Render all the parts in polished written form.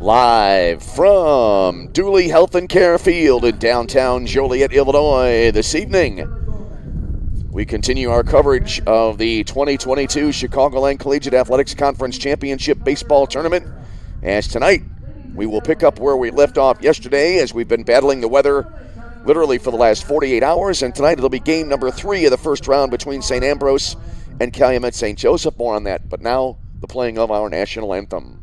Live from Dooley Health and Care Field in downtown Joliet, Illinois this evening, we continue our coverage of the 2022 Chicagoland Collegiate Athletics Conference Championship Baseball Tournament. As tonight, we will pick up where we left off yesterday as we've been battling the weather literally for the last 48 hours. And tonight it'll be game number 3 of the first round between St. Ambrose and Calumet St. Joseph. More on that, but now the playing of our national anthem.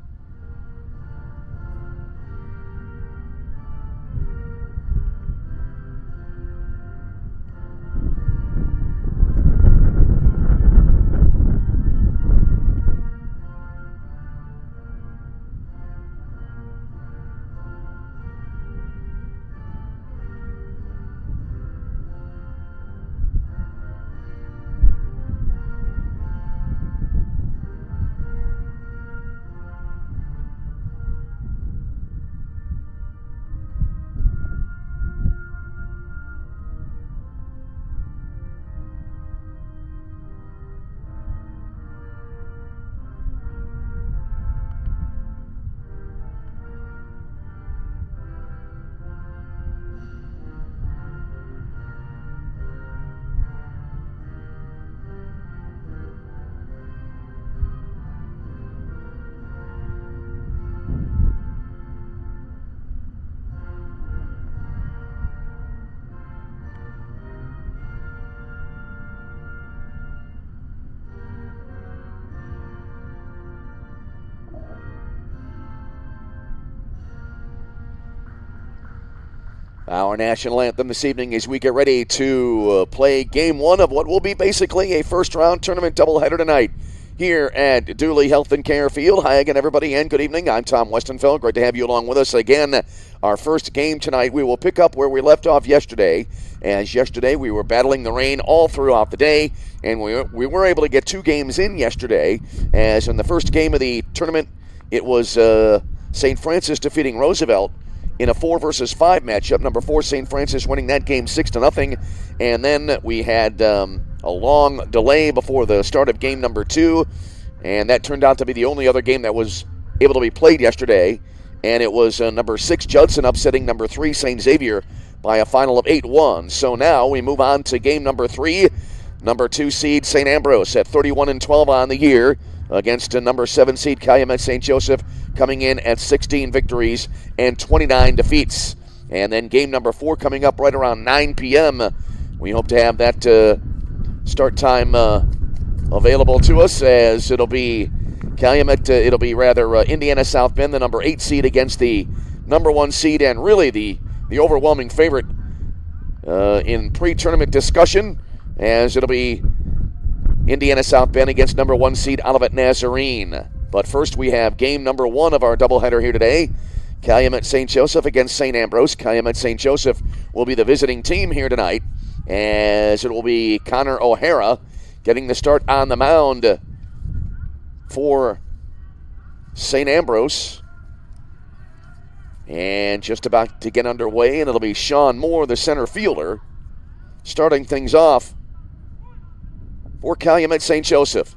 Our national anthem this evening as we get ready to play game 1 of what will be basically a first-round tournament doubleheader tonight here at Dooley Health and Care Field. Hi again, everybody, and good evening. I'm Tom Westenfeld. Great to have you along with us again. Our first game tonight, we will pick up where we left off yesterday. As yesterday, we were battling the rain all throughout the day, and we were able to get 2 games in yesterday. As in the first game of the tournament, it was St. Francis defeating Roosevelt in a 4-versus-5 matchup. Number 4, St. Francis, winning that game 6-0. And then we had a long delay before the start of game number 2, and that turned out to be the only other game that was able to be played yesterday. And it was number 6, Judson, upsetting number 3, St. Xavier, by a final of 8-1. So now we move on to game number 3. Number 2 seed St. Ambrose at 31-12 on the year against number 7 seed Calumet St. Joseph, coming in at 16 victories and 29 defeats. And then game number 4 coming up right around 9 p.m. We hope to have that start time available to us, as it'll be Calumet, Indiana South Bend, the number 8 seed against the number 1 seed, and really the overwhelming favorite in pre-tournament discussion, as it'll be Indiana South Bend against number 1 seed Olivet Nazarene. But first we have game number 1 of our doubleheader here today. Calumet St. Joseph against St. Ambrose. Calumet St. Joseph will be the visiting team here tonight, as it will be Connor O'Hara getting the start on the mound for St. Ambrose. And just about to get underway, and it'll be Sean Moore, the center fielder, starting things off for Calumet St. Joseph.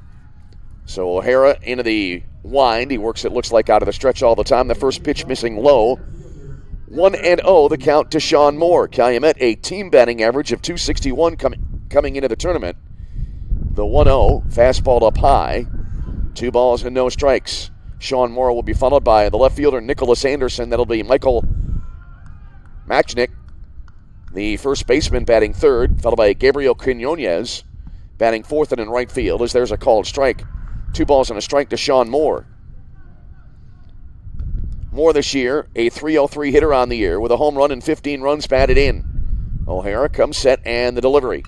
So O'Hara into the wind. He works, it looks like, out of the stretch all the time. The first pitch missing low. 1-0 the count to Sean Moore. Calumet, a team batting average of .261 coming into the tournament. The 1-0, fastball up high. 2 balls and no strikes. Sean Moore will be followed by the left fielder Nicholas Anderson. That'll be Michael Machnik, the first baseman, batting third, followed by Gabriel Quinones batting fourth and in right field, as there's a called strike. 2 balls and a strike to Sean Moore. Moore this year, a .303 hitter on the year with a home run and 15 runs batted in. O'Hara comes set, and the delivery.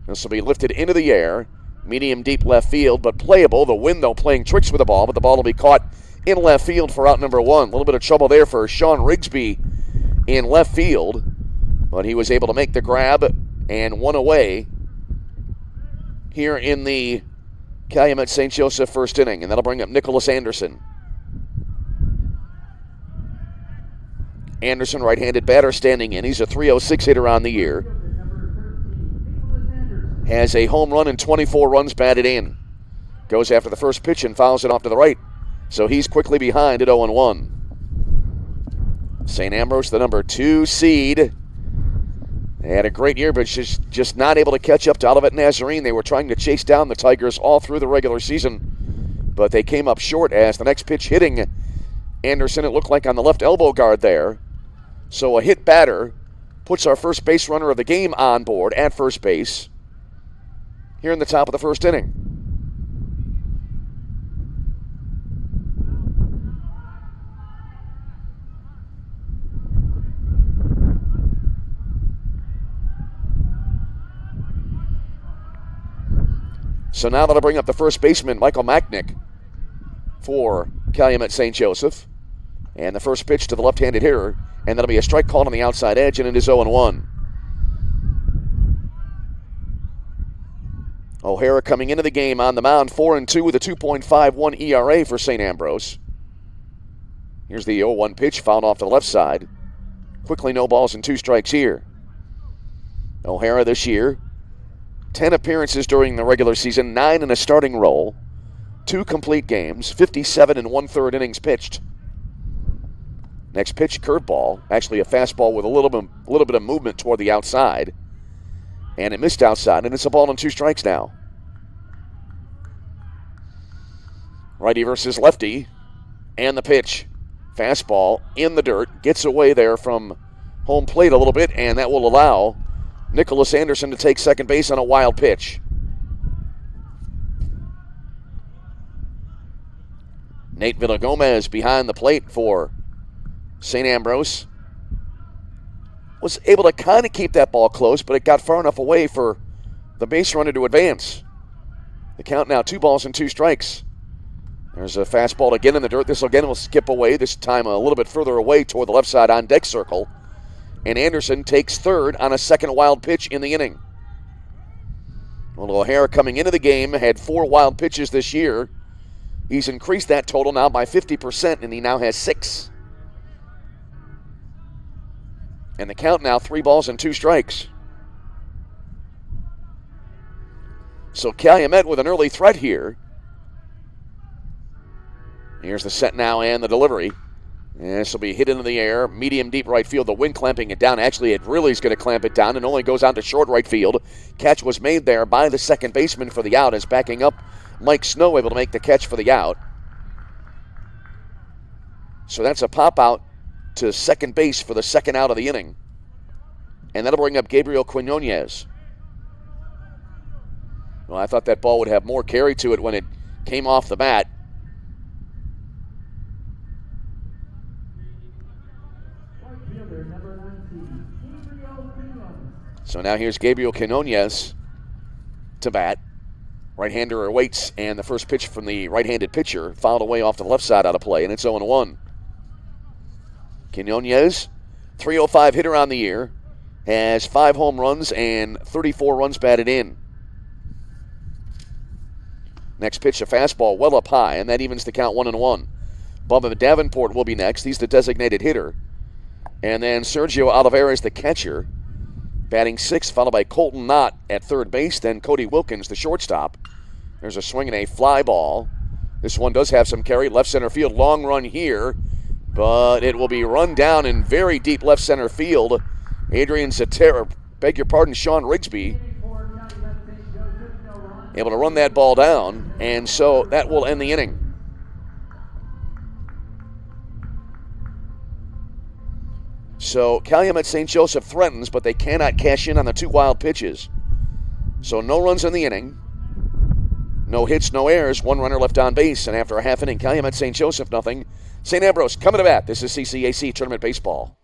This will be lifted into the air, medium deep left field, but playable. The wind, though, playing tricks with the ball, but the ball will be caught in left field for out number 1. A little bit of trouble there for Sean Rigsby in left field, but he was able to make the grab and 1 away here in the Calumet St. Joseph first inning, and that'll bring up Nicholas Anderson. Anderson, right-handed batter, standing in. He's a .306 hitter on the year. Has a home run and 24 runs batted in. Goes after the first pitch and fouls it off to the right. So he's quickly behind at 0-1. St. Ambrose, the number 2 seed. They had a great year, but just not able to catch up to Olivet Nazarene. They were trying to chase down the Tigers all through the regular season, but they came up short as the next pitch hitting Anderson, it looked like on the left elbow guard there. So a hit batter puts our first base runner of the game on board at first base here in the top of the first inning. So now that'll bring up the first baseman, Michael Macknick, for Calumet St. Joseph. And the first pitch to the left-handed hitter, and that'll be a strike called on the outside edge, and it is 0-1. O'Hara coming into the game on the mound, 4-2 with a 2.51 ERA for St. Ambrose. Here's the 0-1 pitch, fouled off to the left side. Quickly, no balls and 2 strikes here. O'Hara this year, 10 appearances during the regular season, 9 in a starting role, 2 complete games, 57 1/3 innings pitched. Next pitch, curveball, actually a fastball with a little bit of movement toward the outside. And it missed outside, and it's a ball and 2 strikes now. Righty versus lefty, and the pitch. Fastball in the dirt, gets away there from home plate a little bit, and that will allow Nicholas Anderson to take second base on a wild pitch. Nate Villagomez behind the plate for St. Ambrose. Was able to kind of keep that ball close, but it got far enough away for the base runner to advance. The count now 2 balls and 2 strikes. There's a fastball again in the dirt. This again will skip away, this time a little bit further away toward the left side on deck circle. And Anderson takes third on a second wild pitch in the inning. Well, O'Hara coming into the game had 4 wild pitches this year. He's increased that total now by 50%, and he now has 6. And the count now 3 balls and 2 strikes. So Calumet with an early threat here. Here's the set now and the delivery. And this will be hit into the air, medium deep right field. The wind clamping it down. Actually, it really is going to clamp it down and only goes out to short right field. Catch was made there by the second baseman for the out, as backing up Mike Snow able to make the catch for the out. So that's a pop out to second base for the second out of the inning. And that'll bring up Gabriel Quinones. Well, I thought that ball would have more carry to it when it came off the bat. So now here's Gabriel Quinones to bat. Right-hander awaits, and the first pitch from the right-handed pitcher fouled away off to the left side out of play, and it's 0-1. Quinones, 305 hitter on the year, has 5 home runs and 34 runs batted in. Next pitch, a fastball well up high, and that evens the count 1-1. Bubba Davenport will be next. He's the designated hitter. And then Sergio Oliveira is the catcher, batting 6th, followed by Colton Knott at third base, then Cody Wilkins, the shortstop. There's a swing and a fly ball. This one does have some carry. Left center field, long run here, but it will be run down in very deep left center field. Adrian Zatera, beg your pardon, Sean Rigsby, able to run that ball down, and so that will end the inning. So Calumet St. Joseph threatens, but they cannot cash in on the 2 wild pitches. So no runs in the inning, no hits, no errors, 1 runner left on base, and after a half inning, Calumet St. Joseph nothing. St. Ambrose coming to bat. This is CCAC Tournament Baseball.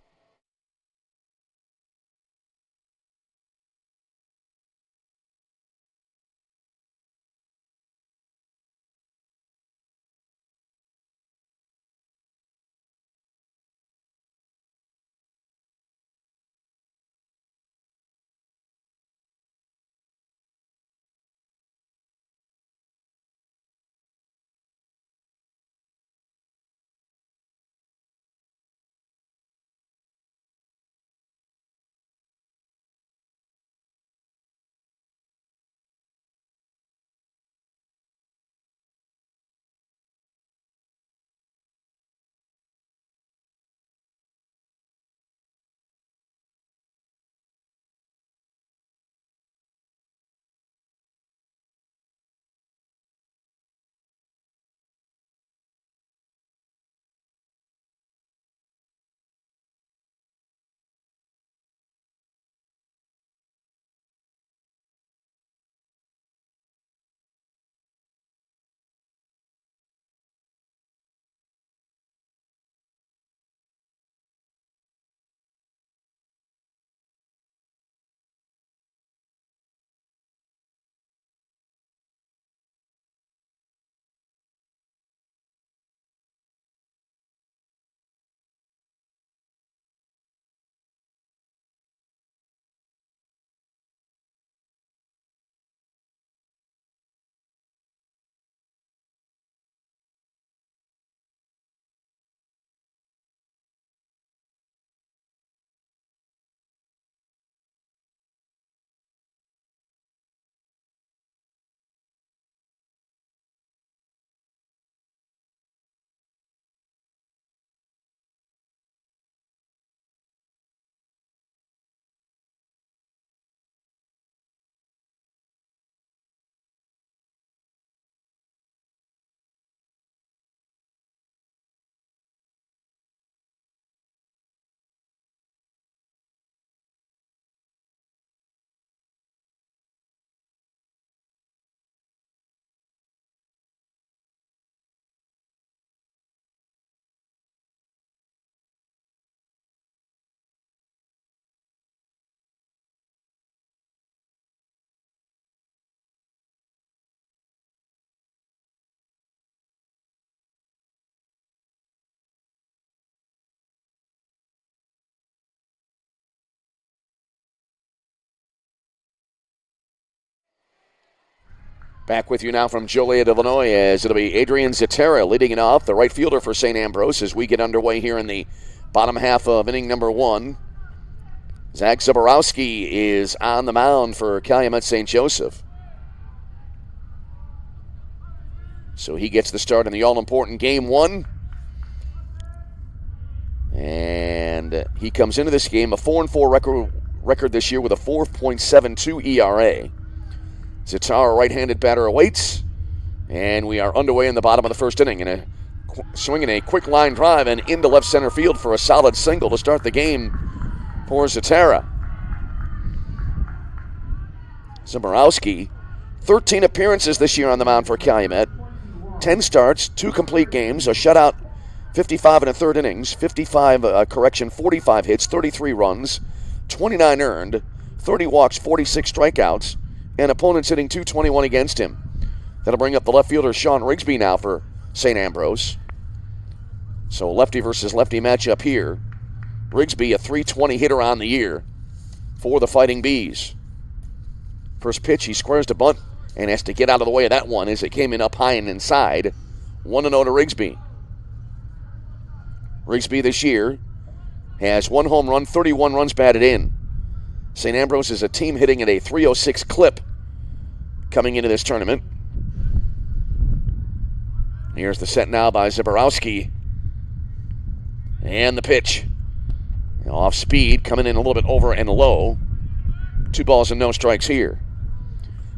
Back with you now from Joliet, Illinois, as it'll be Adrian Zatera leading it off, the right fielder for St. Ambrose, as we get underway here in the bottom half of inning number 1. Zach Zaborowski is on the mound for Calumet St. Joseph. So he gets the start in the all-important Game 1. And he comes into this game a 4-4 record this year with a 4.72 ERA. Zatara, right-handed batter, awaits. And we are underway in the bottom of the first inning. And swinging a quick line drive and into left center field for a solid single to start the game for Zatara. Zaborowski, 13 appearances this year on the mound for Calumet. 10 starts, 2 complete games, a shutout, 55 and a third innings, 45 hits, 33 runs, 29 earned, 30 walks, 46 strikeouts, and opponents hitting .221 against him. That'll bring up the left fielder Sean Rigsby now for St. Ambrose. So lefty versus lefty matchup here. Rigsby, a .320 hitter on the year for the Fighting Bees. First pitch, he squares to bunt and has to get out of the way of that one as it came in up high and inside. 1-0 to Rigsby. Rigsby this year has 1 home run, 31 runs batted in. St. Ambrose is a team hitting at a .306 clip coming into this tournament. Here's the set now by Zaborowski. And the pitch. Off speed, coming in a little bit over and low. 2 balls and no strikes here.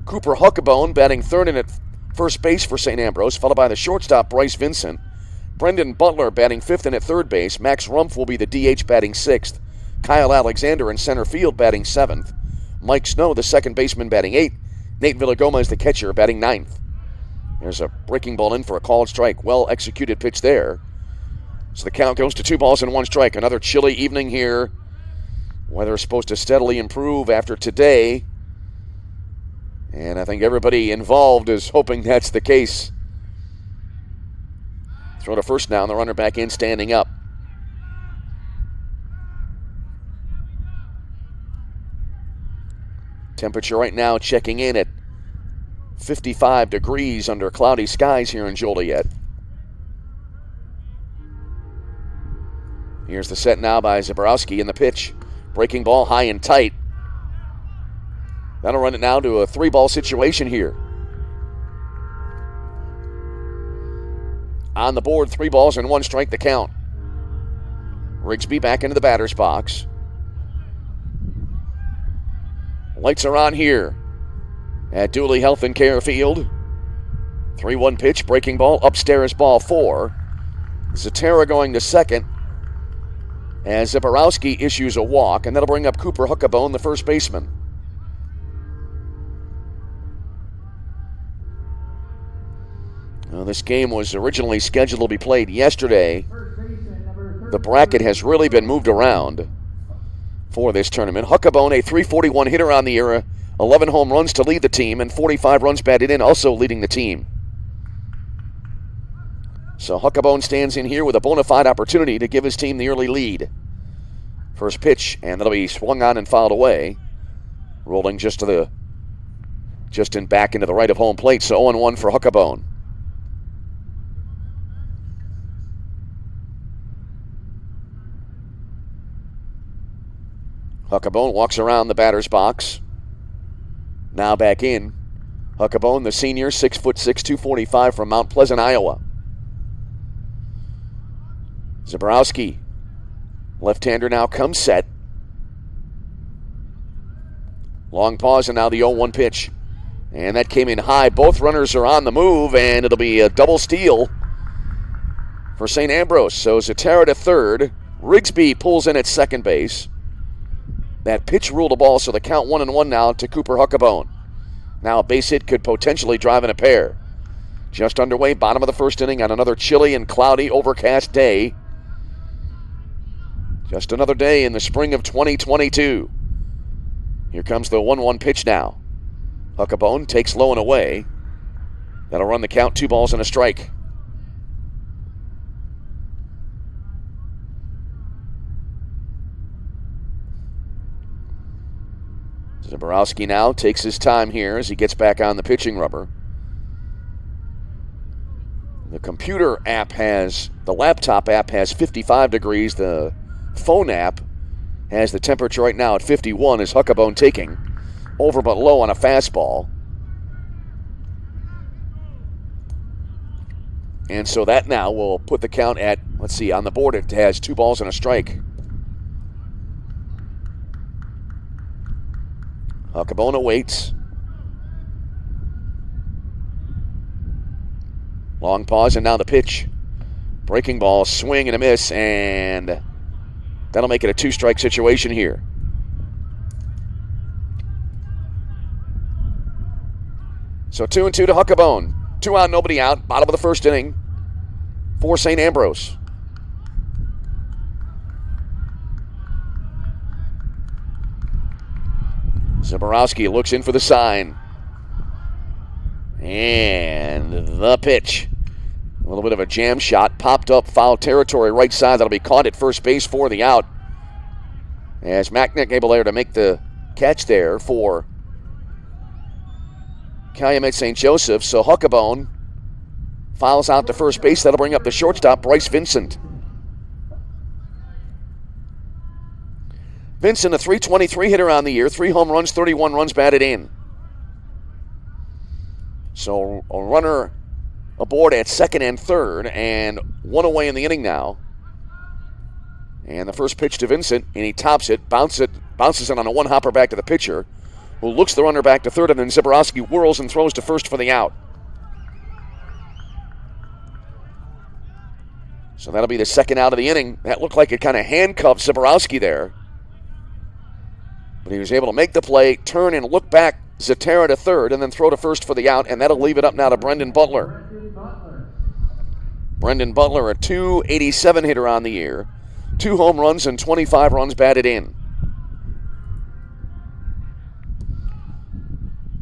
Cooper Huckabone batting third in at first base for St. Ambrose, followed by the shortstop Bryce Vincent. Brendan Butler batting fifth in at third base. Max Rumpf will be the DH batting sixth. Kyle Alexander in center field batting seventh. Mike Snow, the second baseman, batting eighth. Nate Villagoma is the catcher, batting ninth. There's a breaking ball in for a called strike. Well-executed pitch there. So the count goes to 2 balls and 1 strike. Another chilly evening here. Weather is supposed to steadily improve after today. And I think everybody involved is hoping that's the case. Throw to first now, and the runner back in, standing up. Temperature right now checking in at 55 degrees under cloudy skies here in Joliet. Here's the set now by Zaborowski in the pitch. Breaking ball high and tight. That'll run it now to a 3-ball situation here. On the board, 3 balls and 1 strike the count. Rigsby back into the batter's box. Lights are on here at Dooley Health and Care Field. 3-1 pitch, breaking ball, upstairs, ball 4. Zatara going to second as Zaborowski issues a walk, and that'll bring up Cooper Huckabone, the first baseman. Well, this game was originally scheduled to be played yesterday. The bracket has really been moved around for this tournament. Huckabone, a .341 hitter on the year, 11 home runs to lead the team, and 45 runs batted in, also leading the team. So Huckabone stands in here with a bona fide opportunity to give his team the early lead. First pitch, and that'll be swung on and fouled away. Rolling just in back into the right of home plate, so 0-1 for Huckabone. Huckabone walks around the batter's box. Now back in. Huckabone, the senior, 6'6", 245 from Mount Pleasant, Iowa. Zaborowski, left-hander now comes set. Long pause and now the 0-1 pitch. And that came in high. Both runners are on the move, and it'll be a double steal for St. Ambrose. So Zatara to third. Rigsby pulls in at second base. That pitch ruled a ball, so the count 1-1 now to Cooper Huckabone. Now a base hit could potentially drive in a pair. Just underway, bottom of the first inning on another chilly and cloudy, overcast day. Just another day in the spring of 2022. Here comes the 1-1 pitch now. Huckabone takes low and away. That'll run the count, 2 balls and a strike. Zaborowski now takes his time here as he gets back on the pitching rubber. The laptop app has 55 degrees. The phone app has the temperature right now at 51 as Huckabone taking over but low on a fastball. And so that now will put the count at, let's see, on the board it has 2 balls and a strike. Huckabone awaits. Long pause and now the pitch. Breaking ball, swing and a miss, and that'll make it a 2-strike situation here. So 2-2 to Huckabone. 2 out, nobody out. Bottom of the first inning for St. Ambrose. Zaborowski looks in for the sign. And the pitch. A little bit of a jam shot. Popped up foul territory right side. That'll be caught at first base for the out. As Macknick able there to make the catch there for Calumet St. Joseph. So Huckabone fouls out to first base. That'll bring up the shortstop, Bryce Vincent. Vincent, a .323 hitter on the year. 3 home runs, 31 runs batted in. So a runner aboard at second and third, and 1 away in the inning now. And the first pitch to Vincent, and he tops it, bounces it on a 1-hopper back to the pitcher, who looks the runner back to third, and then Zaborowski whirls and throws to first for the out. So that'll be the second out of the inning. That looked like it kind of handcuffed Zaborowski there. But he was able to make the play, turn and look back Zatara to third, and then throw to first for the out, and that'll leave it up now to Brendan Butler. Brendan Butler, a .287 hitter on the year. 2 home runs and 25 runs batted in.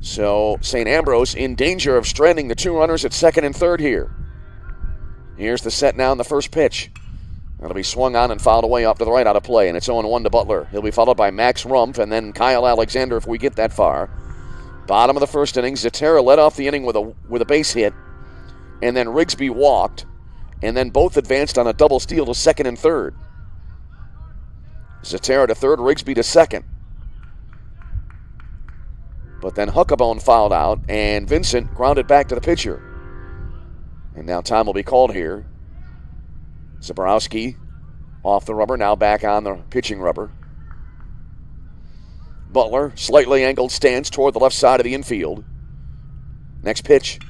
So St. Ambrose in danger of stranding the 2 runners at second and third here. Here's the set now in the first pitch. That'll be swung on and fouled away off to the right out of play, and it's 0-1 to Butler. He'll be followed by Max Rumpf and then Kyle Alexander if we get that far. Bottom of the first inning, Zatara led off the inning with a base hit, and then Rigsby walked, and then both advanced on a double steal to second and third. Zatara to third, Rigsby to second. But then Huckabone fouled out, and Vincent grounded back to the pitcher. And now time will be called here. Zaborowski off the rubber, now back on the pitching rubber. Butler, slightly angled stance toward the left side of the infield. Next pitch,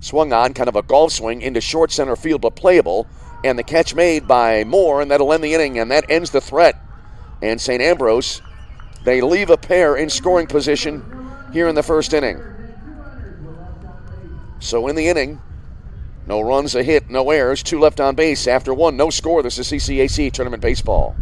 swung on, kind of a golf swing into short center field, but playable. And the catch made by Moore, and that'll end the inning, and that ends the threat. And St. Ambrose, they leave a pair in scoring position here in the first inning. So in the inning, no runs, a hit, no errors, 2 left on base. After 1, no score. This is CCAC Tournament Baseball.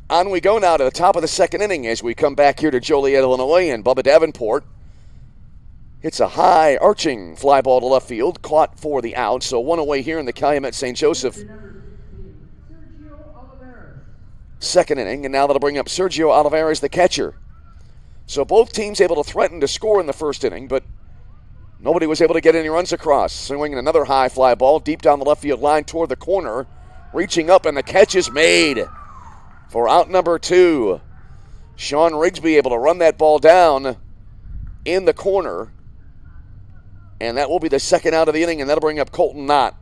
On we go now to the top of the second inning as we come back here to Joliet, Illinois, and Bubba Davenport hits a high arching fly ball to left field, caught for the out. So one away here in the Calumet St. Joseph second inning, and now that'll bring up Sergio Olivares, the catcher. So both teams able to threaten to score in the first inning, but nobody was able to get any runs across. Swinging another high fly ball deep down the left field line toward the corner, reaching up, and the catch is made for out number 2. Sean Rigsby able to run that ball down in the corner, and that will be the second out of the inning, and that'll bring up Colton Knott.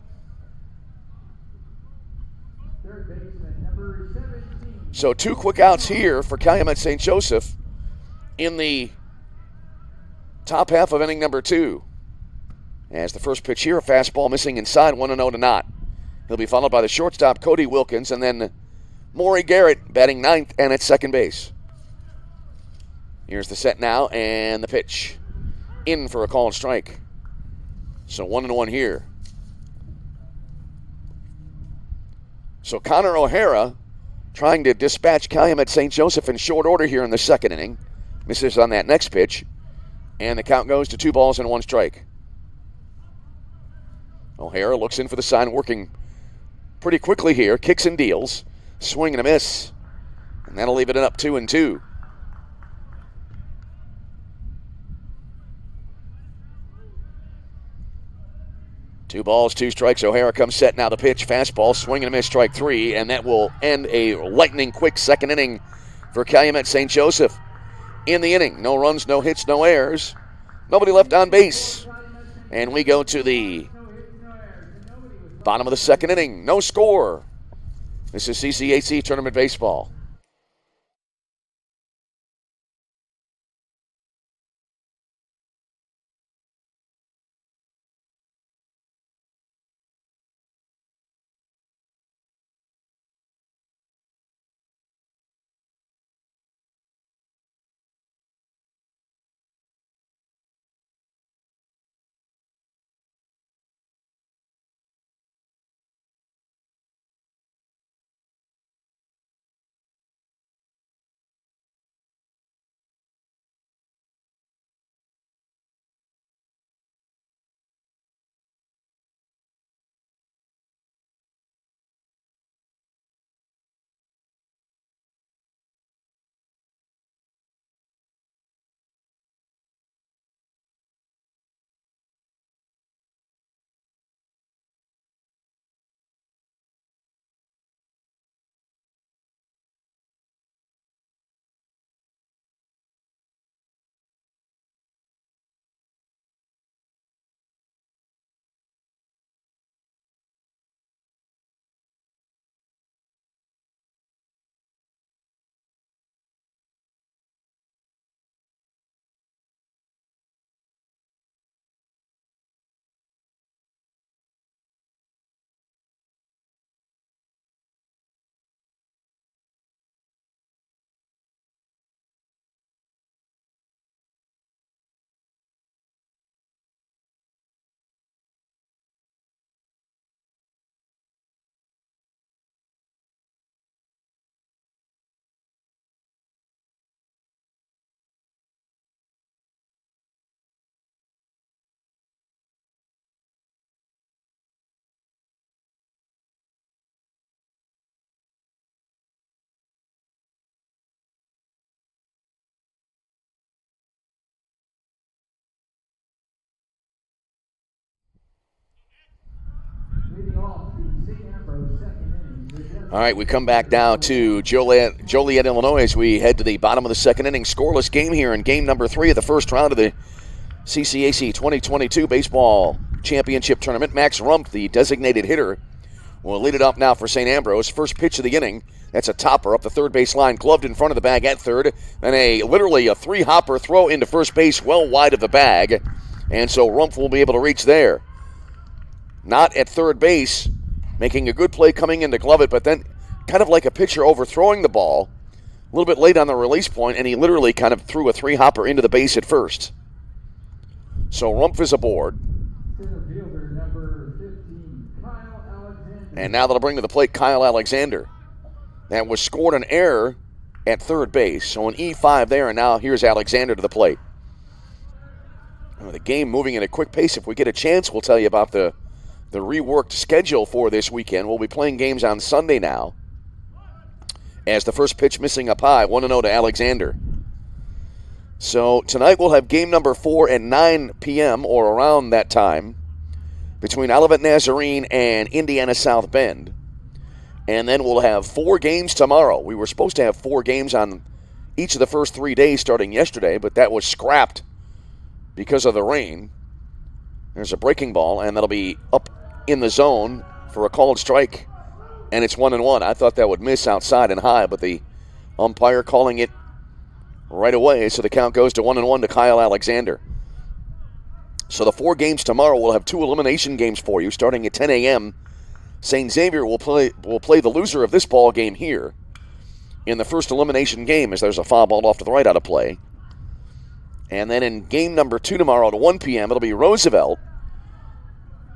So 2 quick outs here for Calumet St. Joseph in the top half of inning number 2. As the first pitch here, a fastball missing inside, 1-0 to Knott. He'll be followed by the shortstop, Cody Wilkins, and then Maury Garrett batting 9th and at second base. Here's the set now, and the pitch. In for a called strike. So 1-1 here. So Connor O'Hara trying to dispatch Calumet St. Joseph in short order here in the second inning. Misses on that next pitch. And the count goes to 2 balls and 1 strike. O'Hara looks in for the sign, working pretty quickly here. Kicks and deals. Swing and a miss. And that'll leave it up 2-2. Two balls, 2 strikes. O'Hara comes set. Now the pitch. Fastball. Swing and a miss. Strike 3. And that will end a lightning quick second inning for Calumet St. Joseph. In the inning, no runs, no hits, no errors. Nobody left on base. And we go to the bottom of the second inning. No score. This is CCAC Tournament Baseball. All right, we come back now to Joliet, Illinois, as we head to the bottom of the second inning. Scoreless game here in game number 3 of the first round of the CCAC 2022 Baseball Championship Tournament. Max Rumpf, the designated hitter, will lead it off now for St. Ambrose. First pitch of the inning. That's a topper up the third base line, gloved in front of the bag at third. Then literally a 3-hopper throw into first base, well wide of the bag. And so Rumpf will be able to reach there. Not at third base, making a good play coming in to glove it, but then kind of like a pitcher overthrowing the ball, a little bit late on the release point, and he literally kind of threw a 3-hopper into the base at first. So Rumpf is aboard. And now that'll bring to the plate Kyle Alexander. That was scored an error at third base. So an E5 there, and now here's Alexander to the plate. The game moving at a quick pace. If we get a chance, we'll tell you about the reworked schedule for this weekend. We'll be playing games on Sunday now. As the first pitch missing up high, 1-0 to Alexander. So tonight we'll have game number 4 at 9 p.m. or around that time between Olivet Nazarene and Indiana South Bend. And then we'll have 4 games tomorrow. We were supposed to have 4 games on each of the first 3 days starting yesterday, but that was scrapped because of the rain. There's a breaking ball, and that'll be up in the zone for a called strike, and it's 1-1. I thought that would miss outside and high, but the umpire calling it right away, so the count goes to 1-1 to Kyle Alexander. So the 4 games tomorrow, we'll have 2 elimination games for you starting at 10 a.m. St. Xavier will play the loser of this ball game here in the first elimination game, as there's a foul ball off to the right out of play. And then in game number 2 tomorrow at 1 p.m., it'll be Roosevelt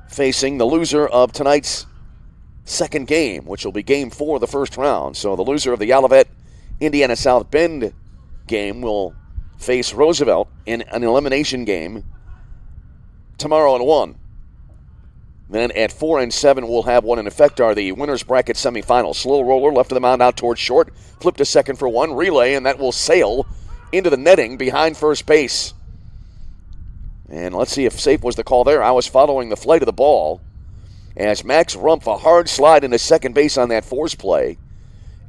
facing the loser of tonight's second game, which will be game 4 of the first round. So the loser of the Olivet Indiana South Bend game will face Roosevelt in an elimination game tomorrow at 1. Then at 4 and 7, we'll have one in effect are the winner's bracket semifinals. Slow roller left of the mound out towards short, flipped to second for one, relay, and that will sail into the netting behind first base. And let's see if safe was the call there. I was following the flight of the ball as Max Rumpf, a hard slide into second base on that force play,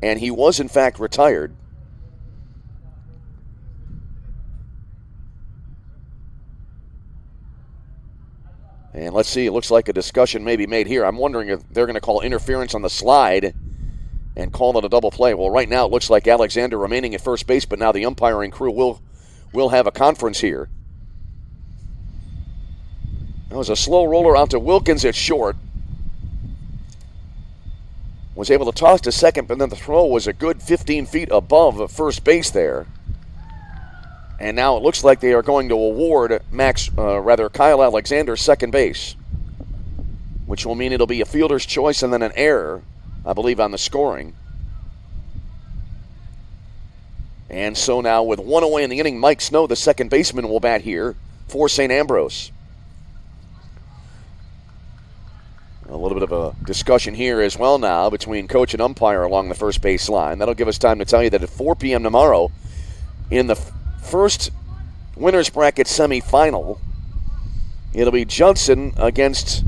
and he was in fact retired. And let's see, it looks like a discussion may be made here. I'm wondering if they're going to call interference on the slide and call it a double play. Well, right now it looks like Alexander remaining at first base, but now the umpiring crew will have a conference here. That was a slow roller out to Wilkins at short. Was able to toss to second, but then the throw was a good 15 feet above first base there. And now it looks like they are going to award Kyle Alexander second base, which will mean it'll be a fielder's choice and then an error, I believe, on the scoring. And so now with 1 away in the inning, Mike Snow, the second baseman, will bat here for St. Ambrose. A little bit of a discussion here as well now between coach and umpire along the first base line. That'll give us time to tell you that at 4 p.m. tomorrow in the first winner's bracket semifinal, it'll be Judson against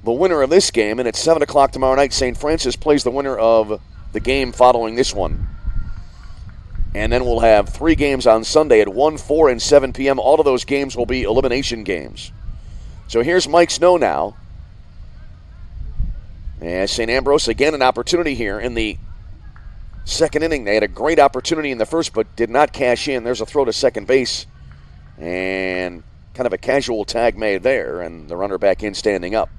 the winner of this game, and at 7 o'clock tomorrow night, St. Francis plays the winner of the game following this one. And then we'll have 3 games on Sunday at 1, 4, and 7 p.m. All of those games will be elimination games. So here's Mike Snow now. And St. Ambrose, again, an opportunity here in the second inning. They had a great opportunity in the first, but did not cash in. There's a throw to second base, and kind of a casual tag made there, and the runner back in standing up.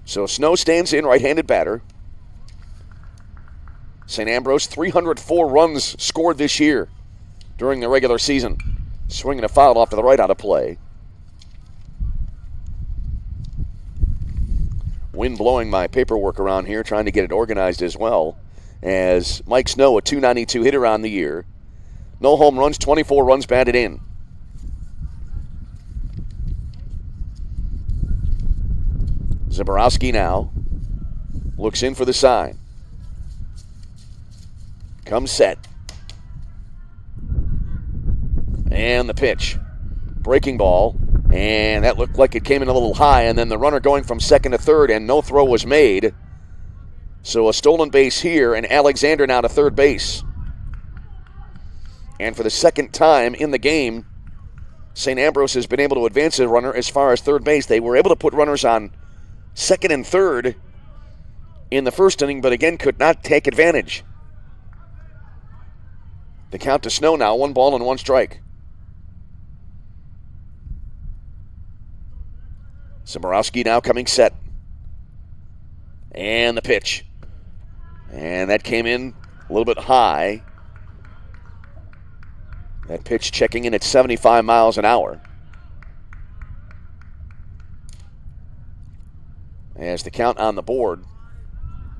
So Snow stands in, right-handed batter. St. Ambrose, 304 runs scored this year during the regular season. Swinging a foul off to the right out of play. Wind blowing my paperwork around here, trying to get it organized as well. As Mike Snow, a .292 hitter on the year. No home runs, 24 runs batted in. Zaborowski now looks in for the sign. Comes set. And the pitch. Breaking ball. And that looked like it came in a little high. And then the runner going from second to third, and no throw was made. So a stolen base here, and Alexander now to third base. And for the second time in the game, St. Ambrose has been able to advance a runner as far as third base. They were able to put runners on second and third in the first inning, but again could not take advantage. The count to Snow now, 1 ball and 1 strike. Zaborowski now coming set. And the pitch. And that came in a little bit high. That pitch checking in at 75 miles an hour. As the count on the board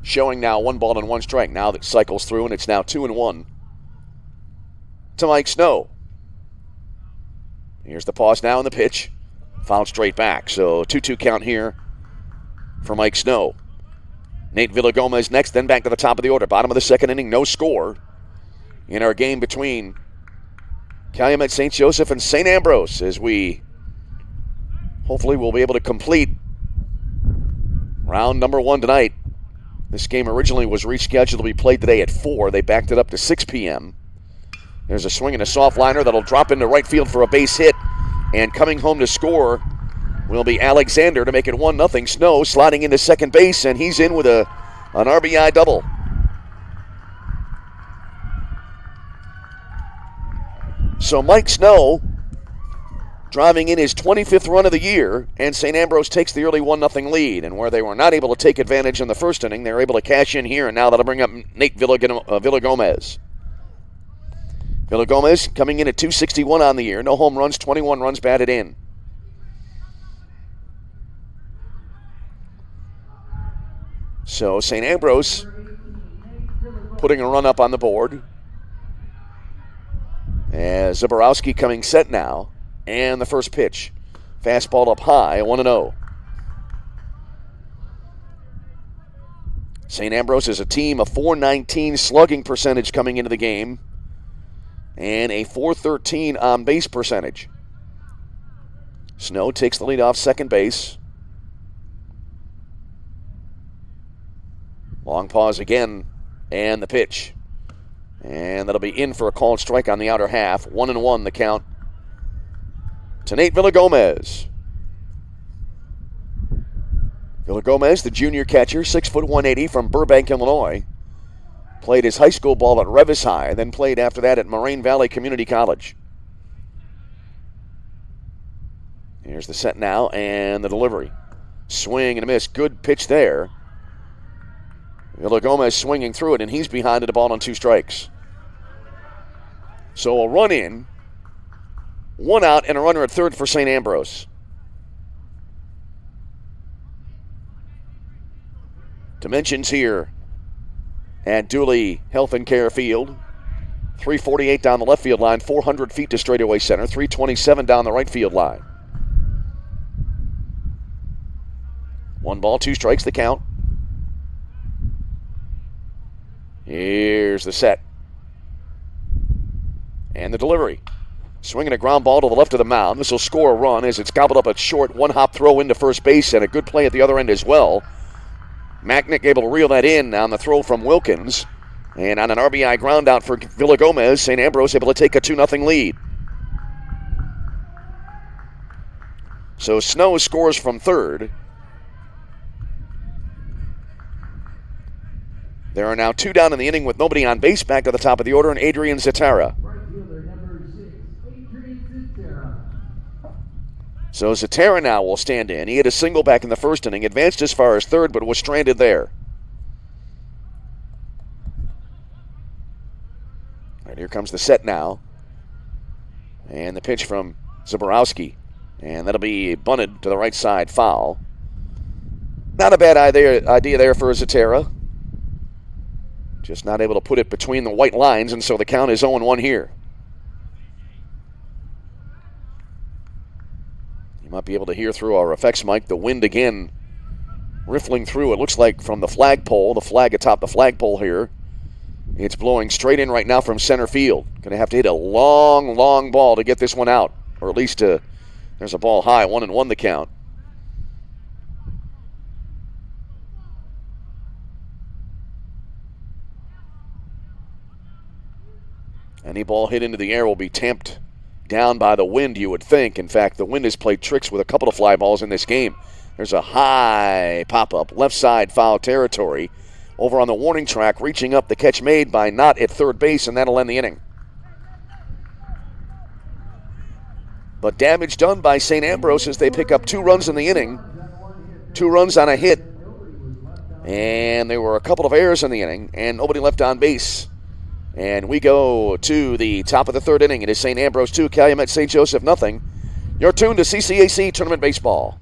showing now 1-1 strike. Now that cycles through, and it's now 2-1 to Mike Snow. Here's the pause now in the pitch. Fouled straight back. So 2-2 count here for Mike Snow. Nate Villagomez next, then back to the top of the order. Bottom of the second inning, no score in our game between Calumet St. Joseph and St. Ambrose, as we hopefully will be able to complete round number 1 tonight. This game originally was rescheduled to be played today at 4. They backed it up to 6 p.m. There's a swing and a soft liner that'll drop into right field for a base hit. And coming home to score will be Alexander to make it 1-0. Snow sliding into second base, and he's in with an RBI double. So Mike Snow driving in his 25th run of the year, and St. Ambrose takes the early 1-0 lead. And where they were not able to take advantage in the first inning, they're able to cash in here, and now that'll bring up Nate Villagomez. Villagomez coming in at .261 on the year. No home runs, 21 runs batted in. So St. Ambrose putting a run up on the board. As Zaborowski coming set now. And the first pitch. Fastball up high, 1-0. St. Ambrose is a team of .419 slugging percentage coming into the game. And a .413 on base percentage. Snow takes the lead off second base. Long pause again, and the pitch. And that'll be in for a called strike on the outer half. 1-1 the count to Nate Villagomez. Villagomez, the junior catcher, 6', 180 from Burbank, Illinois. Played his high school ball at Revis High, then played after that at Moraine Valley Community College. Here's the set now and the delivery. Swing and a miss. Good pitch there. Villagomez swinging through it, and he's behind at a ball on 2 strikes. So a run in, 1 out, and a runner at third for St. Ambrose. Dimensions here at Dooley Health and Care Field. 348 down the left field line, 400 feet to straightaway center, 327 down the right field line. 1 ball, 2 strikes, the count. Here's the set. And the delivery. Swinging a ground ball to the left of the mound. This will score a run as it's gobbled up at short. 1-hop throw into first base and a good play at the other end as well. Macknick able to reel that in on the throw from Wilkins. And on an RBI ground out for Villagomez, St. Ambrose able to take a 2-0 lead. So Snow scores from third. There are now 2 down in the inning with nobody on base. Back to the top of the order, and Adrian Zatara. So Zatara now will stand in. He hit a single back in the first inning, advanced as far as third, but was stranded there. All right, here comes the set now. And the pitch from Zaborowski. And that'll be bunted to the right side, foul. Not a bad idea there for Zatara. Just not able to put it between the white lines, and so the count is 0-1 here. You might be able to hear through our effects mic the wind again riffling through. It looks like from the flagpole, the flag atop the flagpole here. It's blowing straight in right now from center field. Going to have to hit a long, long ball to get this one out. Or at least there's a ball high, 1-1 the count. Any ball hit into the air will be tamped down by the wind, you would think. In fact, the wind has played tricks with a couple of fly balls in this game. There's a high pop-up, left side foul territory. Over on the warning track, reaching up, the catch made by Knott at third base, and that'll end the inning. But damage done by St. Ambrose as they pick up 2 runs in the inning. 2 runs on a hit. And there were a couple of errors in the inning, and nobody left on base. And we go to the top of the third inning. It is St. Ambrose 2, Calumet St. Joseph nothing. You're tuned to CCAC Tournament Baseball.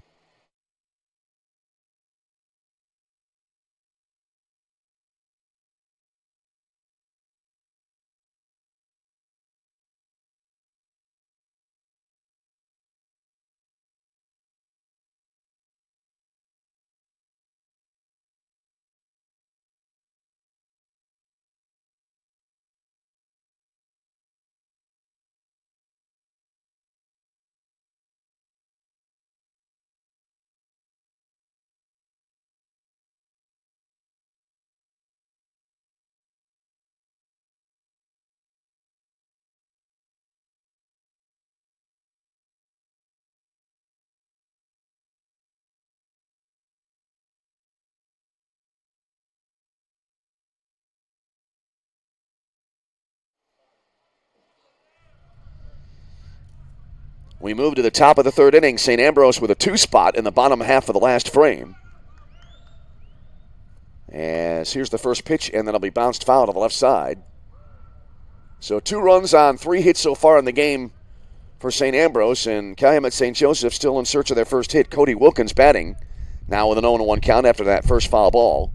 We move to the top of the third inning. St. Ambrose with a 2 spot in the bottom half of the last frame. As here's the first pitch, and then it'll be bounced foul to the left side. So 2 runs on 3 hits so far in the game for St. Ambrose, and Calumet St. Joseph still in search of their first hit. Cody Wilkins batting now with an 0-1 count after that first foul ball.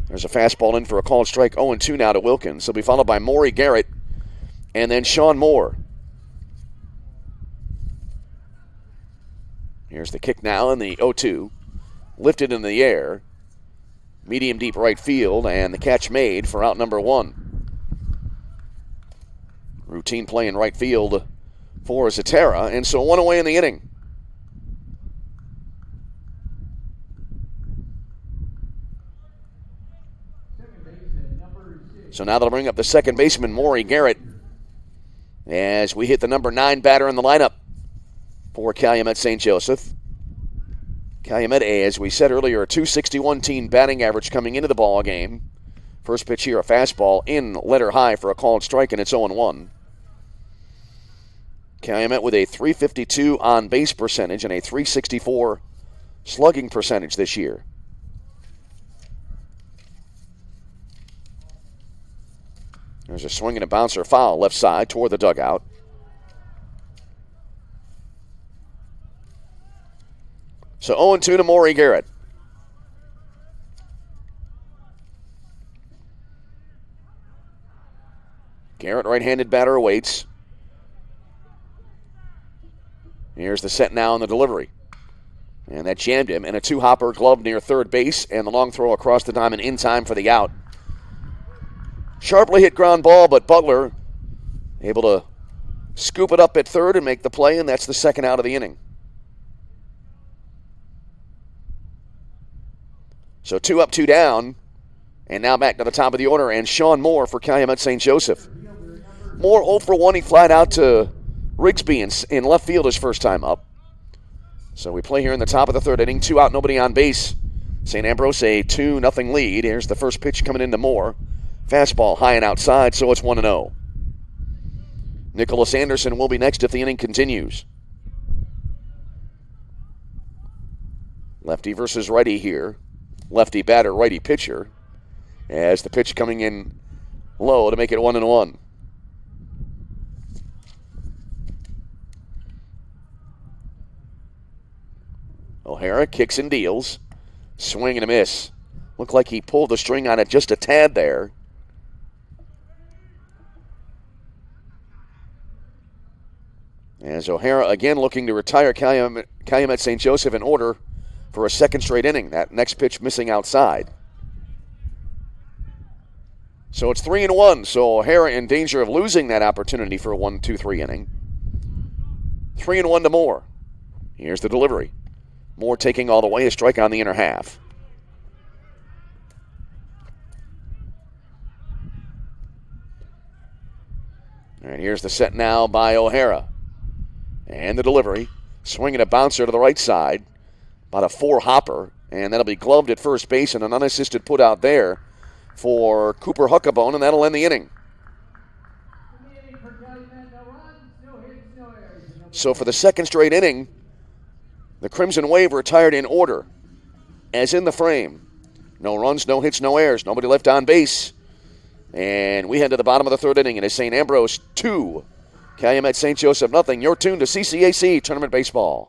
There's a fastball in for a called strike. 0-2 now to Wilkins. He'll be followed by Maury Garrett and then Sean Moore. Here's the kick now, and the 0-2. Lifted in the air. Medium deep right field, and the catch made for out number 1. Routine play in right field for Zatara, and so 1 away in the inning. So now they'll bring up the second baseman, Maury Garrett, as we hit the number 9 batter in the lineup for Calumet St. Joseph. Calumet, as we said earlier, a .261 team batting average coming into the ball game. First pitch here, a fastball in letter high for a called strike, and it's 0-1. Calumet with a .352 on-base percentage and a .364 slugging percentage this year. There's a swing and a bouncer foul left side toward the dugout. So 0-2 to Maury Garrett. Garrett, right-handed batter, awaits. Here's the set now on the delivery. And that jammed him. And a 2-hopper glove near third base, and the long throw across the diamond in time for the out. Sharply hit ground ball, but Butler able to scoop it up at third and make the play, and that's the second out of the inning. So 2 up, 2 down, and now back to the top of the order, and Sean Moore for Calumet St. Joseph. Moore 0 for 1. He flied out to Rigsby in left field his first time up. So we play here in the top of the third inning. 2 out, nobody on base. St. Ambrose a 2-0 lead. Here's the first pitch coming into Moore. Fastball high and outside, so it's 1-0. Nicholas Anderson will be next if the inning continues. Lefty versus righty here. Lefty batter, righty pitcher. As the pitch coming in low to make it 1-1. O'Hara kicks and deals. Swing and a miss. Looked like he pulled the string on it just a tad there. As O'Hara again looking to retire Calumet St. Joseph in order for a second straight inning. That next pitch missing outside. So it's 3-1. So O'Hara in danger of losing that opportunity for a 1-2-3 inning. 3-1 to Moore. Here's the delivery. Moore taking all the way, a strike on the inner half. And here's the set now by O'Hara. And the delivery. Swinging a bouncer to the right side. About a 4-hopper. And that'll be gloved at first base and an unassisted put out there for Cooper Huckabone, and that'll end the inning. So for the second straight inning, the Crimson Wave retired in order, as in the frame. No runs, no hits, no errors. Nobody left on base. And we head to the bottom of the third inning. It is St. Ambrose 2, Calumet St. Joseph nothing. You're tuned to CCAC Tournament Baseball.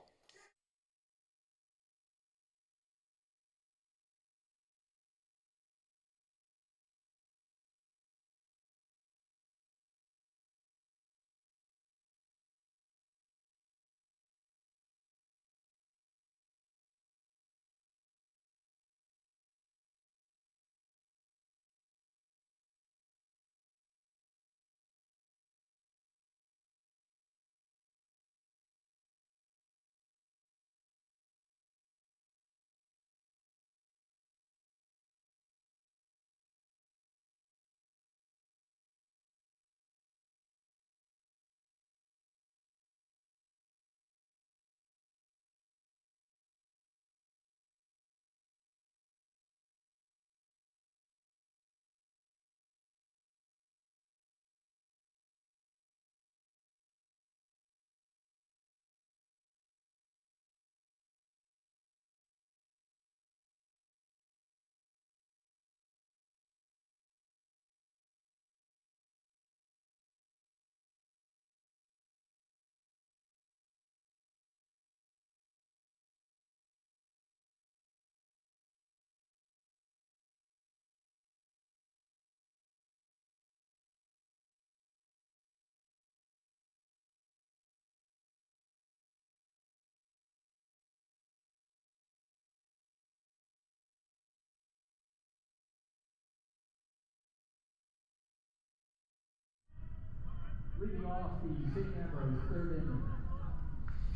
off the St. Ambrose third inning.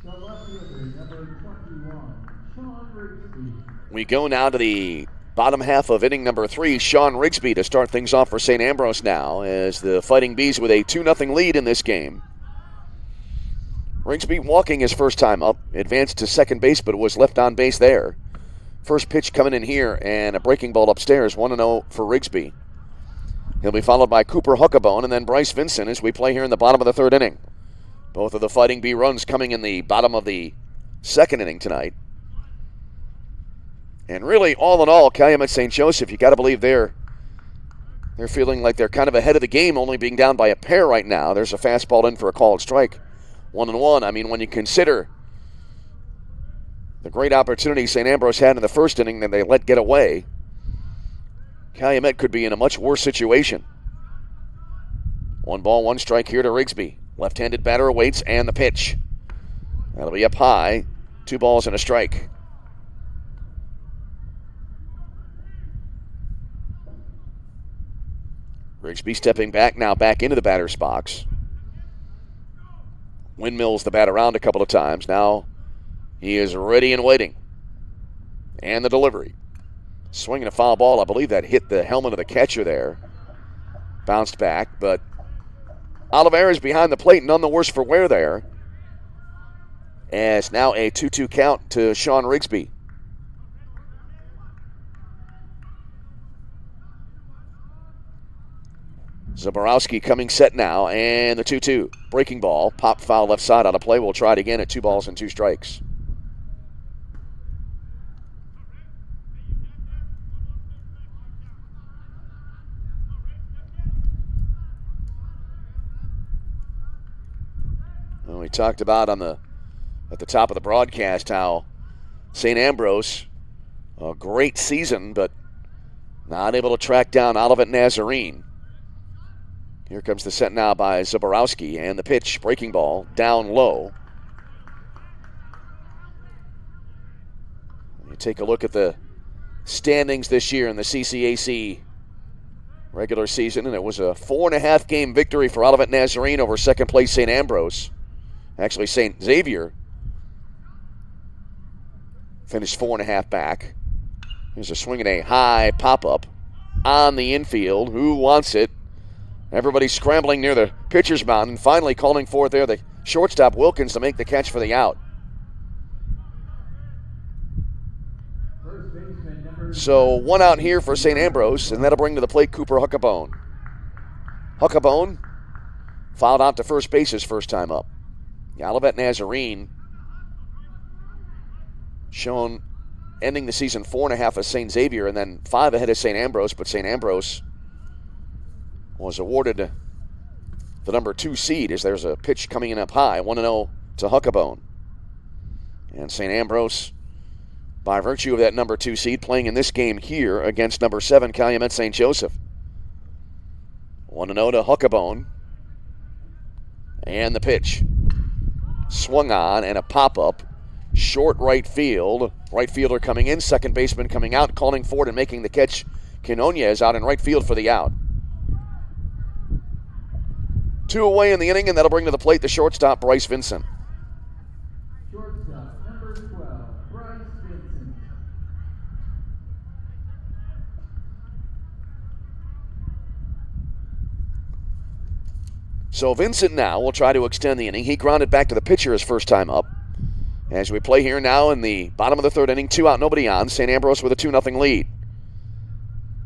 The left fielder, number 21, Sean Rigsby. We go now to the bottom half of inning number 3. Sean Rigsby to start things off for St. Ambrose now as the Fighting Bees with a 2-0 lead in this game. Rigsby walking his first time up, advanced to second base, but was left on base there. First pitch coming in here, and a breaking ball upstairs, 1-0 for Rigsby. He'll be followed by Cooper Huckabone and then Bryce Vincent as we play here in the bottom of the third inning. Both of the Fighting Bee runs coming in the bottom of the second inning tonight. And really, all in all, Calumet St. Joseph, you got to believe they're feeling like they're kind of ahead of the game, only being down by a pair right now. There's a fastball in for a called strike. 1-1. I mean, when you consider the great opportunity St. Ambrose had in the first inning that they let get away, Calumet could be in a much worse situation. 1 ball, 1 strike here to Rigsby. Left-handed batter awaits, and the pitch. That'll be up high. 2 balls and a strike. Rigsby stepping back now, back into the batter's box. Windmills the bat around a couple of times. Now he is ready and waiting. And the delivery. Swinging a foul ball. I believe that hit the helmet of the catcher there. Bounced back, but Oliveira's behind the plate, none the worse for wear there. As now a 2-2 count to Sean Rigsby. Zaborowski coming set now, and the 2-2. Breaking ball, pop foul left side on a play. We'll try it again at 2 balls and 2 strikes. Well, we talked about at the top of the broadcast how St. Ambrose, a great season, but not able to track down Olivet Nazarene. Here comes the set now by Zaborowski, and the pitch, breaking ball, down low. You take a look at the standings this year in the CCAC regular season, and it was a 4.5 game victory for Olivet Nazarene over second place St. Ambrose. Actually, St. Xavier finished 4.5 back. Here's a swing and a high pop-up on the infield. Who wants it? Everybody scrambling near the pitcher's mound and finally calling forth there the shortstop Wilkins to make the catch for the out. So 1 out here for St. Ambrose, and that'll bring to the plate Cooper Huckabone. Huckabone fouled out to first base his first time up. The Olivet Nazarene shown ending the season 4.5 as St. Xavier and then 5 ahead of St. Ambrose, but St. Ambrose was awarded the number 2 seed as there's a pitch coming in up high, 1-0 to Huckabone. And St. Ambrose, by virtue of that number 2 seed, playing in this game here against number 7 Calumet St. Joseph. 1-0 to Huckabone. And the pitch. Swung on and a pop-up. Short right field. Right fielder coming in, second baseman coming out, calling forward and making the catch. Quinones out in right field for the out. 2 away in the inning, and that'll bring to the plate the shortstop, Bryce Vincent. Shortstop, number 12, Bryce Vincent. So Vincent now will try to extend the inning. He grounded back to the pitcher his first time up. As we play here now in the bottom of the third inning, 2 out, nobody on. St. Ambrose with a 2-0 lead.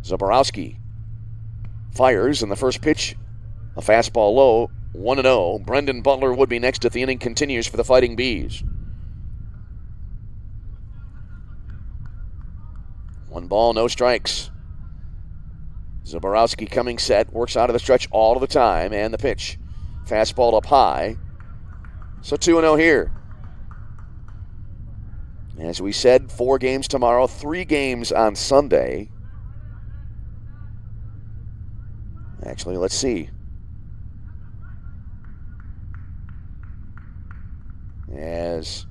Zaborowski fires, and the first pitch, a fastball low, 1-0. Brendan Butler would be next if the inning continues for the Fighting Bees. 1 ball, no strikes. Zaborowski coming set, works out of the stretch all of the time, and the pitch. Fastball up high. So 2-0 here. As we said, 4 games tomorrow, 3 games on Sunday. Actually, let's see. As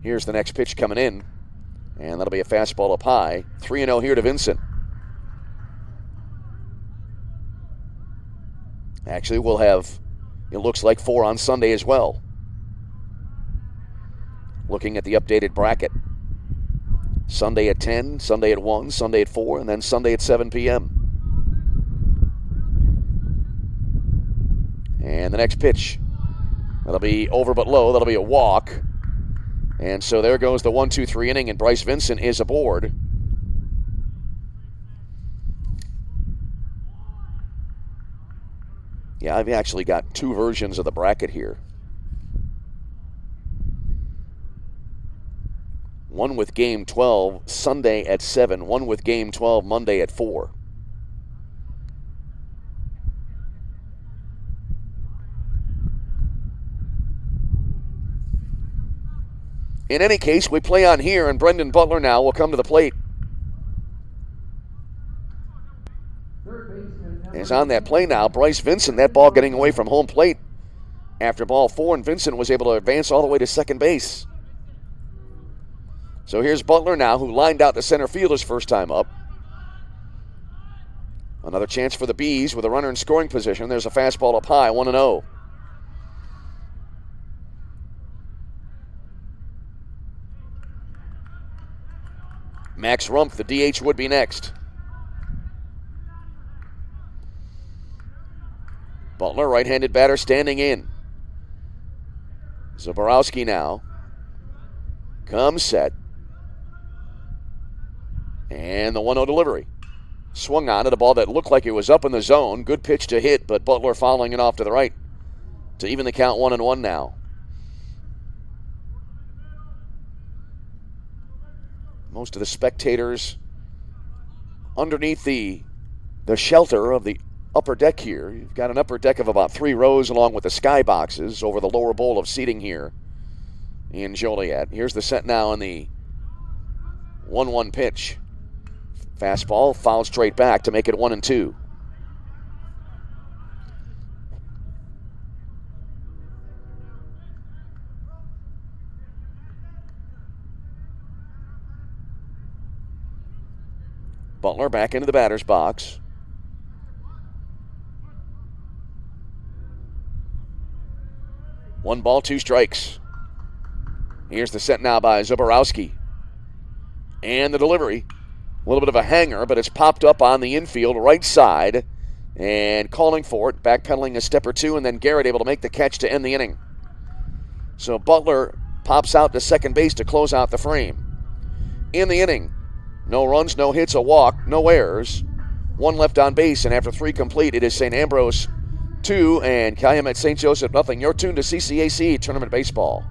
here's the next pitch coming in, and that'll be a fastball up high. 3-0 here to Vincent. Actually, we'll have It looks like 4 on Sunday as well. Looking at the updated bracket. Sunday at 10, Sunday at 1, Sunday at 4, and then Sunday at 7 p.m. And the next pitch, that'll be over but low. That'll be a walk. And so there goes the 1-2-3 inning, and Bryce Vincent is aboard. Yeah, I've actually got 2 versions of the bracket here. One with Game 12 Sunday at 7, one with Game 12 Monday at 4. In any case, we play on here, and Brendan Butler now will come to the plate. Is on that play now. Bryce Vincent, that ball getting away from home plate after ball 4, and Vincent was able to advance all the way to second base. So here's Butler now, who lined out to center field his first time up. Another chance for the Bees with a runner in scoring position. There's a fastball up high, 1-0. Max Rumpf, the DH, would be next. Butler, right-handed batter, standing in. Zaborowski now. Comes set. And the 1-0 delivery. Swung on at a ball that looked like it was up in the zone. Good pitch to hit, but Butler fouling it off to the right to even the count 1-1 now. Most of the spectators underneath the shelter of the upper deck here. You've got an upper deck of about 3 rows along with the sky boxes over the lower bowl of seating here in Joliet. Here's the set now on the 1-1 pitch. Fastball fouled straight back to make it 1-2. Butler back into the batter's box. One ball, 2 strikes. Here's the set now by Zaborowski. And the delivery. A little bit of a hanger, but it's popped up on the infield right side. And calling for it, backpedaling a step or 2, and then Garrett able to make the catch to end the inning. So Butler pops out to second base to close out the frame. In the inning, no runs, no hits, a walk, no errors. 1 left on base, and after 3 complete, it is St. Ambrose 2 and Calumet St. Joseph nothing. You're tuned to CCAC Tournament Baseball.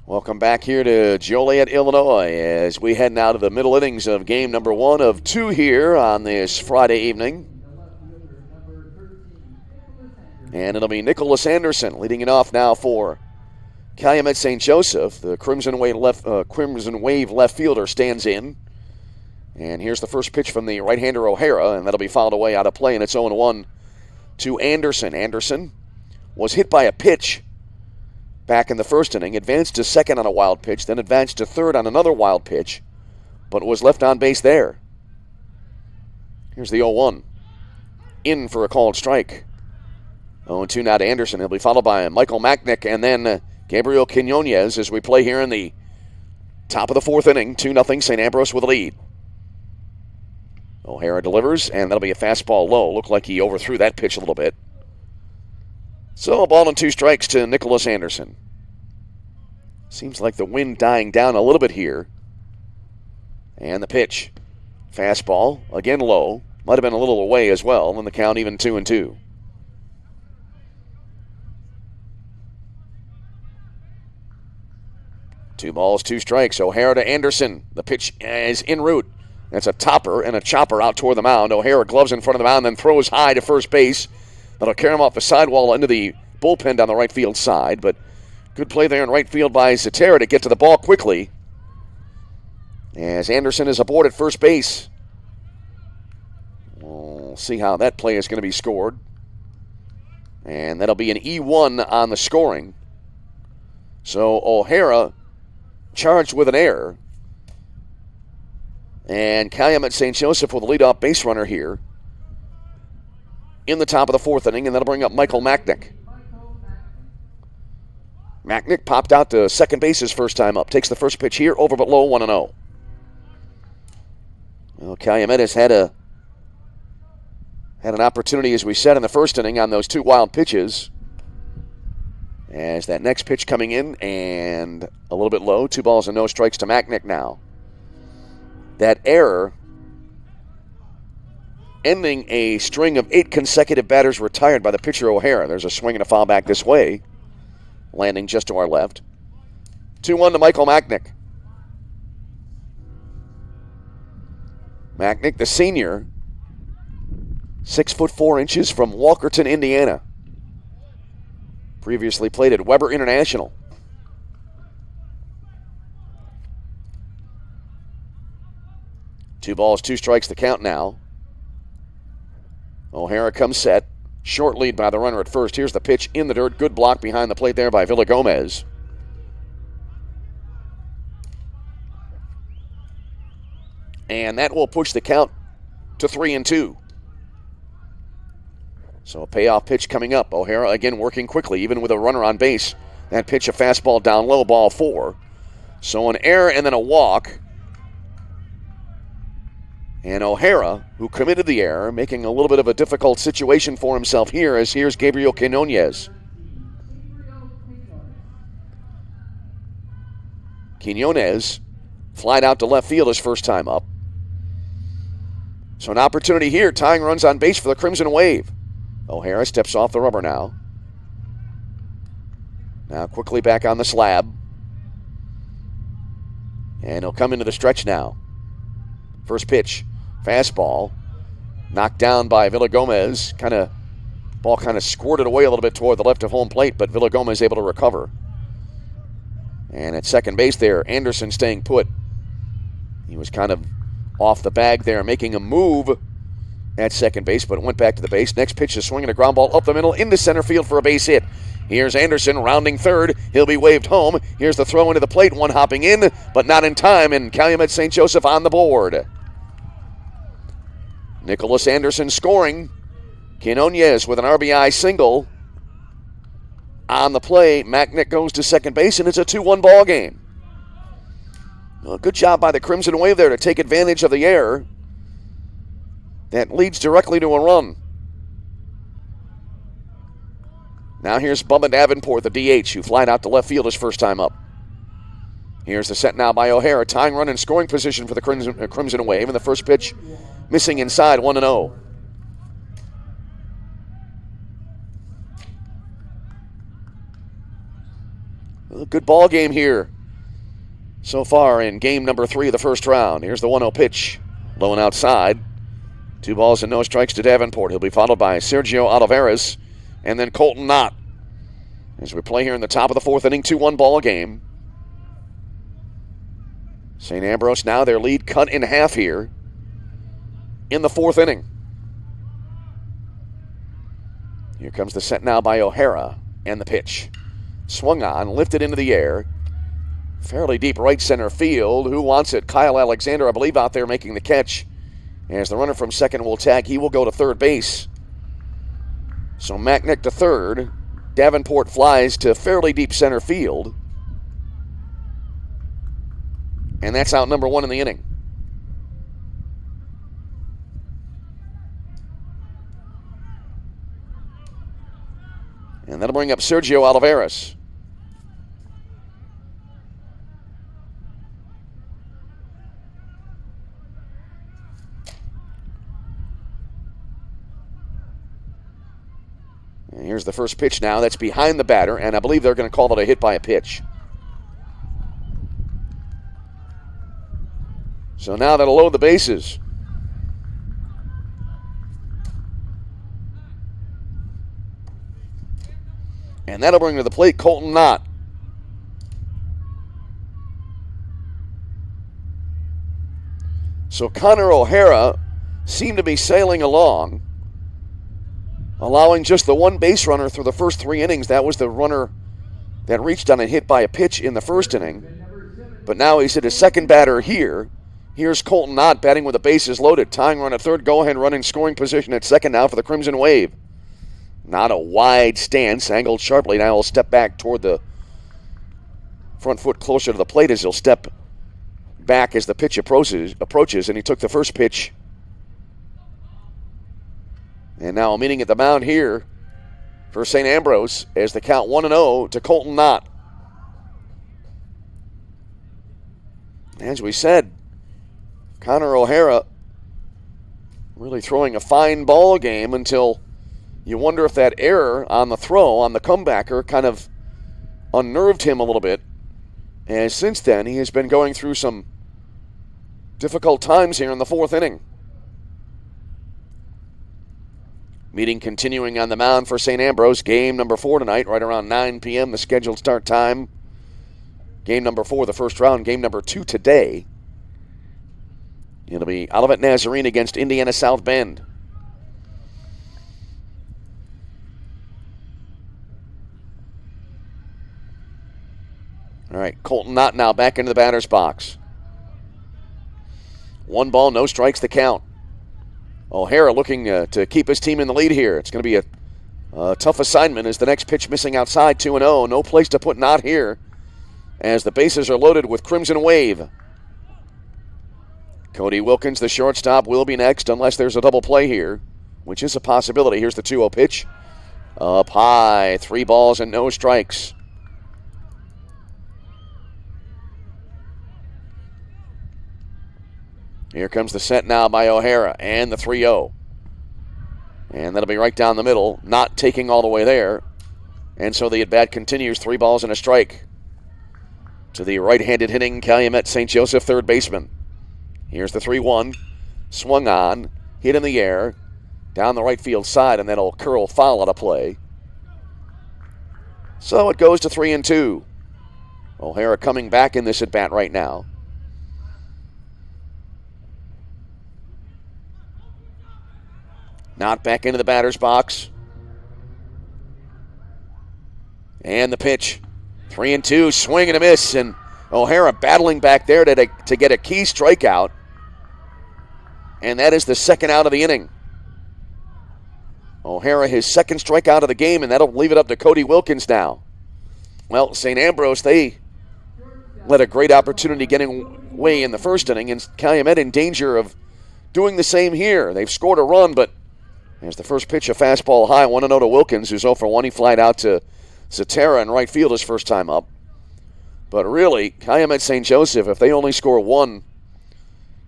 Welcome back here to Joliet, Illinois, as we head now to the middle innings of game number 1 of 2 here on this Friday evening. And it'll be Nicholas Anderson leading it off now for Calumet St. Joseph. The Crimson Wave left fielder stands in. And here's the first pitch from the right-hander O'Hara, and that'll be fouled away out of play, and it's 0-1 to Anderson. Anderson was hit by a pitch back in the first inning, advanced to second on a wild pitch, then advanced to third on another wild pitch, but was left on base there. Here's the 0-1. In for a called strike. 0-2 now to Anderson. He'll be followed by Michael Macknick and then Gabriel Quinones as we play here in the top of the 4th inning. 2-0 St. Ambrose with a lead. O'Hara delivers, and that'll be a fastball low. Looked like he overthrew that pitch a little bit. So a ball and 2 strikes to Nicholas Anderson. Seems like the wind dying down a little bit here. And the pitch. Fastball, again low. Might have been a little away as well, and the count even 2-2. Two balls, 2 strikes. O'Hara to Anderson. The pitch is en route. That's a topper and a chopper out toward the mound. O'Hara gloves in front of the mound, then throws high to first base. That'll carry him off the sidewall into the bullpen down the right field side, but good play there in right field by Zatera to get to the ball quickly. As Anderson is aboard at first base. We'll see how that play is going to be scored. And that'll be an E1 on the scoring. So O'Hara charged with an error. And Calumet St. Joseph with the leadoff base runner here in the top of the 4th inning, and that'll bring up Michael Machnick. Machnick popped out to second base his first time up. Takes the first pitch here, over but low, 1-0. Well, Calumet has had an opportunity, as we said, in the first inning on those 2 wild pitches. As that next pitch coming in, and a little bit low, 2 balls and no strikes to Machnick now. That error ending a string of 8 consecutive batters retired by the pitcher O'Hara. There's a swing and a foul back this way, landing just to our left. 2-1 to Michael Machnick. Machnick, the senior, 6'4" from Walkerton, Indiana. Previously played at Weber International. Two balls, 2 strikes, the count now. O'Hara comes set. Short lead by the runner at first. Here's the pitch in the dirt. Good block behind the plate there by Villagomez. And that will push the count to 3-2. So a payoff pitch coming up. O'Hara again working quickly, even with a runner on base. That pitch, a fastball down low, ball 4. So an error and then a walk. And O'Hara, who committed the error, making a little bit of a difficult situation for himself here, as here's Gabriel Quinones. Quinones flied out to left field his first time up. So an opportunity here, tying runs on base for the Crimson Wave. O'Hara steps off the rubber now. Now quickly back on the slab. And he'll come into the stretch now. First pitch, fastball, knocked down by Villagomez. Ball kind of squirted away a little bit toward the left of home plate, but Villagomez able to recover. And at second base there, Anderson staying put. He was kind of off the bag there, making a move at second base, but it went back to the base. Next pitch is swinging a ground ball up the middle into center field for a base hit. Here's Anderson rounding third. He'll be waved home. Here's the throw into the plate. One hopping in, but not in time, and Calumet St. Joseph on the board. Nicholas Anderson scoring. Quinones with an RBI single. On the play, Machnick goes to second base, and it's a 2-1 ball game. Well, good job by the Crimson Wave there to take advantage of the error. That leads directly to a run. Now here's Bubba Davenport, the DH, who flied out to left field his first time up. Here's the set now by O'Hara. Tying run in scoring position for the Crimson Wave. And the first pitch missing inside, 1-0. Well, good ball game here so far in game number 3 of the first round. Here's the 1-0 pitch. Low and outside. 2 balls and no strikes to Davenport. He'll be followed by Sergio Olivares and then Colton Knott. As we play here in the top of the 4th inning, 2-1 ball game. St. Ambrose now their lead cut in half here in the 4th inning. Here comes the set now by O'Hara, and the pitch. Swung on, lifted into the air. Fairly deep right center field. Who wants it? Kyle Alexander, I believe, out there making the catch. As the runner from second will tag, he will go to third base. So Machnick to third. Davenport flies to fairly deep center field. And that's out number 1 in the inning. And And that'll bring up Sergio Olivares. And here's the first pitch now. That's behind the batter, and I believe they're going to call it a hit by a pitch. So now that'll load the bases. And that'll bring to the plate Colton Knott. So Connor O'Hara seemed to be sailing along, allowing just the one base runner through the first 3 innings. That was the runner that reached on a hit by a pitch in the first inning. But now he's hit his second batter here. Here's Colton Knott batting with the bases loaded. Tying run at third, go-ahead run in scoring position at second now for the Crimson Wave. Not a wide stance, angled sharply. Now he'll step back toward the front foot closer to the plate as he'll step back as the pitch approaches, and he took the first pitch. And now a meeting at the mound here for St. Ambrose as the count 1-0 to Colton Knott. As we said, Connor O'Hara really throwing a fine ball game until you wonder if that error on the throw, on the comebacker, kind of unnerved him a little bit. And since then, he has been going through some difficult times here in the 4th inning. Meeting continuing on the mound for St. Ambrose. Game number 4 tonight, right around 9 p.m., the scheduled start time. Game number 4, the first round. Game number 2 today. It'll be Olivet Nazarene against Indiana South Bend. All right, Colton Knott now back into the batter's box. 1 ball, no strikes the count. O'Hara looking to keep his team in the lead here. It's going to be a tough assignment as the next pitch missing outside, 2-0. No place to put Knott here as the bases are loaded with Crimson Wave. Cody Wilkins, the shortstop, will be next unless there's a double play here, which is a possibility. Here's the 2-0 pitch. Up high, 3 balls and no strikes. Here comes the set now by O'Hara and the 3-0. And that'll be right down the middle, not taking all the way there. And so the at-bat continues, 3 balls and a strike to the right-handed hitting Calumet St. Joseph third baseman. Here's the 3-1, swung on, hit in the air, down the right field side, and that'll curl foul out of play. So it goes to 3-2. O'Hara coming back in this at-bat right now. Not back into the batter's box. And the pitch. 3-2, swing and a miss. And O'Hara battling back there to get a key strikeout. And that is the second out of the inning. O'Hara, his second strikeout of the game, and that'll leave it up to Cody Wilkins now. Well, St. Ambrose, they let a great opportunity getting away in the first inning, and Calumet in danger of doing the same here. They've scored a run, but there's the first pitch, a fastball high, 1-0 to Wilkins, who's 0 for 1. He flied out to Cetera in right field his first time up. But really, Calumet St. Joseph, if they only score 1,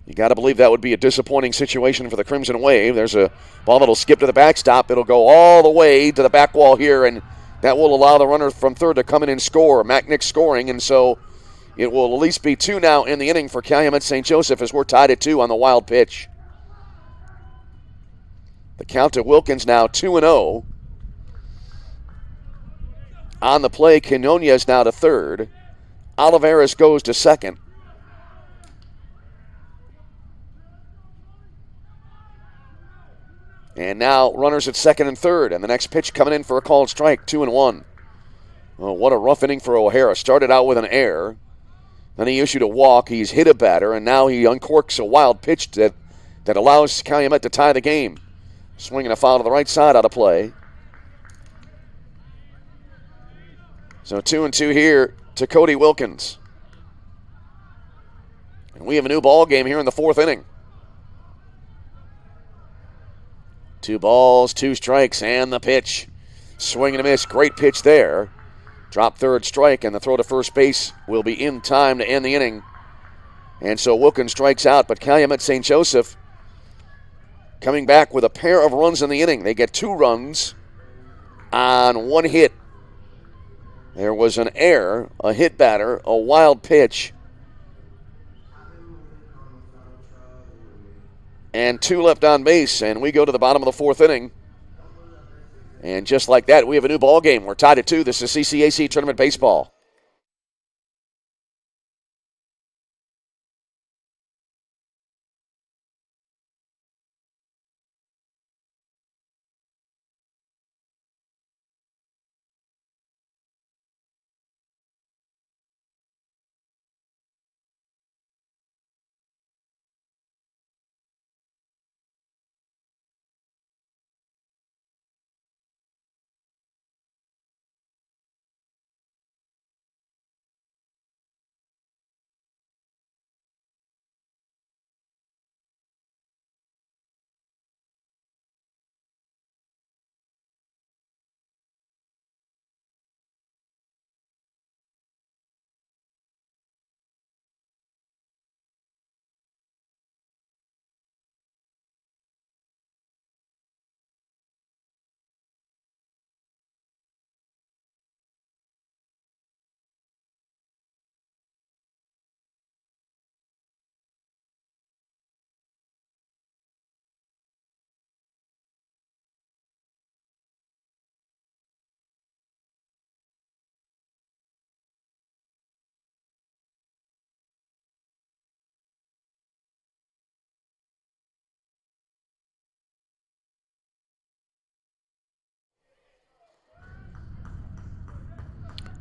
you got to believe that would be a disappointing situation for the Crimson Wave. There's a ball that'll skip to the backstop. It'll go all the way to the back wall here, and that will allow the runner from third to come in and score. Macknick scoring, and so it will at least be 2 now in the inning for Calumet St. Joseph as we're tied at 2 on the wild pitch. The count to Wilkins now 2-0. On the play, Quinonez now to third. Olivares goes to second. And now runners at second and third. And the next pitch coming in for a called strike, 2-1. Oh, what a rough inning for O'Hara. Started out with an error. Then he issued a walk. He's hit a batter. And now he uncorks a wild pitch that allows Calumet to tie the game. Swinging a foul to the right side out of play. So 2-2 here to Cody Wilkins. And we have a new ball game here in the 4th inning. 2 balls, 2 strikes, and the pitch. Swing and a miss. Great pitch there. Drop third strike, and the throw to first base will be in time to end the inning. And so Wilkins strikes out, but Calumet St. Joseph coming back with a pair of runs in the inning. They get 2 runs on 1 hit. There was an error, a hit batter, a wild pitch, and 2 left on base, and we go to the bottom of the 4th inning. And just like that, we have a new ball game. We're tied at 2. This is CCAC Tournament Baseball.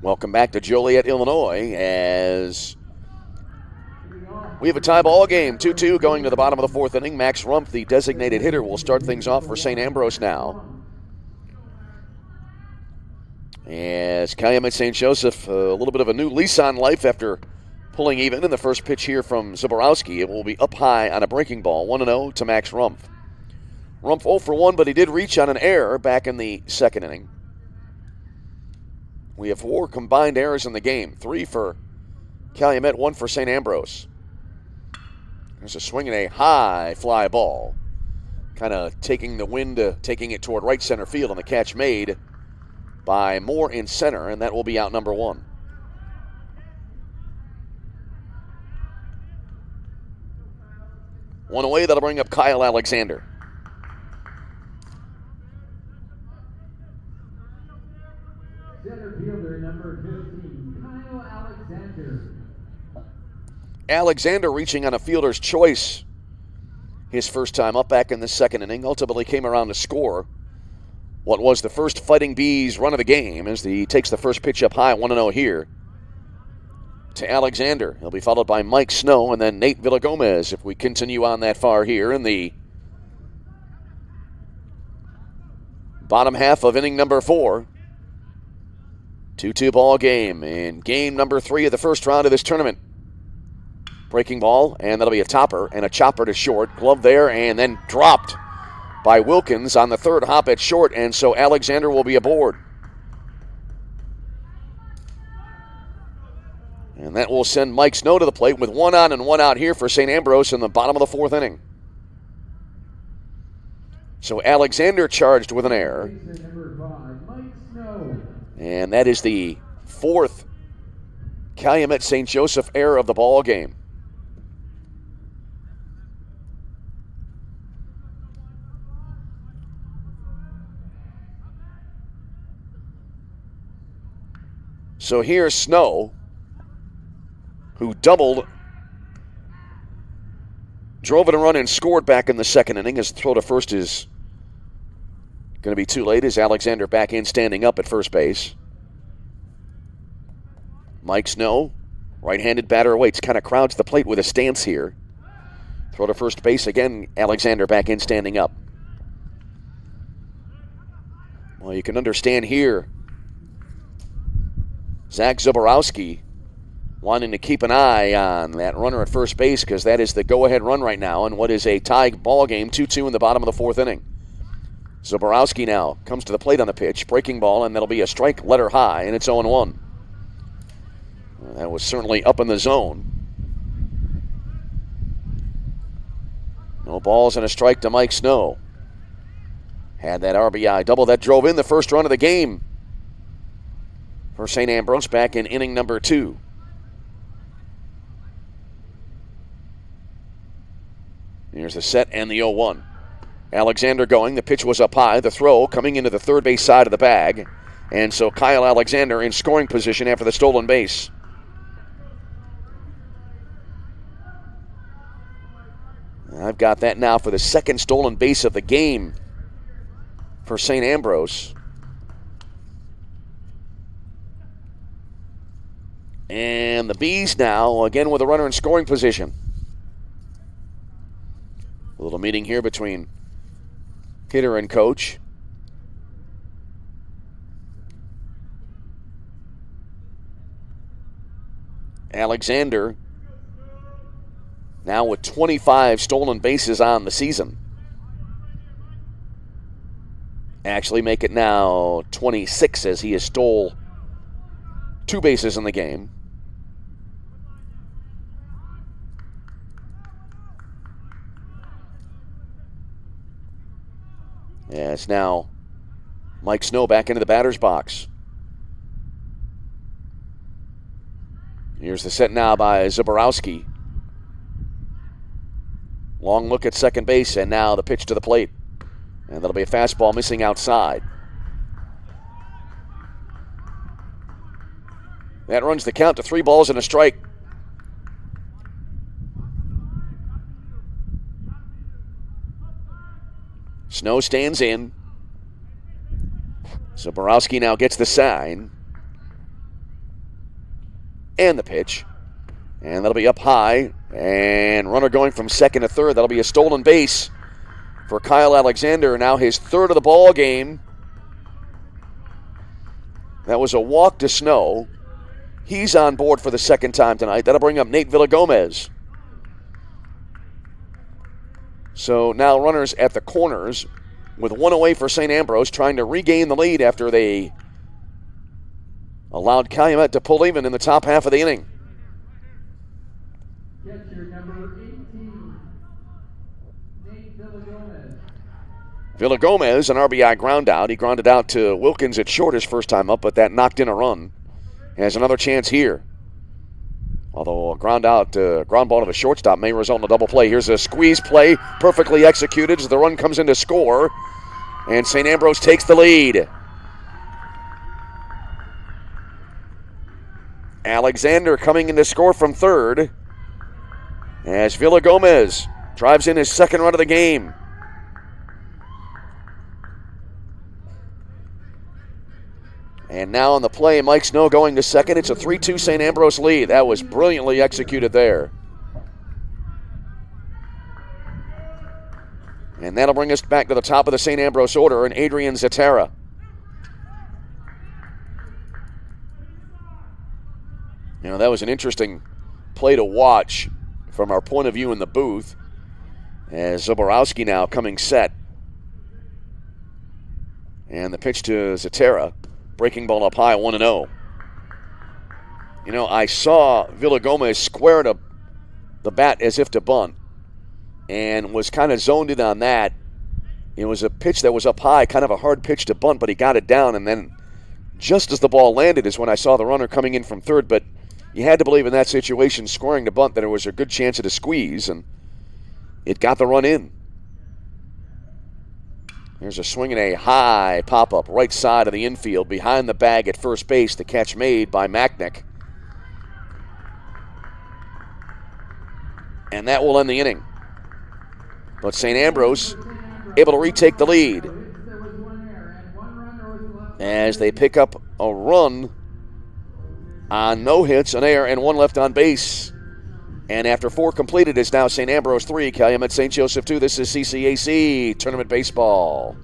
Welcome back to Joliet, Illinois, as we have a tie ball game. 2-2 going to the bottom of the 4th inning. Max Rumpf, the designated hitter, will start things off for St. Ambrose now. As Calumet St. Joseph, a little bit of a new lease on life after pulling even in the first pitch here from Zaborowski. It will be up high on a breaking ball, 1-0 to Max Rumpf. Rumpf 0 for 1, but he did reach on an error back in the 2nd inning. We have 4 combined errors in the game. 3 for Calumet, 1 for St. Ambrose. There's a swing and a high fly ball. Kind of taking the wind, taking it toward right center field, and the catch made by Moore in center, and that will be out number 1. One away, that'll bring up Kyle Alexander. Center fielder number 15, Kyle Alexander. Alexander reaching on a fielder's choice his first time up back in the 2nd inning. Ultimately came around to score what was the first Fighting Bees run of the game as he takes the first pitch up high, 1-0 here to Alexander. He'll be followed by Mike Snow and then Nate Villagomez if we continue on that far here in the bottom half of inning number 4. 2-2 ball game in game number 3 of the first round of this tournament. Breaking ball, and that'll be a topper and a chopper to short. Glove there, and then dropped by Wilkins on the 3rd hop at short, and so Alexander will be aboard. And that will send Mike Snow to the plate with 1 on and 1 out here for St. Ambrose in the bottom of the 4th inning. So Alexander charged with an error. Number 5, Mike Snow. And that is the 4th Calumet St. Joseph error of the ball game. So here's Snow, who doubled, drove in a run and scored back in the 2nd inning. His throw to first is going to be too late as Alexander back in standing up at first base. Mike Snow, right-handed batter, awaits, kind of crowds the plate with a stance here. Throw to first base again, Alexander back in standing up. Well, you can understand here Zach Zaborowski wanting to keep an eye on that runner at first base because that is the go-ahead run right now in what is a tie ball game, 2-2 in the bottom of the 4th inning. Zaborowski now comes to the plate on the pitch. Breaking ball, and that'll be a strike letter high, and it's 0-1. That was certainly up in the zone. No balls and a strike to Mike Snow. Had that RBI double that drove in the first run of the game for St. Ambrose back in inning number 2. Here's the set and the 0-1. Alexander going. The pitch was up high. The throw coming into the third base side of the bag. And so Kyle Alexander in scoring position after the stolen base. I've got that now for the second stolen base of the game for St. Ambrose. And the Bees now, again with a runner in scoring position. A little meeting here between hitter and coach. Alexander now with 25 stolen bases on the season. Actually make it now 26 as he has stole 2 bases in the game. Yeah, it's now Mike Snow back into the batter's box. Here's the set now by Zaborowski. Long look at second base, and now the pitch to the plate. And that'll be a fastball missing outside. That runs the count to 3 balls and a strike. Snow stands in. Zaborowski now gets the sign. And the pitch. And that'll be up high. And runner going from second to third. That'll be a stolen base for Kyle Alexander. Now his third of the ball game. That was a walk to Snow. He's on board for the second time tonight. That'll bring up Nate Villagomez. So now runners at the corners with 1 away for St. Ambrose, trying to regain the lead after they allowed Calumet to pull even in the top half of the inning. Catcher number 18, Nate Villagomez. Villagomez, an RBI ground out. He grounded out to Wilkins at short his first time up, but that knocked in a run. He has another chance here. Although a ground ball to the shortstop may result in a double play. Here's a squeeze play, perfectly executed as the run comes in to score. And St. Ambrose takes the lead. Alexander coming in to score from third as Villagomez drives in his second run of the game. And now on the play, Mike Snow going to second. It's a 3-2 St. Ambrose lead. That was brilliantly executed there. And that'll bring us back to the top of the St. Ambrose order and Adrian Zatara. You know, that was an interesting play to watch from our point of view in the booth as Zaborowski now coming set. And the pitch to Zatara. Breaking ball up high, 1-0. You know, I saw Villagomez square to the bat as if to bunt and was kind of zoned in on that. It was a pitch that was up high, kind of a hard pitch to bunt, but he got it down, and then just as the ball landed is when I saw the runner coming in from third, but you had to believe in that situation, scoring to bunt, that there was a good chance of a squeeze, and it got the run in. There's a swing and a high pop-up right side of the infield behind the bag at first base. The catch made by Macknick. And that will end the inning. But St. Ambrose able to retake the lead as they pick up a run on no hits, an error, and 1 left on base. And after 4 completed, it's now St. Ambrose 3, Calumet St. Joseph 2. This is CCAC Tournament Baseball.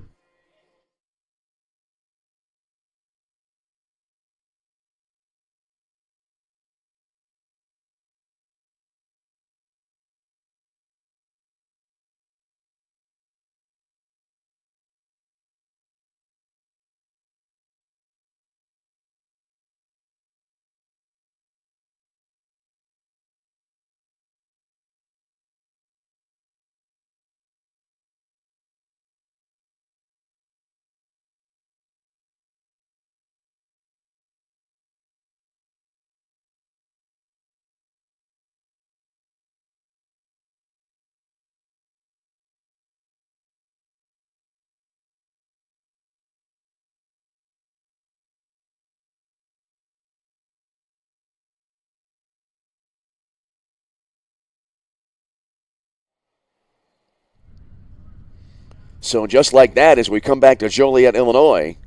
So just like that, as we come back to Joliet, Illinois,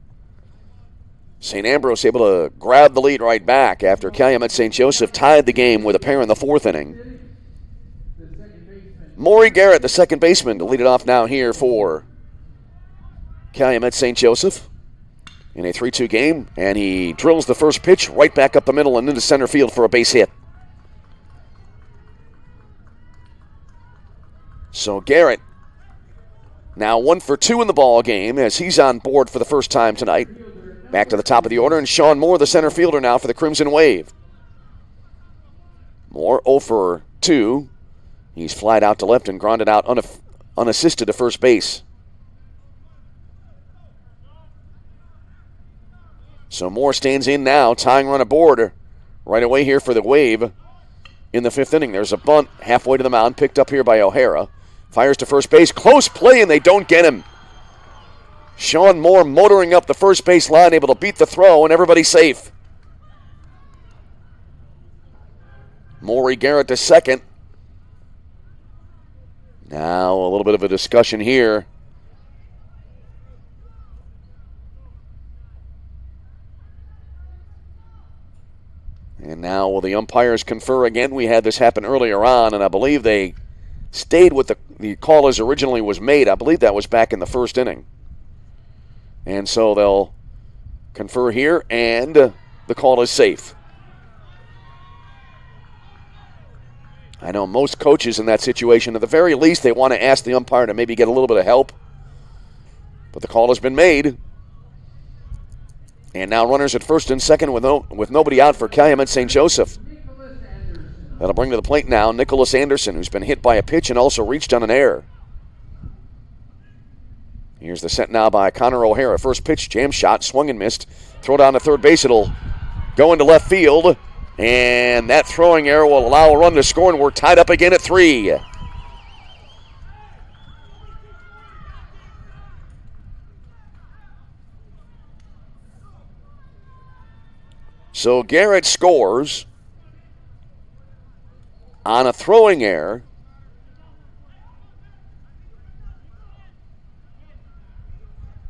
St. Ambrose able to grab the lead right back after Calumet St. Joseph tied the game with a pair in the fourth inning. Maury Garrett, the second baseman, to lead it off now here for Calumet St. Joseph in a 3-2 game, and he drills the first pitch right back up the middle and into center field for a base hit. So Garrett now 1 for 2 in the ball game as he's on board for the first time tonight. Back to the top of the order, and Sean Moore, the center fielder now for the Crimson Wave. Moore 0 for 2. He's flied out to left and grounded out unassisted to first base. So Moore stands in now, tying run aboard right away here for the Wave in the fifth inning. There's a bunt halfway to the mound, picked up here by O'Hara. Fires to first base, close play, and they don't get him. Sean Moore motoring up the first base line, able to beat the throw, and everybody's safe. Maury Garrett to second. Now a little bit of a discussion here. And now will the umpires confer again? We had this happen earlier on, and I believe they stayed with the call as originally was made. I believe that was back in the first inning. And so they'll confer here, and the call is safe. I know most coaches in that situation, at the very least, they want to ask the umpire to maybe get a little bit of help. But the call has been made. And now runners at first and second with nobody out for Calumet St. Joseph. That'll bring to the plate now Nicholas Anderson, who's been hit by a pitch and also reached on an error. Here's the set now by Connor O'Hara. First pitch, jam shot, swung and missed. Throw down to third base. It'll go into left field. And that throwing error will allow a run to score, and we're tied up again at 3. So Garrett scores on a throwing error.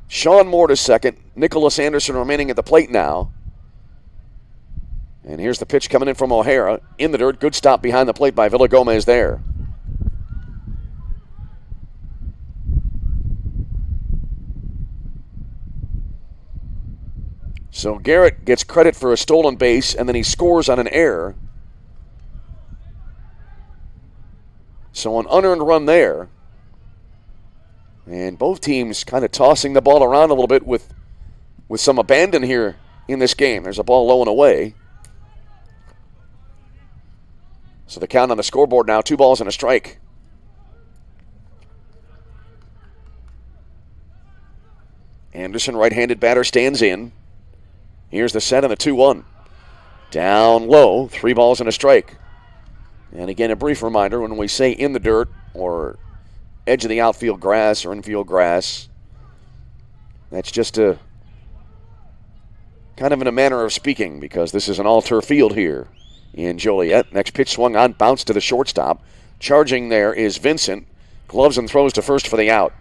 Sean Moore to second. Nicholas Anderson remaining at the plate now. And here's the pitch coming in from O'Hara. In the dirt. Good stop behind the plate by Villagomez there. So Garrett gets credit for a stolen base, and then he scores on an error. So an unearned run there. And both teams kind of tossing the ball around a little bit with some abandon here in this game. There's a ball low and away. So the count on the scoreboard now, 2 balls and a strike. Anderson, right-handed batter, stands in. Here's the set and the 2-1. Down low, 3 balls and a strike. And again, a brief reminder, when we say in the dirt or edge of the outfield grass or infield grass, that's just a kind of in a manner of speaking, because this is an all-turf field here in Joliet. Next pitch swung on, bounce to the shortstop. Charging there is Vincent. Gloves and throws to first for the out.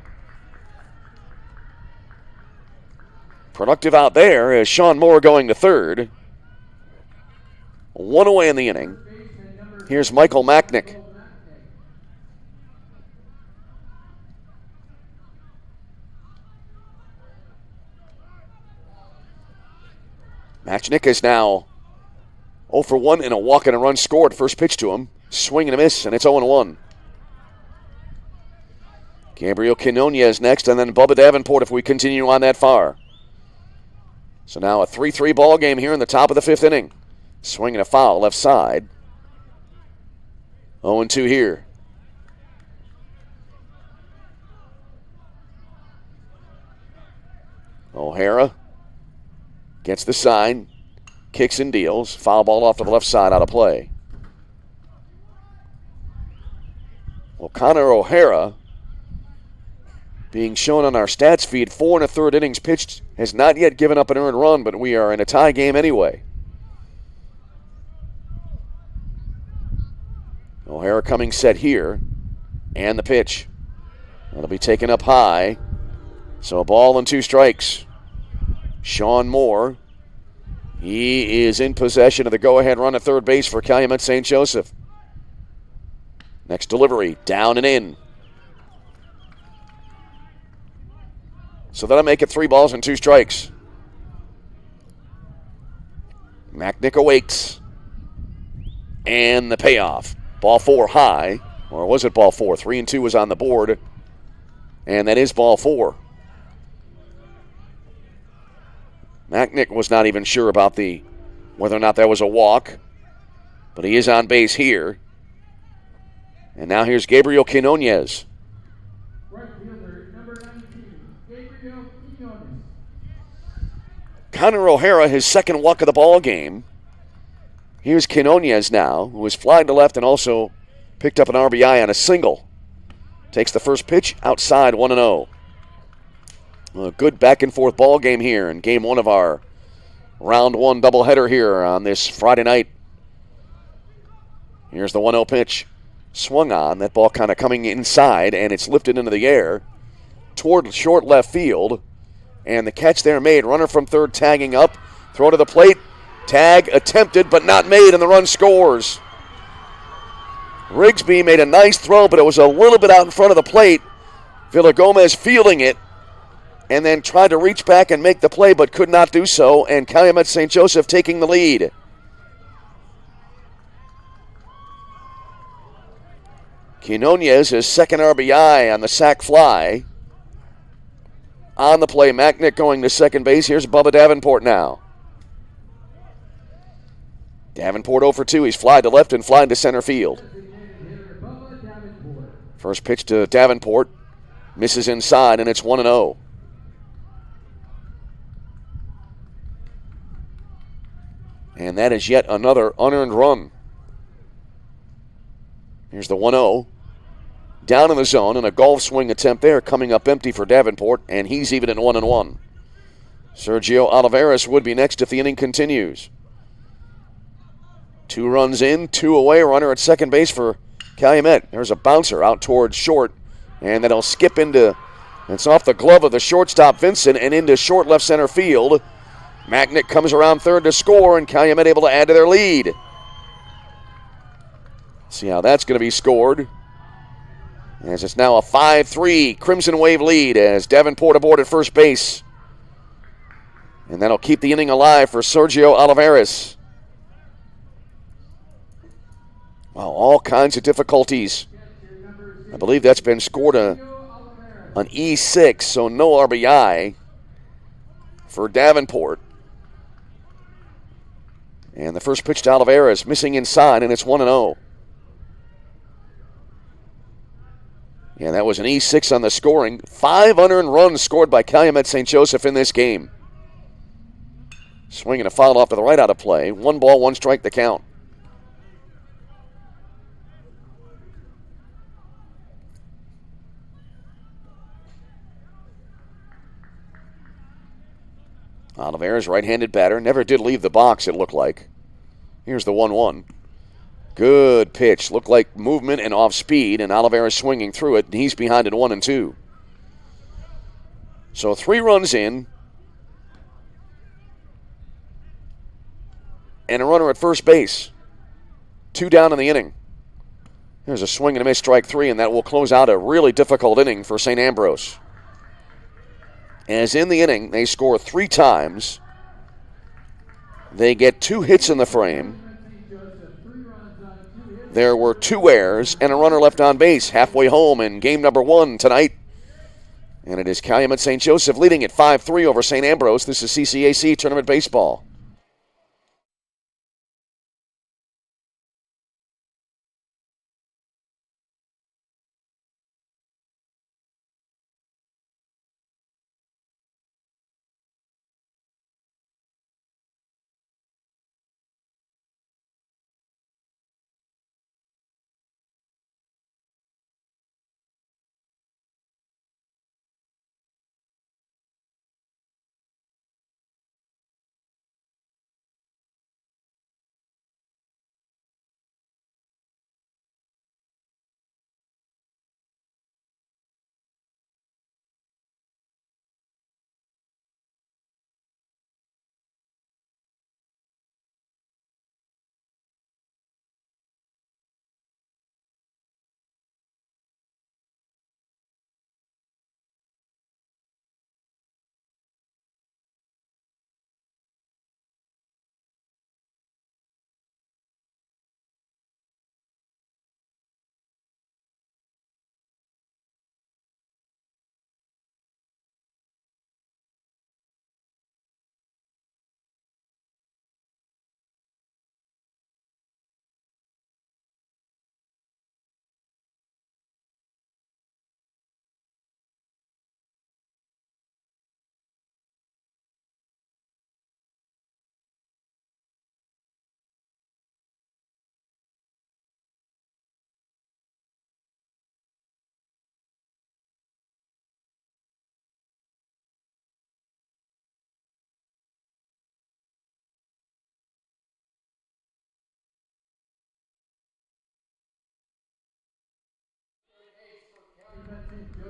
Productive out there is Sean Moore going to third. 1 away in the inning. Here's Michael Macknick. Macknick is now 0 for 1 in a walk and a run scored. First pitch to him. Swing and a miss, and it's 0-1. Gabriel Quinonez next, and then Bubba Davenport if we continue on that far. So now a 3-3 ball game here in the top of the 5th inning. Swing and a foul left side. 0-2 here. O'Hara gets the sign, kicks and deals. Foul ball off to the left side, out of play. Well, Connor O'Hara, being shown on our stats feed, 4 1/3 innings pitched, has not yet given up an earned run, but we are in a tie game anyway. O'Hara coming set here, and the pitch. That'll be taken up high So a ball and 2 strikes. Sean Moore, he is in possession of the go-ahead run at third base for Calumet St. Joseph. Next delivery, down and in. So that'll make it 3 balls and 2 strikes. Macknick awakes. And the payoff. Ball 4 high. Or was it ball 4? 3 and 2 was on the board. And that is ball 4. Macknick was not even sure about whether or not that was a walk. But he is on base here. And now here's Gabriel Quinones. Right fielder, number 19, Gabriel Quinones. Connor O'Hara, his second walk of the ball game. Here's Quinones now, who was flying to left and also picked up an RBI on a single. Takes the first pitch outside, 1-0. A good back-and-forth ball game here in game 1 of our round 1 doubleheader here on this Friday night. Here's the 1-0 pitch. Swung on, that ball kind of coming inside, and it's lifted into the air toward short left field. And the catch there made. Runner from third tagging up. Throw to the plate. Tag attempted, but not made, and the run scores. Rigsby made a nice throw, but it was a little bit out in front of the plate. Villagomez fielding it, and then tried to reach back and make the play, but could not do so, and Calumet St. Joseph taking the lead. Quinones, his second RBI on the sac fly. On the play, Macknick going to second base. Here's Bubba Davenport now. Davenport 0 for 2. He's fly to left and flying to center field. First pitch to Davenport. Misses inside, and it's 1-0. And that is yet another unearned run. Here's the 1-0. Down in the zone, and a golf swing attempt there coming up empty for Davenport, and he's even at 1-1. Sergio Olivares would be next if the inning continues. 2 runs in, 2 away, runner at second base for Calumet. There's a bouncer out towards short, and then he'll skip into, it's off the glove of the shortstop Vincent and into short left center field. Macknick comes around third to score, and Calumet able to add to their lead. See how that's going to be scored. As it's now a 5-3 Crimson Wave lead as Davenport aboard at first base. And that'll keep the inning alive for Sergio Olivares. Wow, all kinds of difficulties. I believe that's been scored an E6, so no RBI for Davenport. And the first pitch to Olivares missing inside, and it's 1-0. Yeah, that was an E6 on the scoring. 5 unearned runs scored by Calumet St. Joseph in this game. Swinging a foul off to the right out of play. 1 ball, 1 strike the count. Olivares, right-handed batter. Never did leave the box, it looked like. Here's the 1-1. Good pitch. Looked like movement and off speed, and Olivares swinging through it. He's behind at 1-2. So 3 runs in, and a runner at first base. 2 down in the inning. There's a swing and a miss, strike 3, and that will close out a really difficult inning for St. Ambrose. As in the inning, they score 3 times. They get 2 hits in the frame. There were 2 errors and a runner left on base halfway home in game number 1 tonight. And it is Calumet St. Joseph leading at 5-3 over St. Ambrose. This is CCAC Tournament Baseball.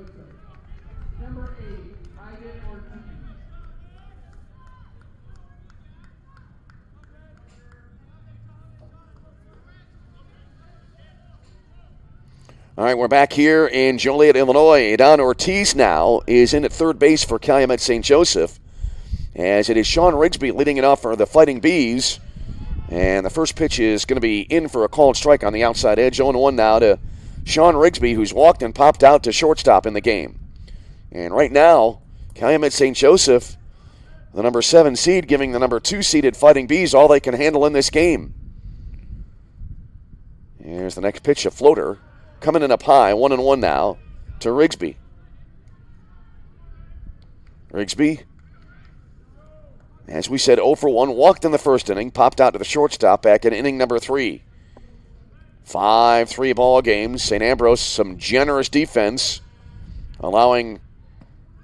Joseph. Number 8, Hayden Ortiz. All right, we're back here in Joliet, Illinois. Don Ortiz now is in at third base for Calumet St. Joseph, as it is Sean Rigsby leading it off for the Fighting Bees. And the first pitch is going to be in for a called strike on the outside edge. 0-1 now to Sean Rigsby, who's walked and popped out to shortstop in the game. And right now, Calumet St. Joseph, the number 7 seed, giving the number 2 seeded Fighting Bees all they can handle in this game. Here's the next pitch, a floater. Coming in up high, 1-1 now to Rigsby. Rigsby, as we said, 0 for 1, walked in the first inning, popped out to the shortstop back in inning number 3. 5-3 ball game. St. Ambrose, some generous defense, allowing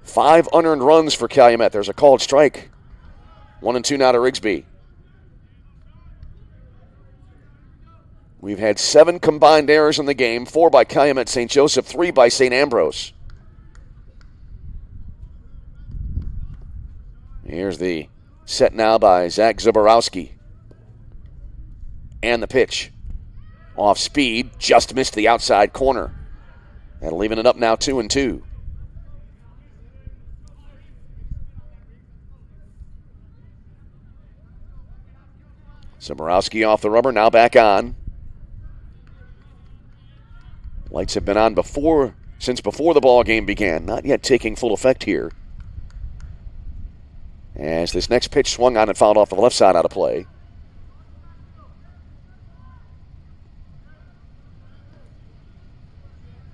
5 unearned runs for Calumet. There's a called strike. 1-2 now to Rigsby. We've had 7 combined errors in the game, 4 by Calumet St. Joseph, 3 by St. Ambrose. Here's the set now by Zach Zaborowski. And the pitch. Off speed, just missed the outside corner. That'll even it up now 2-2. Zaborowski off the rubber, now back on. Lights have been on since before the ball game began. Not yet taking full effect here. As this next pitch swung on and fouled off the left side out of play.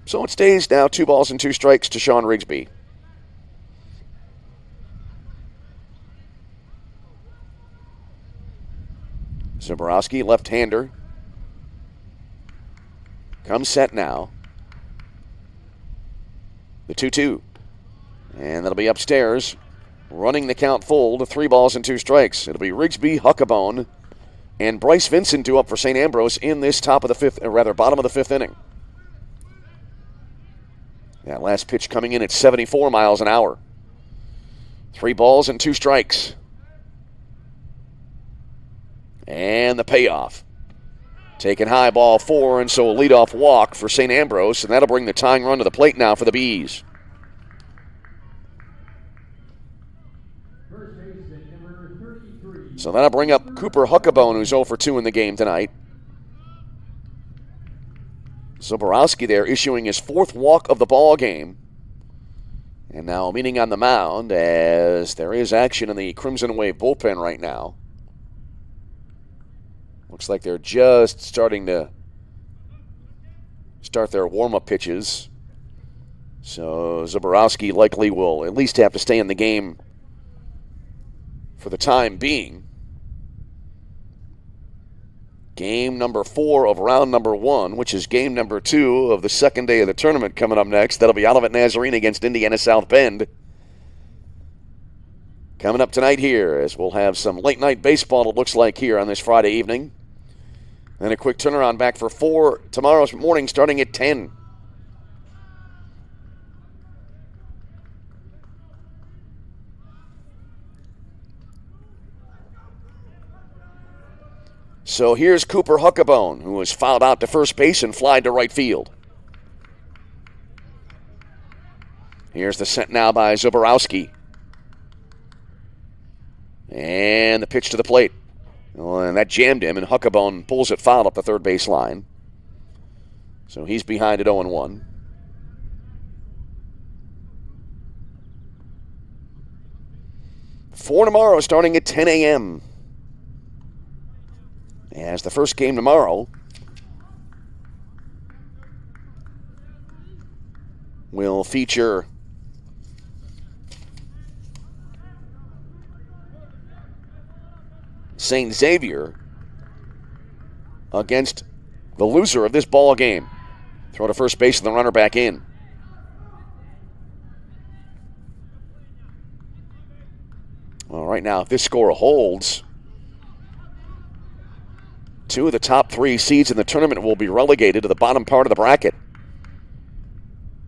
So it stays now 2 balls and 2 strikes to Sean Rigsby. Zaborowski, left-hander. Comes set now. The 2-2. And that'll be upstairs. Running the count full to 3 balls and 2 strikes. It'll be Rigsby, Huckabone, and Bryce Vincent due up for St. Ambrose in this bottom of the 5th inning. That last pitch coming in at 74 miles an hour. 3 balls and 2 strikes. And the payoff. Taking high, ball 4, and so a leadoff walk for St. Ambrose, and that'll bring the tying run to the plate now for the Bees. So that'll bring up Cooper Huckabone, who's 0 for 2 in the game tonight. Zaborowski there issuing his 4th walk of the ball game. And now meeting on the mound as there is action in the Crimson Wave bullpen right now. Looks like they're just starting to start their warm-up pitches. So Zaborowski likely will at least have to stay in the game for the time being. Game number 4 of round number 1, which is game number 2 of the second day of the tournament coming up next. That'll be Olivet Nazarene against Indiana South Bend. Coming up tonight here, as we'll have some late-night baseball, it looks like, here on this Friday evening. And a quick turnaround back for 4 tomorrow morning starting at 10. So here's Cooper Huckabone, who was fouled out to first base and flied to right field. Here's the set now by Zaborowski. And the pitch to the plate. Well, and that jammed him, and Huckabone pulls it foul up the third base line. So he's behind at 0-1. For tomorrow, starting at 10 a.m. As the first game tomorrow will feature St. Xavier against the loser of this ball game. Throw to first base and the runner back in. Well, right now, if this score holds, 2 of the top 3 seeds in the tournament will be relegated to the bottom part of the bracket.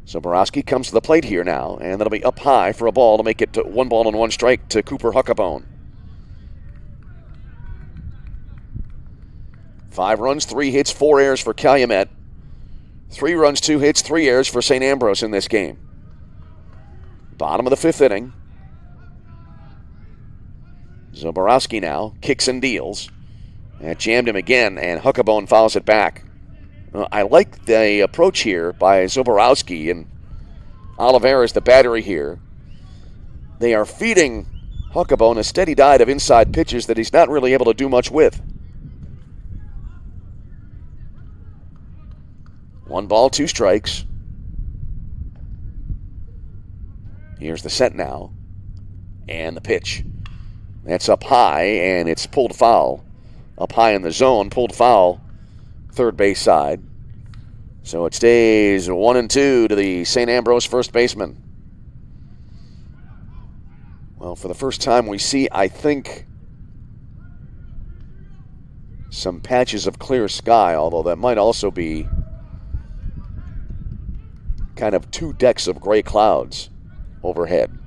So Borowski comes to the plate here now, and that'll be up high for a ball to make it 1 ball and 1 strike to Cooper Huckabone. 5 runs, 3 hits, 4 errors for Calumet. 3 runs, 2 hits, 3 errors for St. Ambrose in this game. Bottom of the 5th inning. Borowski now kicks and deals. That jammed him again, and Huckabone fouls it back. I like the approach here by Zoborowski and Oliveira's the battery here. They are feeding Huckabone a steady diet of inside pitches that he's not really able to do much with. 1 ball, 2 strikes. Here's the set now. And the pitch. That's up high, and it's pulled foul. Up high in the zone, pulled foul, third base side. So it stays 1-2 to the St. Ambrose first baseman. Well, for the first time we see, I think, some patches of clear sky, although that might also be kind of 2 decks of gray clouds overhead.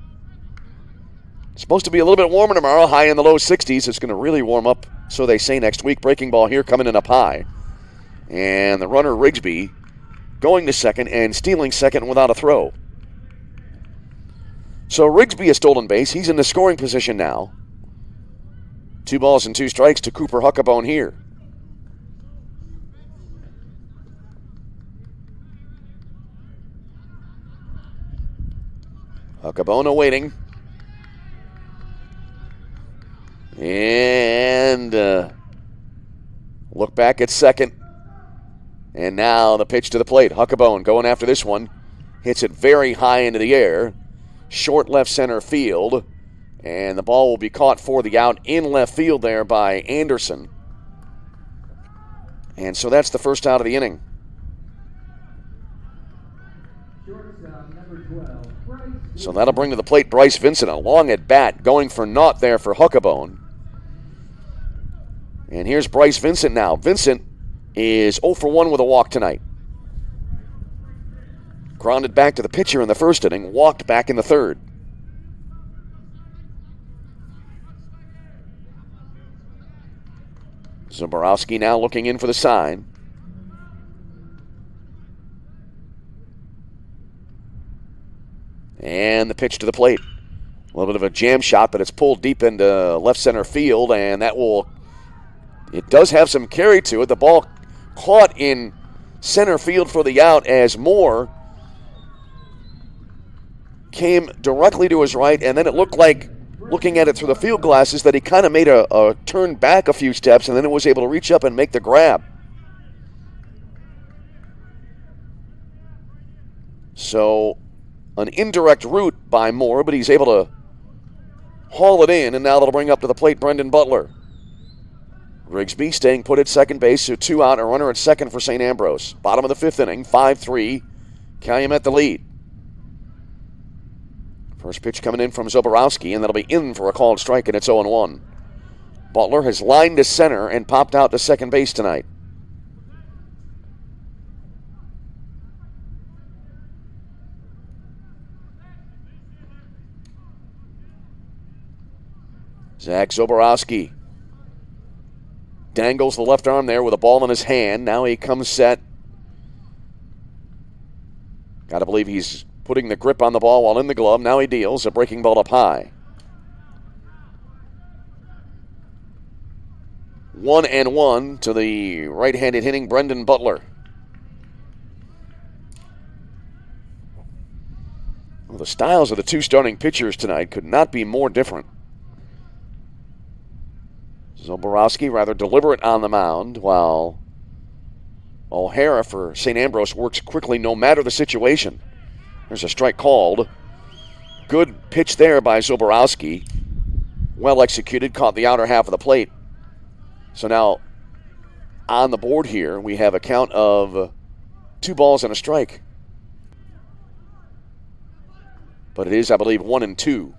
It's supposed to be a little bit warmer tomorrow, high in the low 60s. It's going to really warm up, so they say, next week. Breaking ball here coming in up high. And the runner, Rigsby, going to second and stealing second without a throw. So Rigsby has stolen base. He's in the scoring position now. 2 balls and 2 strikes to Cooper Huckabone here. Huckabone awaiting. And look back at second. And now the pitch to the plate. Huckabone going after this one. Hits it very high into the air. Short left center field. And the ball will be caught for the out in left field there by Anderson. And so that's the first out of the inning. So that'll bring to the plate Bryce Vincent. A long at bat going for naught there for Huckabone. And here's Bryce Vincent now. Vincent is 0 for 1 with a walk tonight. Grounded back to the pitcher in the first inning, walked back in the third. Zoborowski now looking in for the sign. And the pitch to the plate. A little bit of a jam shot, but it's pulled deep into left center field, and that will... It does have some carry to it. The ball caught in center field for the out as Moore came directly to his right, and then it looked like, looking at it through the field glasses, that he kind of made a turn back a few steps, and then it was able to reach up and make the grab. So an indirect route by Moore, but he's able to haul it in, and now that'll bring up to the plate Brendan Butler. Rigsby staying put at second base, so 2 out, a runner at second for St. Ambrose. Bottom of the 5th inning, 5-3, Calumet the lead. First pitch coming in from Zoborowski, and that'll be in for a called strike, and it's 0-1. Butler has lined to center and popped out to second base tonight. Zach Zoborowski dangles the left arm there with a ball in his hand. Now he comes set. Got to believe he's putting the grip on the ball while in the glove. Now he deals a breaking ball up high. 1-1 to the right-handed hitting Brendan Butler. Well, the styles of the 2 starting pitchers tonight could not be more different. Zoborowski rather deliberate on the mound, while O'Hara for St. Ambrose works quickly no matter the situation. There's a strike called. Good pitch there by Zoborowski. Well executed, caught the outer half of the plate. So now on the board here, we have a count of 2 balls and a strike. But it is, I believe, 1-2.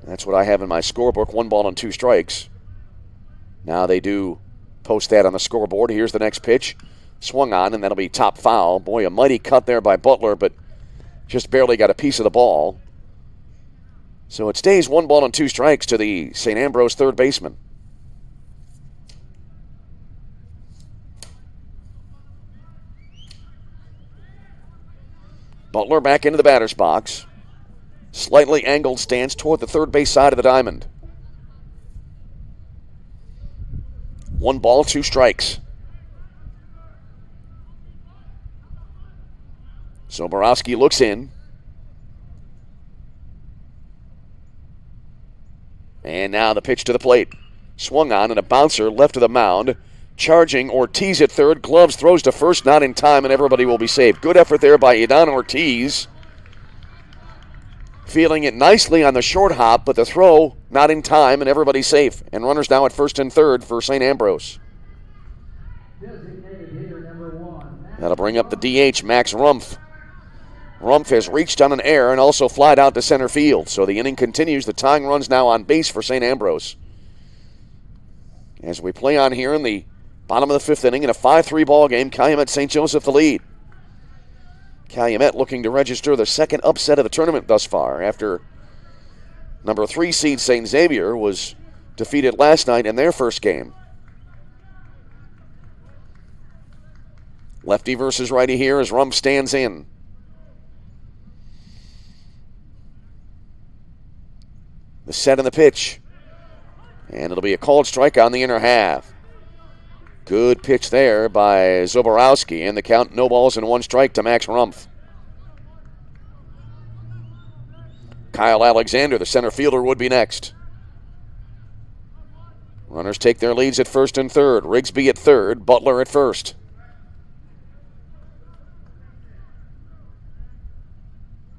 That's what I have in my scorebook, 1 ball and 2 strikes. Now they do post that on the scoreboard. Here's the next pitch. Swung on, and that'll be top foul. Boy, a mighty cut there by Butler, but just barely got a piece of the ball. So it stays 1 ball and 2 strikes to the St. Ambrose third baseman. Butler back into the batter's box. Slightly angled stance toward the third base side of the diamond. 1 ball, 2 strikes. So Borowski looks in. And now the pitch to the plate. Swung on and a bouncer left of the mound. Charging Ortiz at third. Gloves throws to first, not in time, and everybody will be safe. Good effort there by Idan Ortiz. Feeling it nicely on the short hop, but the throw not in time, and everybody's safe. And runners now at first and third for St. Ambrose. Designated hitter number 1. That'll bring up the DH, Max Rumpf. Rumpf has reached on an error and also flied out to center field. So the inning continues. The tying run's now on base for St. Ambrose. As we play on here in the bottom of the 5th inning in a 5-3 ball game, Calumet St. Joseph the lead. Calumet looking to register the second upset of the tournament thus far after number 3 seed St. Xavier was defeated last night in their first game. Lefty versus righty here as Rumpf stands in. The set and the pitch. And it'll be a called strike on the inner half. Good pitch there by Zoborowski, and the count, no balls and 1 strike to Max Rumpf. Kyle Alexander, the center fielder, would be next. Runners take their leads at first and third. Rigsby at third, Butler at first.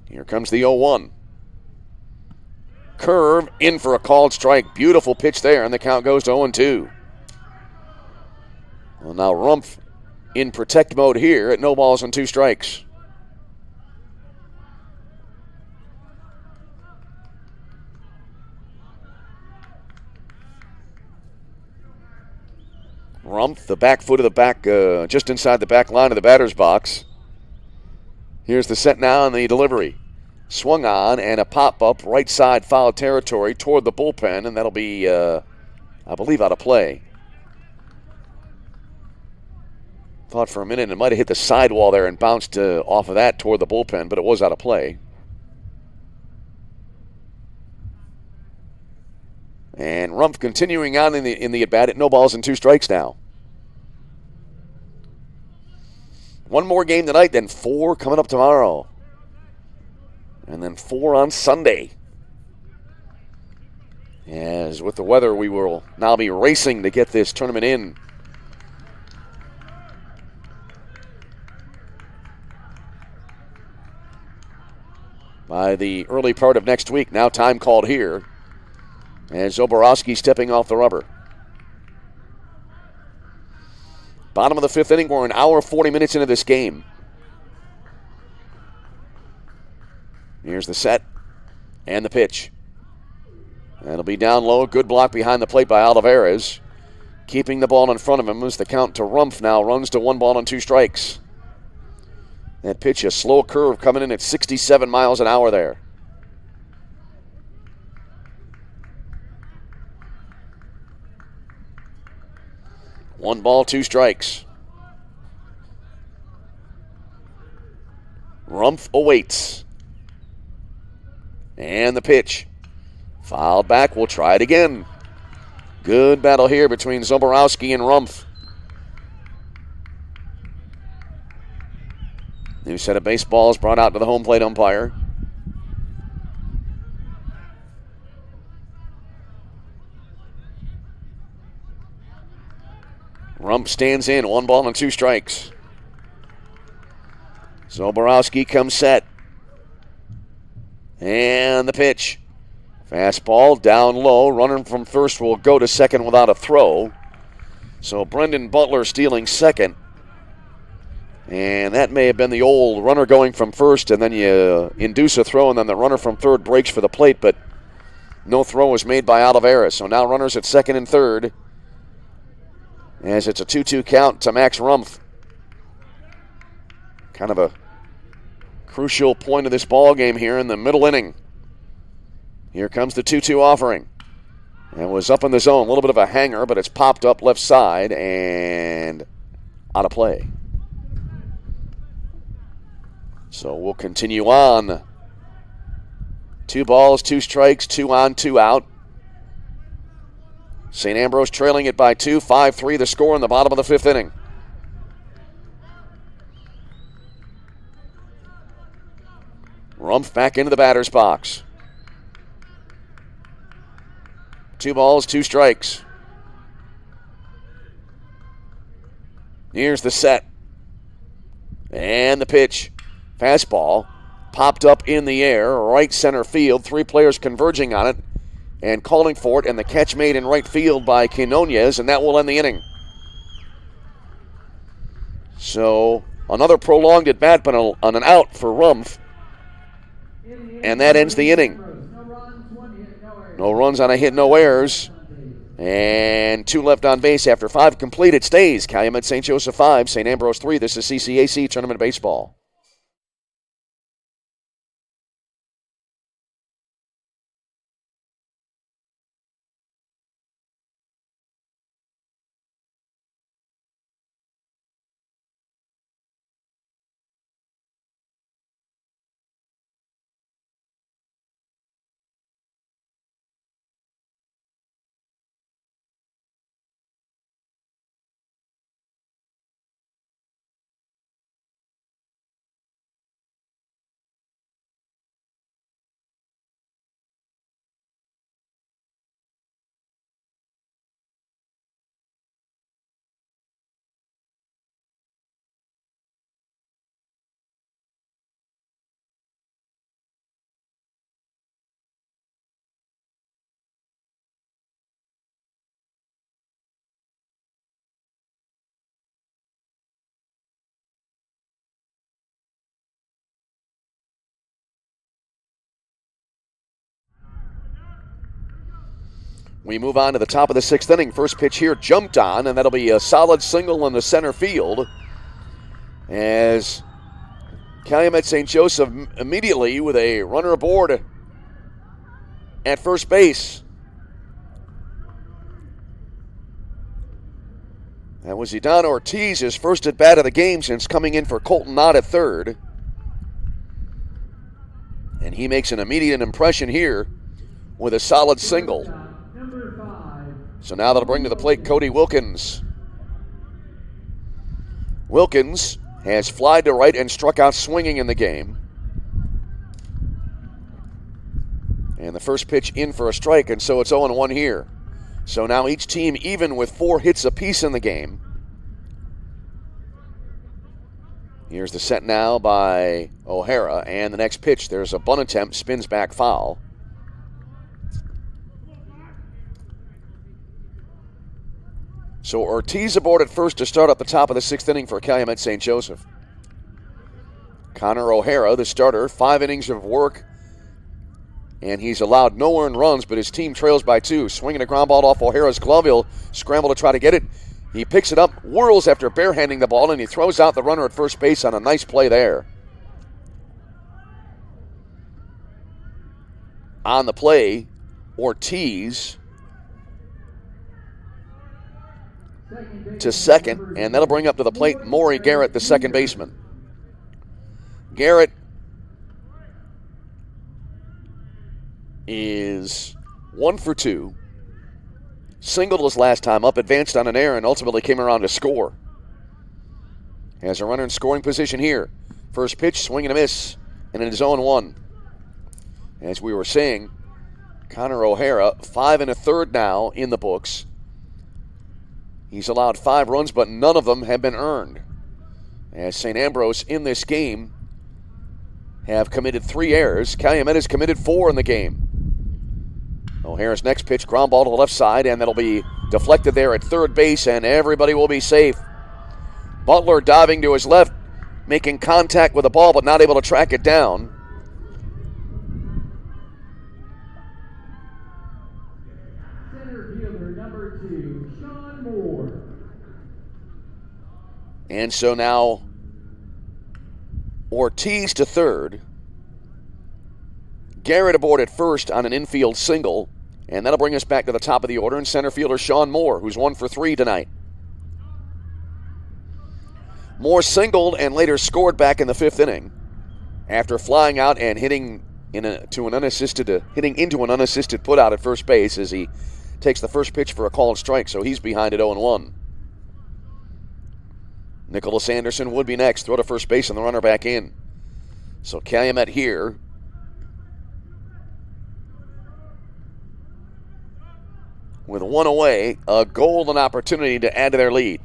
Here comes the 0-1. Curve in for a called strike. Beautiful pitch there, and the count goes to 0-2. Well, now Rumpf in protect mode here at no balls and 2 strikes. Rumpf, the back foot of the back, just inside the back line of the batter's box. Here's the set now and the delivery. Swung on and a pop-up right side foul territory toward the bullpen, and that'll be, I believe, out of play. Thought for a minute it might have hit the sidewall there and bounced off of that toward the bullpen, but it was out of play. And Rumpf continuing on in the at-bat at no balls and 2 strikes now. 1 more game tonight, then 4 coming up tomorrow. And then 4 on Sunday. As with the weather, we will now be racing to get this tournament in. By the early part of next week, now time called here. And Zoborowski stepping off the rubber. Bottom of the 5th inning, we're an hour 40 minutes into this game. Here's the set and the pitch. That'll be down low. Good block behind the plate by Olivares. Keeping the ball in front of him as the count to Rumpf now runs to 1 ball and 2 strikes. That pitch, a slow curve coming in at 67 miles an hour there. One ball, 2 strikes. Rumpf awaits. And the pitch. Fouled back. We'll try it again. Good battle here between Zoborowski and Rumpf. New set of baseballs brought out to the home plate umpire. Rumpf stands in. 1 ball and 2 strikes. Zoborowski comes set. And the pitch. Fastball down low. Runner from first will go to second without a throw. So Brendan Butler stealing second. And that may have been the old runner going from first, and then you induce a throw, and then the runner from third breaks for the plate, but no throw was made by Olivares. So now runners at second and third, as it's a 2-2 count to Max Rumpf. Kind of a crucial point of this ball game here in the middle inning. Here comes the 2-2 offering. And was up in the zone. A little bit of a hanger, but it's popped up left side and out of play. So we'll continue on. 2 balls, 2 strikes, 2 on, 2 out. St. Ambrose trailing it by 2, 5-3 the score in the bottom of the 5th inning. Rumpf back into the batter's box. 2 balls, 2 strikes. Here's the set. And the pitch. Fastball popped up in the air, right center field. 3 players converging on it and calling for it, and the catch made in right field by Quinones, and that will end the inning. So another prolonged at bat, but on an out for Rumpf, and that ends the inning. No runs on a hit, no errors, and 2 left on base after 5 complete. It stays Calumet St. Joseph 5, St. Ambrose 3. This is CCAC Tournament Baseball. We move on to the top of the 6th inning. First pitch here jumped on, and that'll be a solid single in the center field as Calumet St. Joseph immediately with a runner aboard at first base. That was Idan Ortiz, his first at bat of the game since coming in for Colton Knott at third. And he makes an immediate impression here with a solid single. So now that'll bring to the plate Cody Wilkins. Wilkins has flied to right and struck out swinging in the game. And the first pitch in for a strike, and so it's 0-1 here. So now each team even with 4 hits apiece in the game. Here's the set now by O'Hara, and the next pitch, there's a bunt attempt, spins back foul. So Ortiz aboard at first to start up the top of the 6th inning for Calumet St. Joseph. Connor O'Hara, the starter, 5 innings of work, and he's allowed no earned runs, but his team trails by 2. Swinging a ground ball off O'Hara's glove. He'll scramble to try to get it. He picks it up, whirls after barehanding the ball, and he throws out the runner at first base on a nice play there. On the play, Ortiz to second, and that'll bring up to the plate Maury Garrett, the second baseman. Garrett is 1 for 2. Singled his last time up, advanced on an error, and ultimately came around to score. Has a runner in scoring position here. First pitch, swing and a miss, and it is 0-1. As we were saying, Connor O'Hara, 5 1/3 now in the books. He's allowed 5 runs, but none of them have been earned. As St. Ambrose in this game have committed 3 errors. Calumet has committed 4 in the game. O'Hara's next pitch, ground ball to the left side, and that'll be deflected there at third base, and everybody will be safe. Butler diving to his left, making contact with the ball, but not able to track it down. And so now Ortiz to third. Garrett aboard at first on an infield single. And that'll bring us back to the top of the order. And center fielder Sean Moore, who's 1 for 3 tonight. Moore singled and later scored back in the 5th inning after flying out and hitting into an unassisted putout at first base as he takes the first pitch for a called strike. So he's behind at 0-1. Nicholas Anderson would be next. Throw to first base and the runner back in. So Calumet here. With 1 away, a golden opportunity to add to their lead.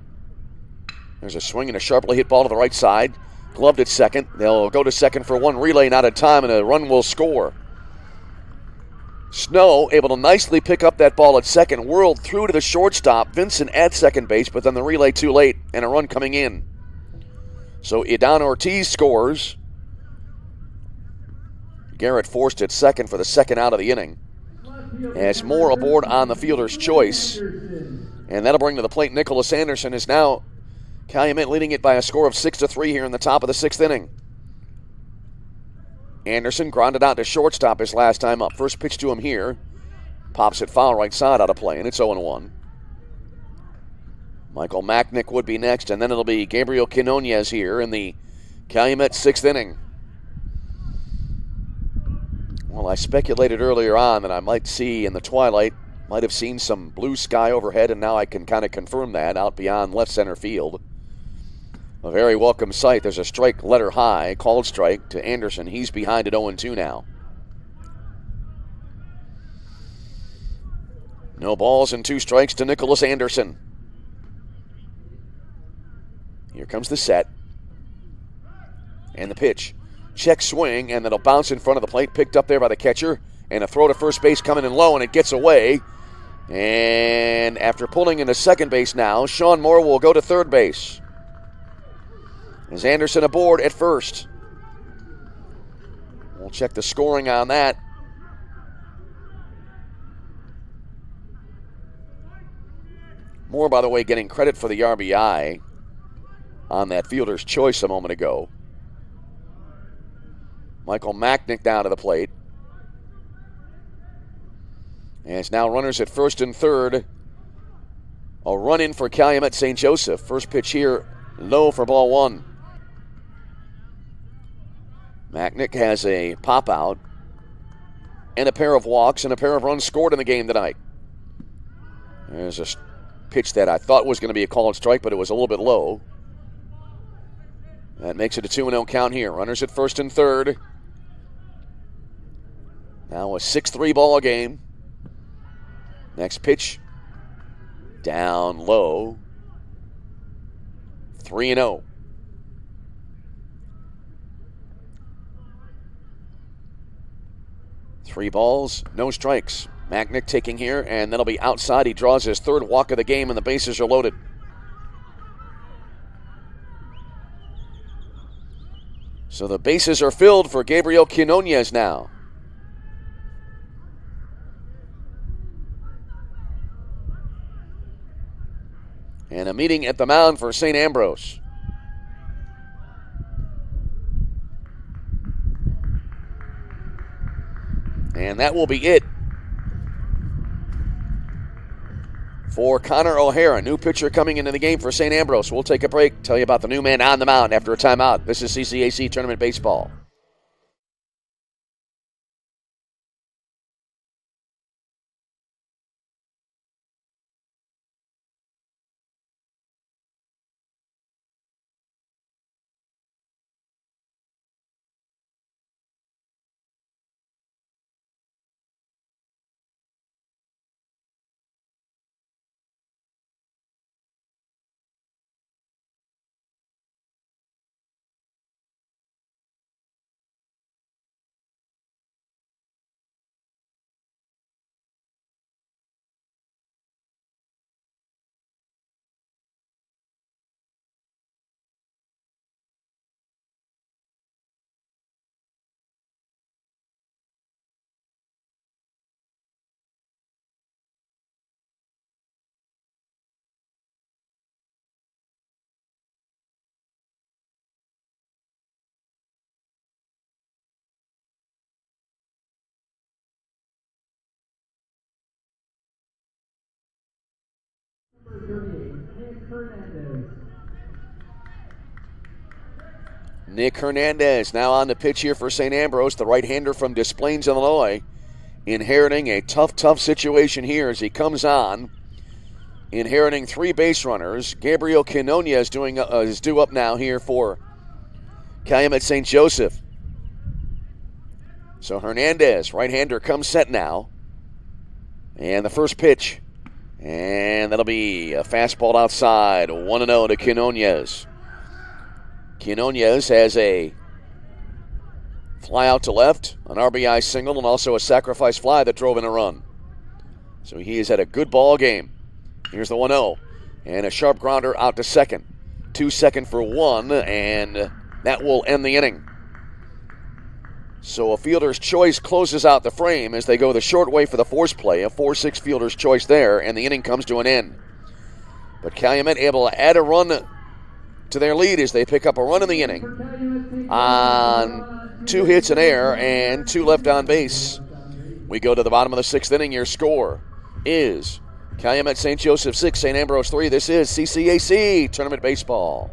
There's a swing and a sharply hit ball to the right side. Gloved at second. They'll go to second for one relay, not in time, and a run will score. Snow able to nicely pick up that ball at second, whirled through to the shortstop. Vincent at second base, but then the relay too late, and a run coming in. So Idan Ortiz scores. Garrett forced at second for the second out of the inning. As Moore aboard on the fielder's choice. And that'll bring to the plate Nicholas Anderson. Is now Calumet leading it by a score of 6-3 here in the top of the 6th inning. Anderson grounded out to shortstop his last time up. First pitch to him here. Pops it foul right side out of play, and it's 0-1. Michael Macknick would be next, and then it'll be Gabriel Quinonez here in the Calumet 6th inning. Well, I speculated earlier on that I might see in the twilight, might have seen some blue sky overhead, and now I can kind of confirm that out beyond left center field. A very welcome sight. There's a strike letter high, called strike to Anderson. He's behind at 0-2 now. No balls and 2 strikes to Nicholas Anderson. Here comes the set. And the pitch. Check swing, and that'll bounce in front of the plate. Picked up there by the catcher. And a throw to first base coming in low, and it gets away. And after pulling into second base now, Sean Moore will go to third base. As Anderson aboard at first. We'll check the scoring on that. Moore, by the way, getting credit for the RBI on that fielder's choice a moment ago. Michael Macknick down to the plate. As now runners at first and third. A run in for Calumet St. Joseph. First pitch here, low for ball 1. Macknick has a pop out and a pair of walks and a pair of runs scored in the game tonight. There's a pitch that I thought was going to be a called strike, but it was a little bit low. That makes it a 2-0 count here. Runners at first and third. Now a 6-3 ball game. Next pitch, down low. 3-0. Three balls, no strikes. Macknick taking here, and that'll be outside. He draws his third walk of the game, and the bases are loaded. So the bases are filled for Gabriel Quinonez now. And a meeting at the mound for St. Ambrose. And that will be it for Connor O'Hara, new pitcher coming into the game for St. Ambrose. We'll take a break, tell you about the new man on the mound after a timeout. This is CCAC Tournament Baseball. 38, Nick Hernandez. Nick Hernandez now on the pitch here for St. Ambrose, the right-hander from Des Plaines, Illinois, inheriting a tough situation here as he comes on, inheriting 3 base runners. Gabriel Quinonia is due up now here for Calumet St. Joseph. So Hernandez, right-hander, comes set now. And the first pitch. And that'll be a fastball outside, 1-0 to Quinones. Quinones has a fly out to left, an RBI single, and also a sacrifice fly that drove in a run. So he has had a good ball game. Here's the 1-0. And a sharp grounder out to second. 2 second for 1, and that will end the inning. So a fielder's choice closes out the frame as they go the short way for the force play. A 4-6 fielder's choice there, and the inning comes to an end. But Calumet able to add a run to their lead as they pick up a run in the inning on 2 hits in air and 2 left on base. We go to the bottom of the 6th inning. Your score is Calumet St. Joseph 6, St. Ambrose 3. This is CCAC Tournament Baseball.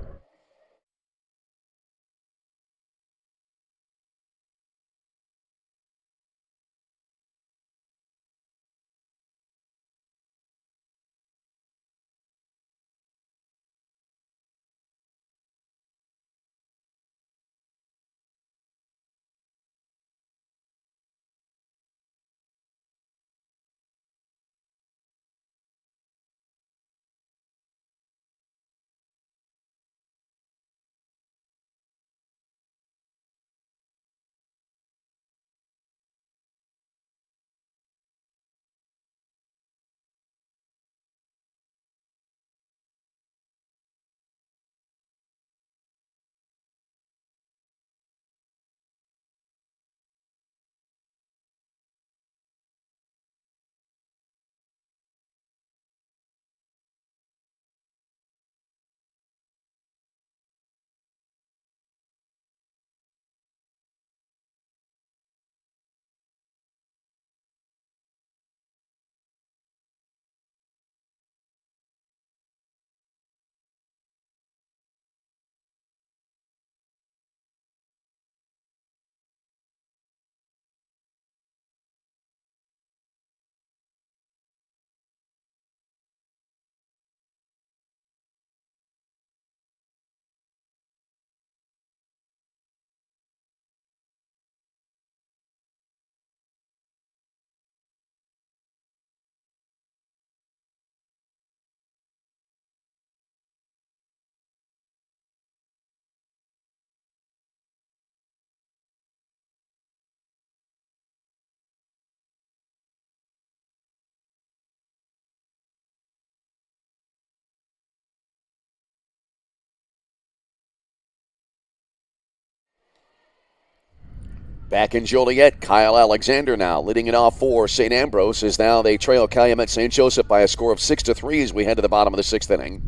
Back in Joliet, Kyle Alexander now leading it off for St. Ambrose as now they trail Calumet St. Joseph by a score of 6-3 as we head to the bottom of the 6th inning.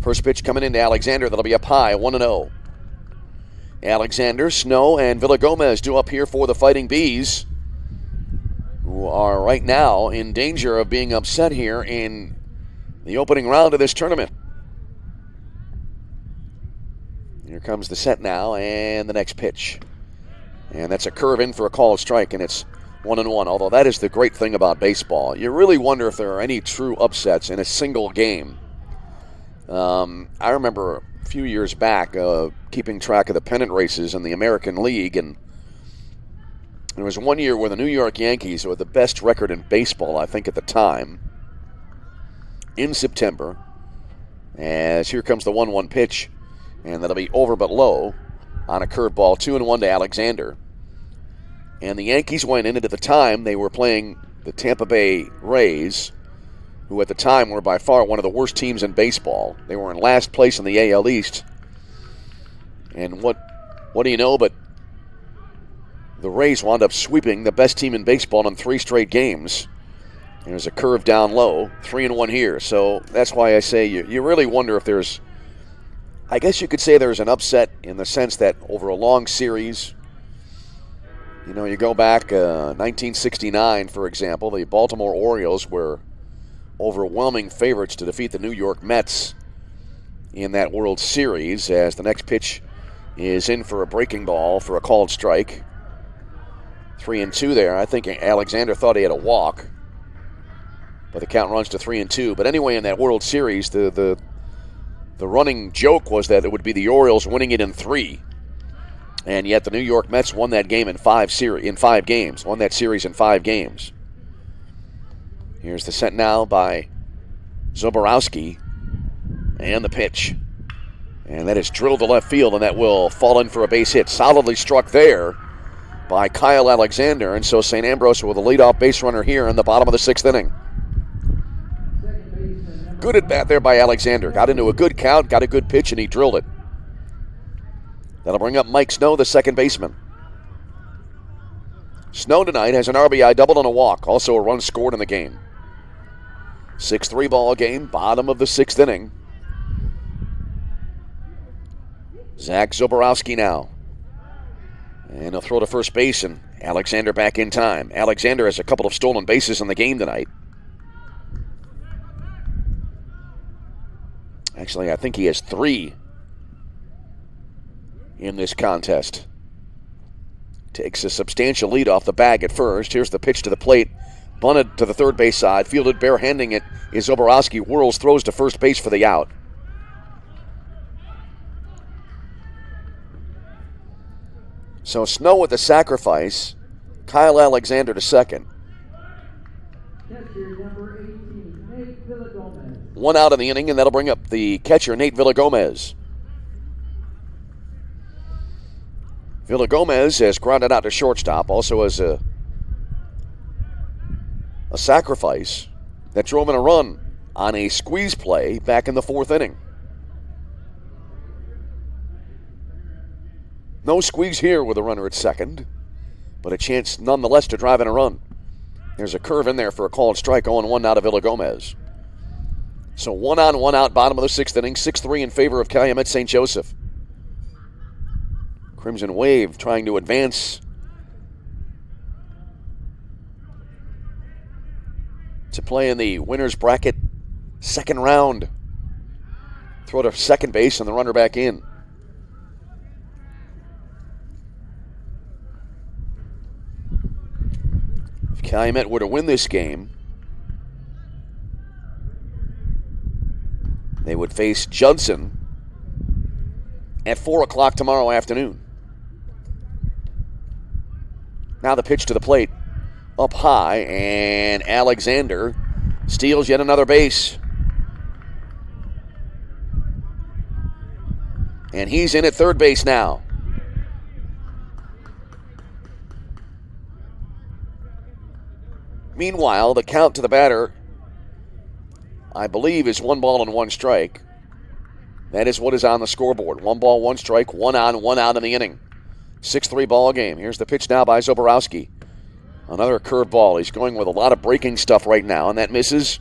First pitch coming into Alexander, that'll be up high, 1-0. Alexander, Snow, and Villagomez due up here for the Fighting Bees, who are right now in danger of being upset here in the opening round of this tournament. Here comes the set now, and the next pitch. And that's a curve in for a called strike, and it's 1-1. Although that is the great thing about baseball. You really wonder if there are any true upsets in a single game. I remember a few years back keeping track of the pennant races in the American League, and there was one year where the New York Yankees, who had the best record in baseball, I think, at the time, in September, as here comes the 1-1 pitch, and that'll be over but low on a curveball, 2-1 to Alexander. And the Yankees went in, and at the time they were playing the Tampa Bay Rays, who at the time were by far one of the worst teams in baseball. They were in last place in the AL East. And what do you know, but the Rays wound up sweeping the best team in baseball in 3 straight games. There's a curve down low, 3-1 here. So that's why I say you really wonder if there's, I guess you could say there's an upset in the sense that over a long series, you know, you go back 1969, for example, the Baltimore Orioles were overwhelming favorites to defeat the New York Mets in that World Series, as the next pitch is in for a breaking ball for a called strike. 3-2 there. I think Alexander thought he had a walk, but the count runs to 3-2. But anyway, in that World Series, the running joke was that it would be the Orioles winning it in 3. And yet the New York Mets won that game in 5 games. Won that series in 5 games. Here's the set now by Zoborowski. And the pitch. And that is drilled to left field, and that will fall in for a base hit. Solidly struck there by Kyle Alexander. And so St. Ambrose with a leadoff base runner here in the bottom of the 6th inning. Good at bat there by Alexander. Got into a good count, got a good pitch, and he drilled it. That'll bring up Mike Snow, the second baseman. Snow tonight has an RBI double and a walk. Also a run scored in the game. 6-3 ball game, bottom of the 6th inning. Zach Zoborowski now. And he'll throw to first base, and Alexander back in time. Alexander has a couple of stolen bases in the game tonight. Actually, I think he has 3 in this contest. Takes a substantial lead off the bag at first. Here's the pitch to the plate. Bunted to the third base side. Fielded barehanding it is Zoborowski. Whirls, throws to first base for the out. So Snow with the sacrifice. Kyle Alexander to second. Catcher number 18, Nate Villagomez. 1 out in the inning, and that'll bring up the catcher, Nate Villagomez. Villagomez has grounded out to shortstop, also as a sacrifice that drove in a run on a squeeze play back in the 4th inning. No squeeze here with a runner at second, but a chance nonetheless to drive in a run. There's a curve in there for a called strike, 0-1 now to Villagomez. So 1 on, 1 out, bottom of the 6th inning, 6-3 in favor of Calumet St. Joseph. Crimson Wave trying to advance to play in the winner's bracket, 2nd round. Throw to second base and the runner back in. If Calumet were to win this game, they would face Judson at 4 o'clock tomorrow afternoon. Now the pitch to the plate. Up high, and Alexander steals yet another base. And he's in at third base now. Meanwhile, the count to the batter, I believe, is 1 ball and 1 strike. That is what is on the scoreboard. 1 ball, 1 strike, 1 on, 1 out in the inning. 6-3 ball game. Here's the pitch now by Zoborowski. Another curveball. He's going with a lot of breaking stuff right now, and that misses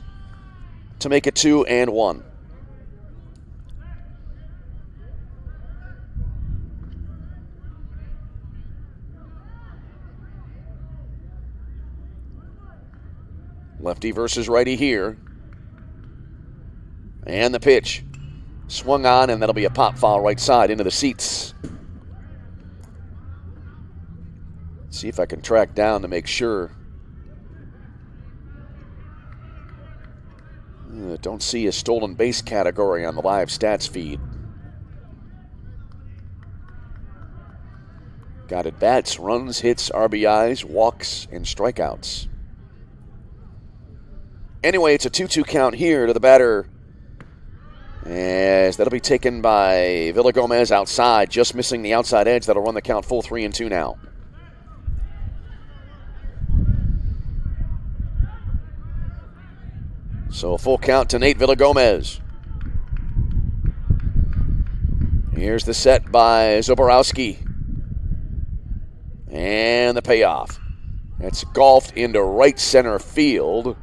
to make it 2-1. Lefty versus righty here. And the pitch. Swung on, and that'll be a pop foul right side into the seats. See if I can track down to make sure. Don't see a stolen base category on the live stats feed. Got at bats, runs, hits, RBIs, walks, and strikeouts. Anyway, it's a 2-2 count here to the batter, as that'll be taken by Villagomez outside, just missing the outside edge. That'll run the count full 3-2 now. So a full count to Nate Villagomez. Here's the set by Zoborowski. And the payoff. That's golfed into right center field.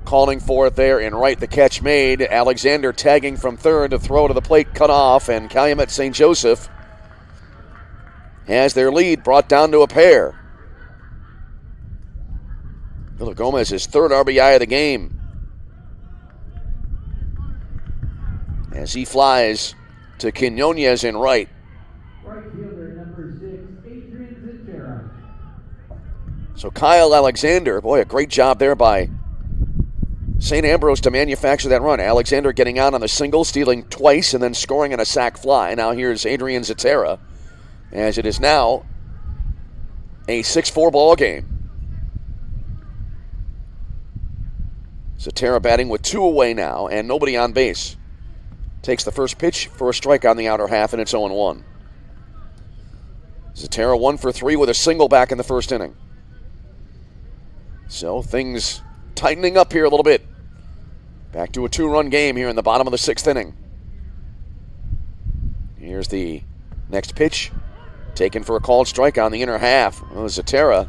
Calling for it there in right, the catch made. Alexander tagging from third to throw to the plate, cut off, and Calumet St. Joseph has their lead brought down to a pair. Villagomez, his 3rd RBI of the game. as he flies to Quinones in right. Right fielder number 6, Adrian Zitera. So Kyle Alexander, boy, a great job there by St. Ambrose to manufacture that run. Alexander getting out on the single, stealing twice, and then scoring on a sac fly. Now here's Adrian Zitera, as it is now a 6-4 ball game. Zitera batting with 2 away now and nobody on base. Takes the first pitch for a strike on the outer half, and it's 0-1. Zitera 1 for 3 with a single back in the first inning. So things tightening up here a little bit. Back to a 2-run game here in the bottom of the 6th inning. Here's the next pitch. Taken for a called strike on the inner half. Well, Zitera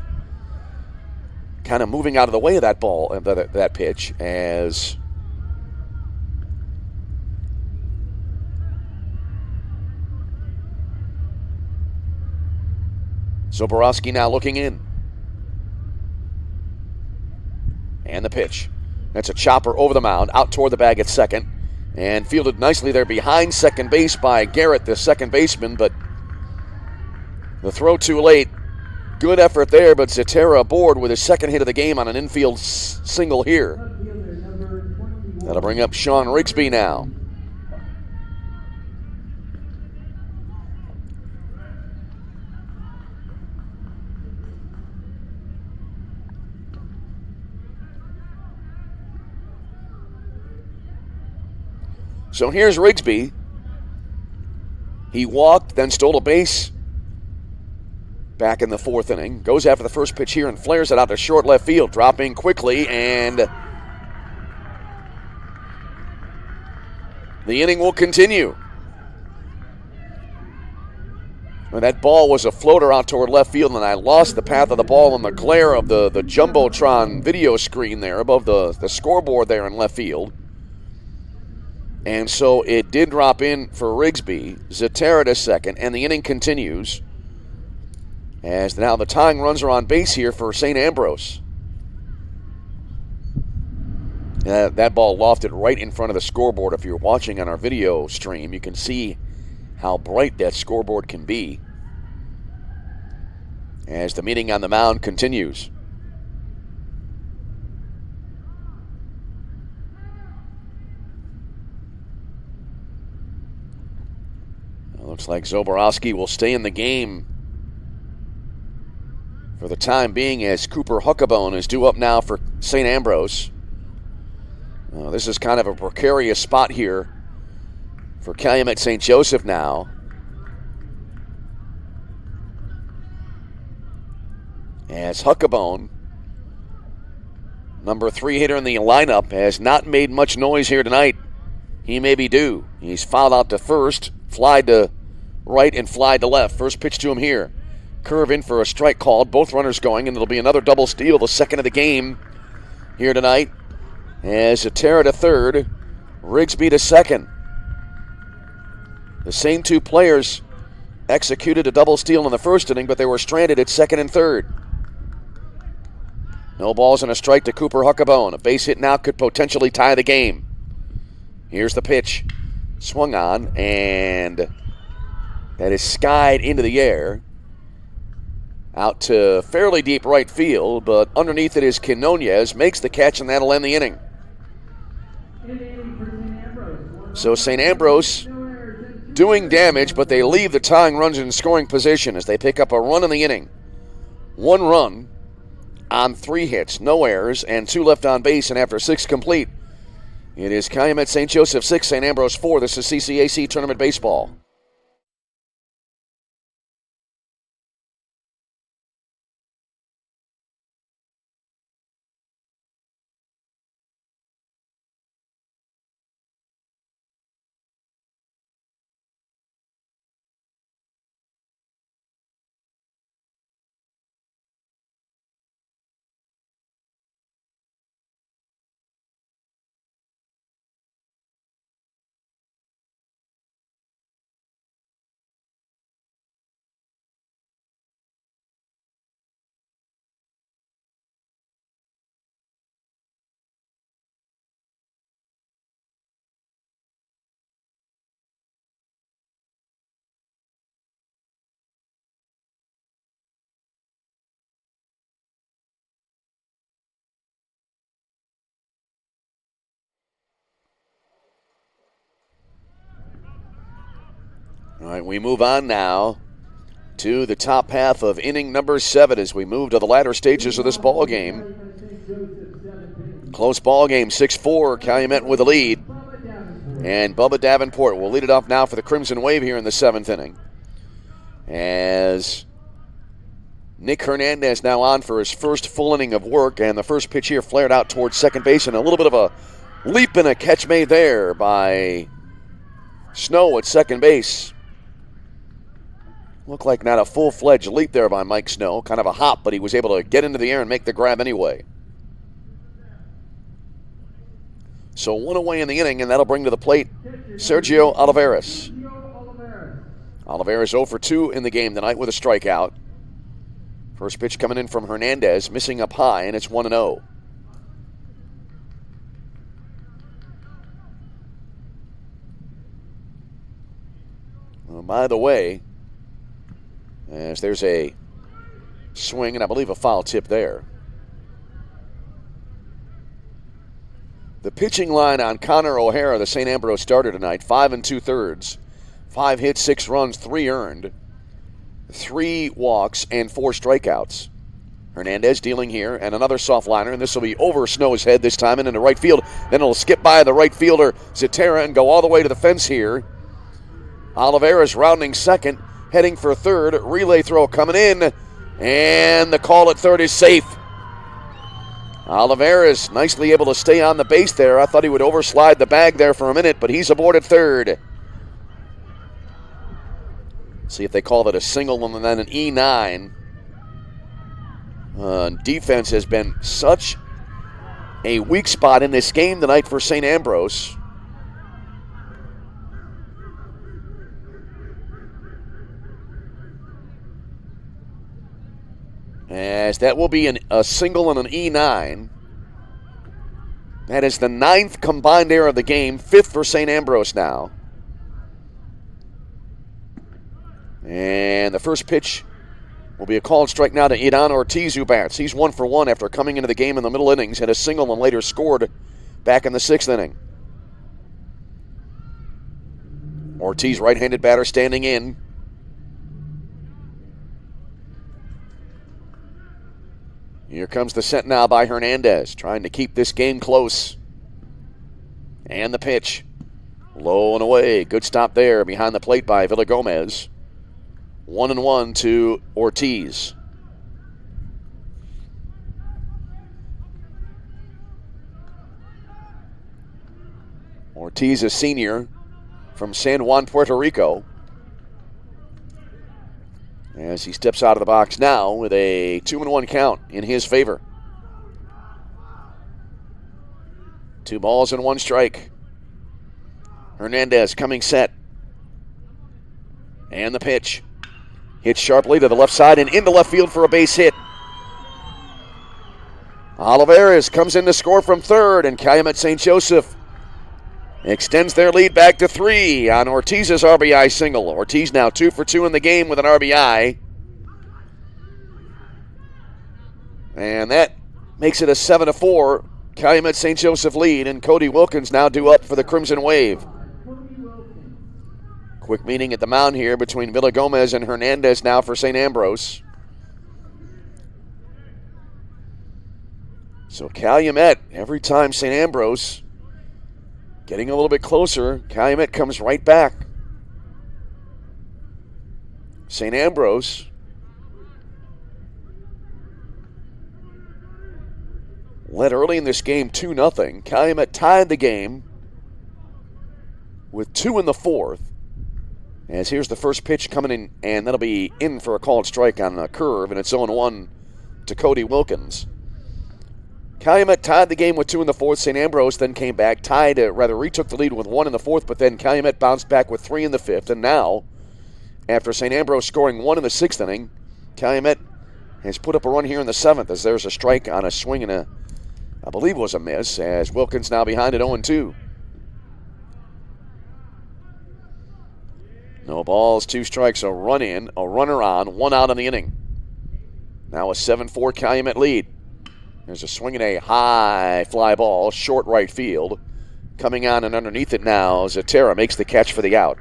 kind of moving out of the way of that ball, that pitch, as Zoborowski now looking in. And the pitch. That's a chopper over the mound, out toward the bag at second, and fielded nicely there behind second base by Garrett, the second baseman, but the throw too late. Good effort there, but Zitera aboard with his second hit of the game on an infield single here. That'll bring up Sean Rigsby now. So here's Rigsby. He walked, then stole a base back in the 4th inning. Goes after the first pitch here and flares it out to short left field. Dropping quickly, and the inning will continue. Well, that ball was a floater out toward left field, and I lost the path of the ball in the glare of the Jumbotron video screen there above the scoreboard there in left field. And so it did drop in for Rigsby. Zitera to second, and the inning continues. As now the tying runs are on base here for St. Ambrose. That ball lofted right in front of the scoreboard. If you're watching on our video stream, you can see how bright that scoreboard can be as the meeting on the mound continues. Looks like Zoborowski will stay in the game for the time being, as Cooper Huckabone is due up now for St. Ambrose. This is kind of a precarious spot here for Calumet St. Joseph now. As Huckabone, number 3 hitter in the lineup, has not made much noise here tonight. He may be due. He's fouled out to first, fly to right, and fly to left. First pitch to him here. Curve in for a strike called. Both runners going, and it'll be another double steal, the second of the game here tonight. As Zitera to third, Rigsby to second. The same 2 players executed a double steal in the first inning, but they were stranded at second and third. No balls and a strike to Cooper Huckabone. A base hit now could potentially tie the game. Here's the pitch. Swung on, and that is skied into the air. Out to fairly deep right field, but underneath it is Quinones. Makes the catch, and that'll end the inning. So St. Ambrose doing damage, but they leave the tying runs in scoring position as they pick up a run in the inning. 1 run on 3 hits, no errors, and 2 left on base, and after 6 complete, it is Calumet St. Joseph 6, St. Ambrose 4. This is CCAC Tournament Baseball. All right, we move on now to the top half of inning number 7 as we move to the latter stages of this ball game. Close ball game, 6-4, Calumet with the lead. And Bubba Davenport will lead it off now for the Crimson Wave here in the 7th inning. As Nick Hernandez now on for his first full inning of work, and the first pitch here flared out towards second base, and a little bit of a leap and a catch made there by Snow at second base. Looked like not a full-fledged leap there by Mike Snow, kind of a hop, but he was able to get into the air and make the grab anyway. So 1 away in the inning, and that'll bring to the plate Sergio Olivares. Olivares 0 for 2 in the game tonight with a strikeout. First pitch coming in from Hernandez, missing up high, and it's 1-0. Well, by the way, as there's a swing and I believe a foul tip there. The pitching line on Connor O'Hara, the St. Ambrose starter tonight, 5 2/3, 5 hits, 6 runs, 3 earned, 3 walks, and 4 strikeouts. Hernandez dealing here, and another soft liner, and this will be over Snow's head this time and into right field. Then it'll skip by the right fielder, Zatera, and go all the way to the fence here. Olivares rounding second, heading for third. Relay throw coming in, and the call at third is safe. Olivares nicely able to stay on the base there. I thought he would overslide the bag there for a minute, but he's aboard at third. See if they call that a single and then an E9. Defense has been such a weak spot in this game tonight for St. Ambrose. As that will be a single and an E9. That is the 9th combined error of the game, 5th for St. Ambrose now. And the first pitch will be a called strike now to Idan Ortiz, who bats. He's 1 for 1 after coming into the game in the middle innings, had a single and later scored back in the 6th inning. Ortiz, right-handed batter, standing in. Here comes the set now by Hernandez, trying to keep this game close. And the pitch. Low and away. Good stop there behind the plate by Villagomez. 1-1 to Ortiz. Ortiz, a senior from San Juan, Puerto Rico. As he steps out of the box now with a 2-1 count in his favor. 2 balls and 1 strike. Hernandez coming set. And the pitch. Hit sharply to the left side and into left field for a base hit. Olivares comes in to score from third, and Calumet St. Joseph extends their lead back to 3 on Ortiz's RBI single. Ortiz now 2 for 2 in the game with an RBI. And that makes it a 7-4 Calumet St. Joseph lead, and Cody Wilkins now due up for the Crimson Wave. Quick meeting at the mound here between Villagomez and Hernandez now for St. Ambrose. So Calumet, every time St. Ambrose getting a little bit closer, Calumet comes right back. St. Ambrose led early in this game 2-0. Calumet tied the game with 2 in the 4th. As here's the first pitch coming in, and that'll be in for a called strike on a curve, and it's 0-1 to Cody Wilkins. Calumet tied the game with 2 in the 4th. St. Ambrose then came back, retook the lead with 1 in the 4th, but then Calumet bounced back with 3 in the 5th. And now, after St. Ambrose scoring 1 in the 6th inning, Calumet has put up a run here in the 7th as there's a strike on a swing and I believe it was a miss, as Wilkins now behind at 0-2. No balls, 2 strikes, a run in, a runner on, 1 out in the inning. Now a 7-4 Calumet lead. There's a swing and a high fly ball, short right field. Coming on and underneath it now, Zatera makes the catch for the out.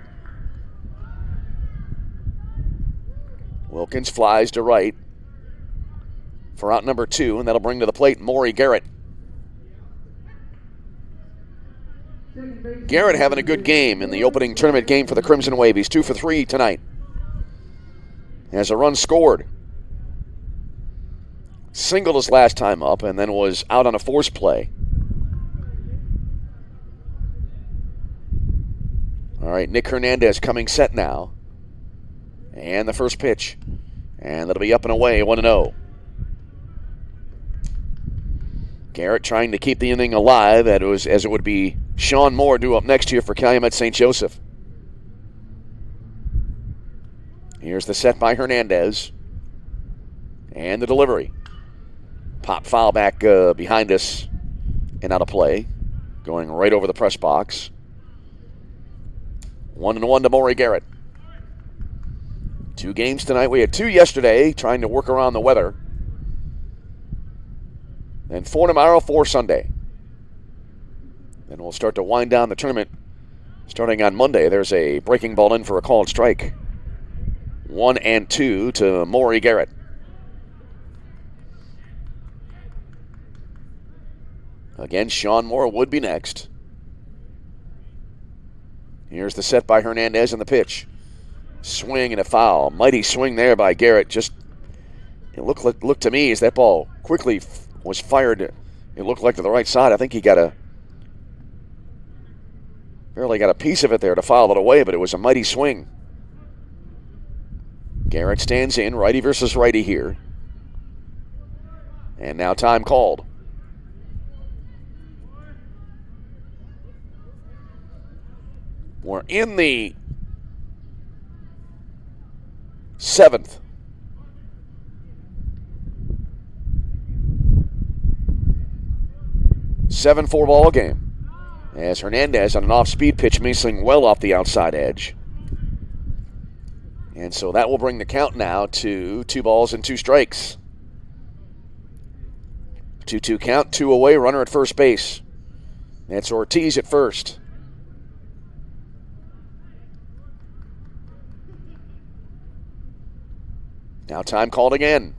Wilkins flies to right for out number 2, and that'll bring to the plate Maury Garrett. Garrett having a good game in the opening tournament game for the Crimson Wave. He's 2 for 3 tonight. Has a run scored. Singled his last time up and then was out on a force play. All right, Nick Hernandez coming set now. And the first pitch. And that'll be up and away, 1-0. Garrett trying to keep the inning alive as it would be Sean Moore due up next year for Calumet St. Joseph. Here's the set by Hernandez. And the delivery. Pop foul back behind us and out of play. Going right over the press box. 1-1 to Maury Garrett. 2 games tonight. We had 2 yesterday, trying to work around the weather. And 4 tomorrow, 4 Sunday. Then we'll start to wind down the tournament starting on Monday. There's a breaking ball in for a called strike. 1-2 to Maury Garrett. Again, Sean Moore would be next. Here's the set by Hernandez and the pitch. Swing and a foul. Mighty swing there by Garrett. Just, it looked to me as that ball quickly was fired. It looked like to the right side. I think he barely got a piece of it there to foul it away, but it was a mighty swing. Garrett stands in, righty versus righty here. And now time called. We're in the 7th. Seven-4 ball game. As Hernandez on an off-speed pitch missing well off the outside edge. And so that will bring the count now to 2 balls and 2 strikes. 2-2 count, 2 away, runner at first base. That's Ortiz at first. Now time called again.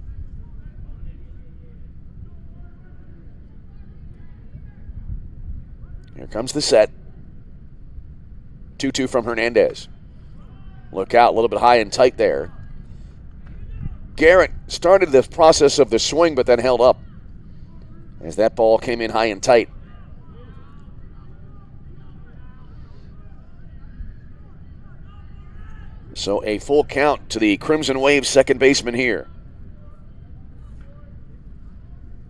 Here comes the set. 2-2 from Hernandez. Look out, a little bit high and tight there. Garrett started the process of the swing but then held up as that ball came in high and tight. So a full count to the Crimson Wave second baseman here.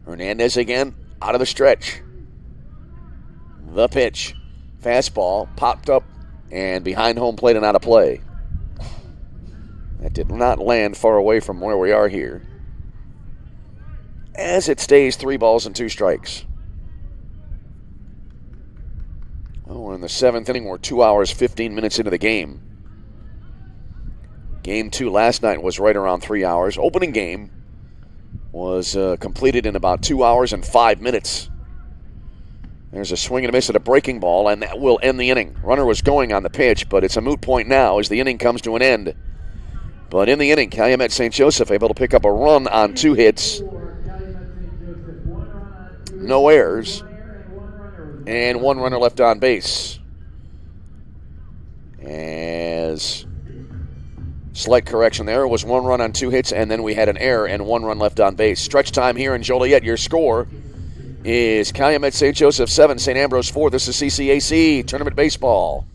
Hernandez again out of the stretch. The pitch. Fastball popped up and behind home plate and out of play. That did not land far away from where we are here. As it stays 3 balls and 2 strikes. Well, we're in the 7th inning. We're 2 hours, 15 minutes into the game. Game 2 last night was right around 3 hours. Opening game was completed in about 2 hours and 5 minutes. There's a swing and a miss at a breaking ball, and that will end the inning. Runner was going on the pitch, but it's a moot point now as the inning comes to an end. But in the inning, Calumet St. Joseph able to pick up a run on 2 hits. No errors. And 1 runner left on base. As slight correction there. It was 1 run on 2 hits, and then we had an error and 1 run left on base. Stretch time here in Joliet. Your score is Calumet St. Joseph 7, St. Ambrose 4. This is CCAC Tournament Baseball.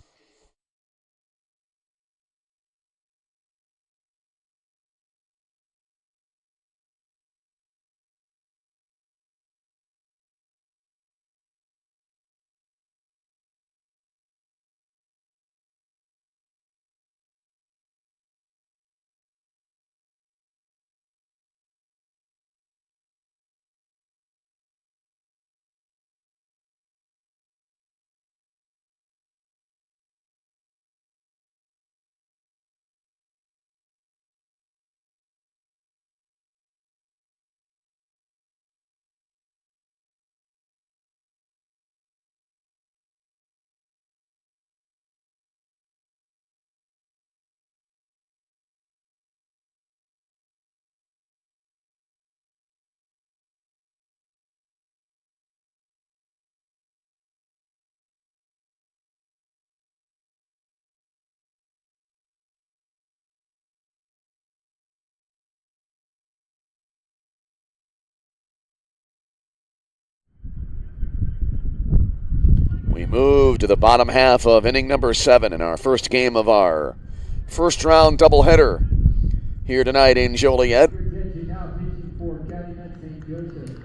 move to the bottom half of inning number 7 in our first game of our first round doubleheader here tonight in Joliet. Attention now pitching for Calumet St. Joseph.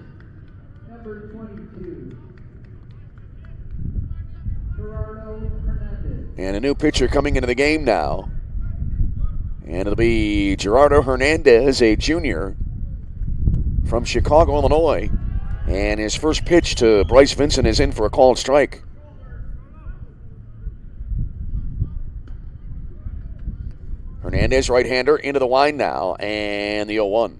Number 22, Gerardo Hernandez. And a new pitcher coming into the game now. And it'll be Gerardo Hernandez, a junior from Chicago, Illinois. And his first pitch to Bryce Vincent is in for a called strike. Hernandez, right-hander, into the wind now, and the 0-1.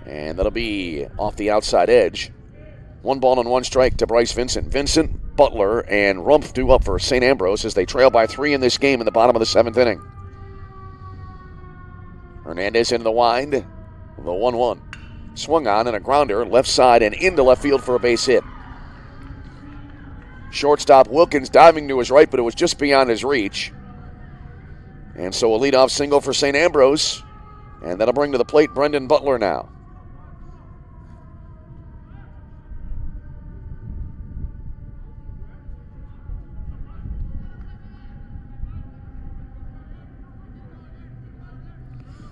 And that'll be off the outside edge. 1 ball and 1 strike to Bryce Vincent. Vincent, Butler, and Rumpf due up for St. Ambrose as they trail by 3 in this game in the bottom of the 7th inning. Hernandez into the wind, the 1-1. Swung on and a grounder, left side and into left field for a base hit. Shortstop Wilkins diving to his right, but it was just beyond his reach. And so a leadoff single for St. Ambrose, and that'll bring to the plate Brendan Butler now.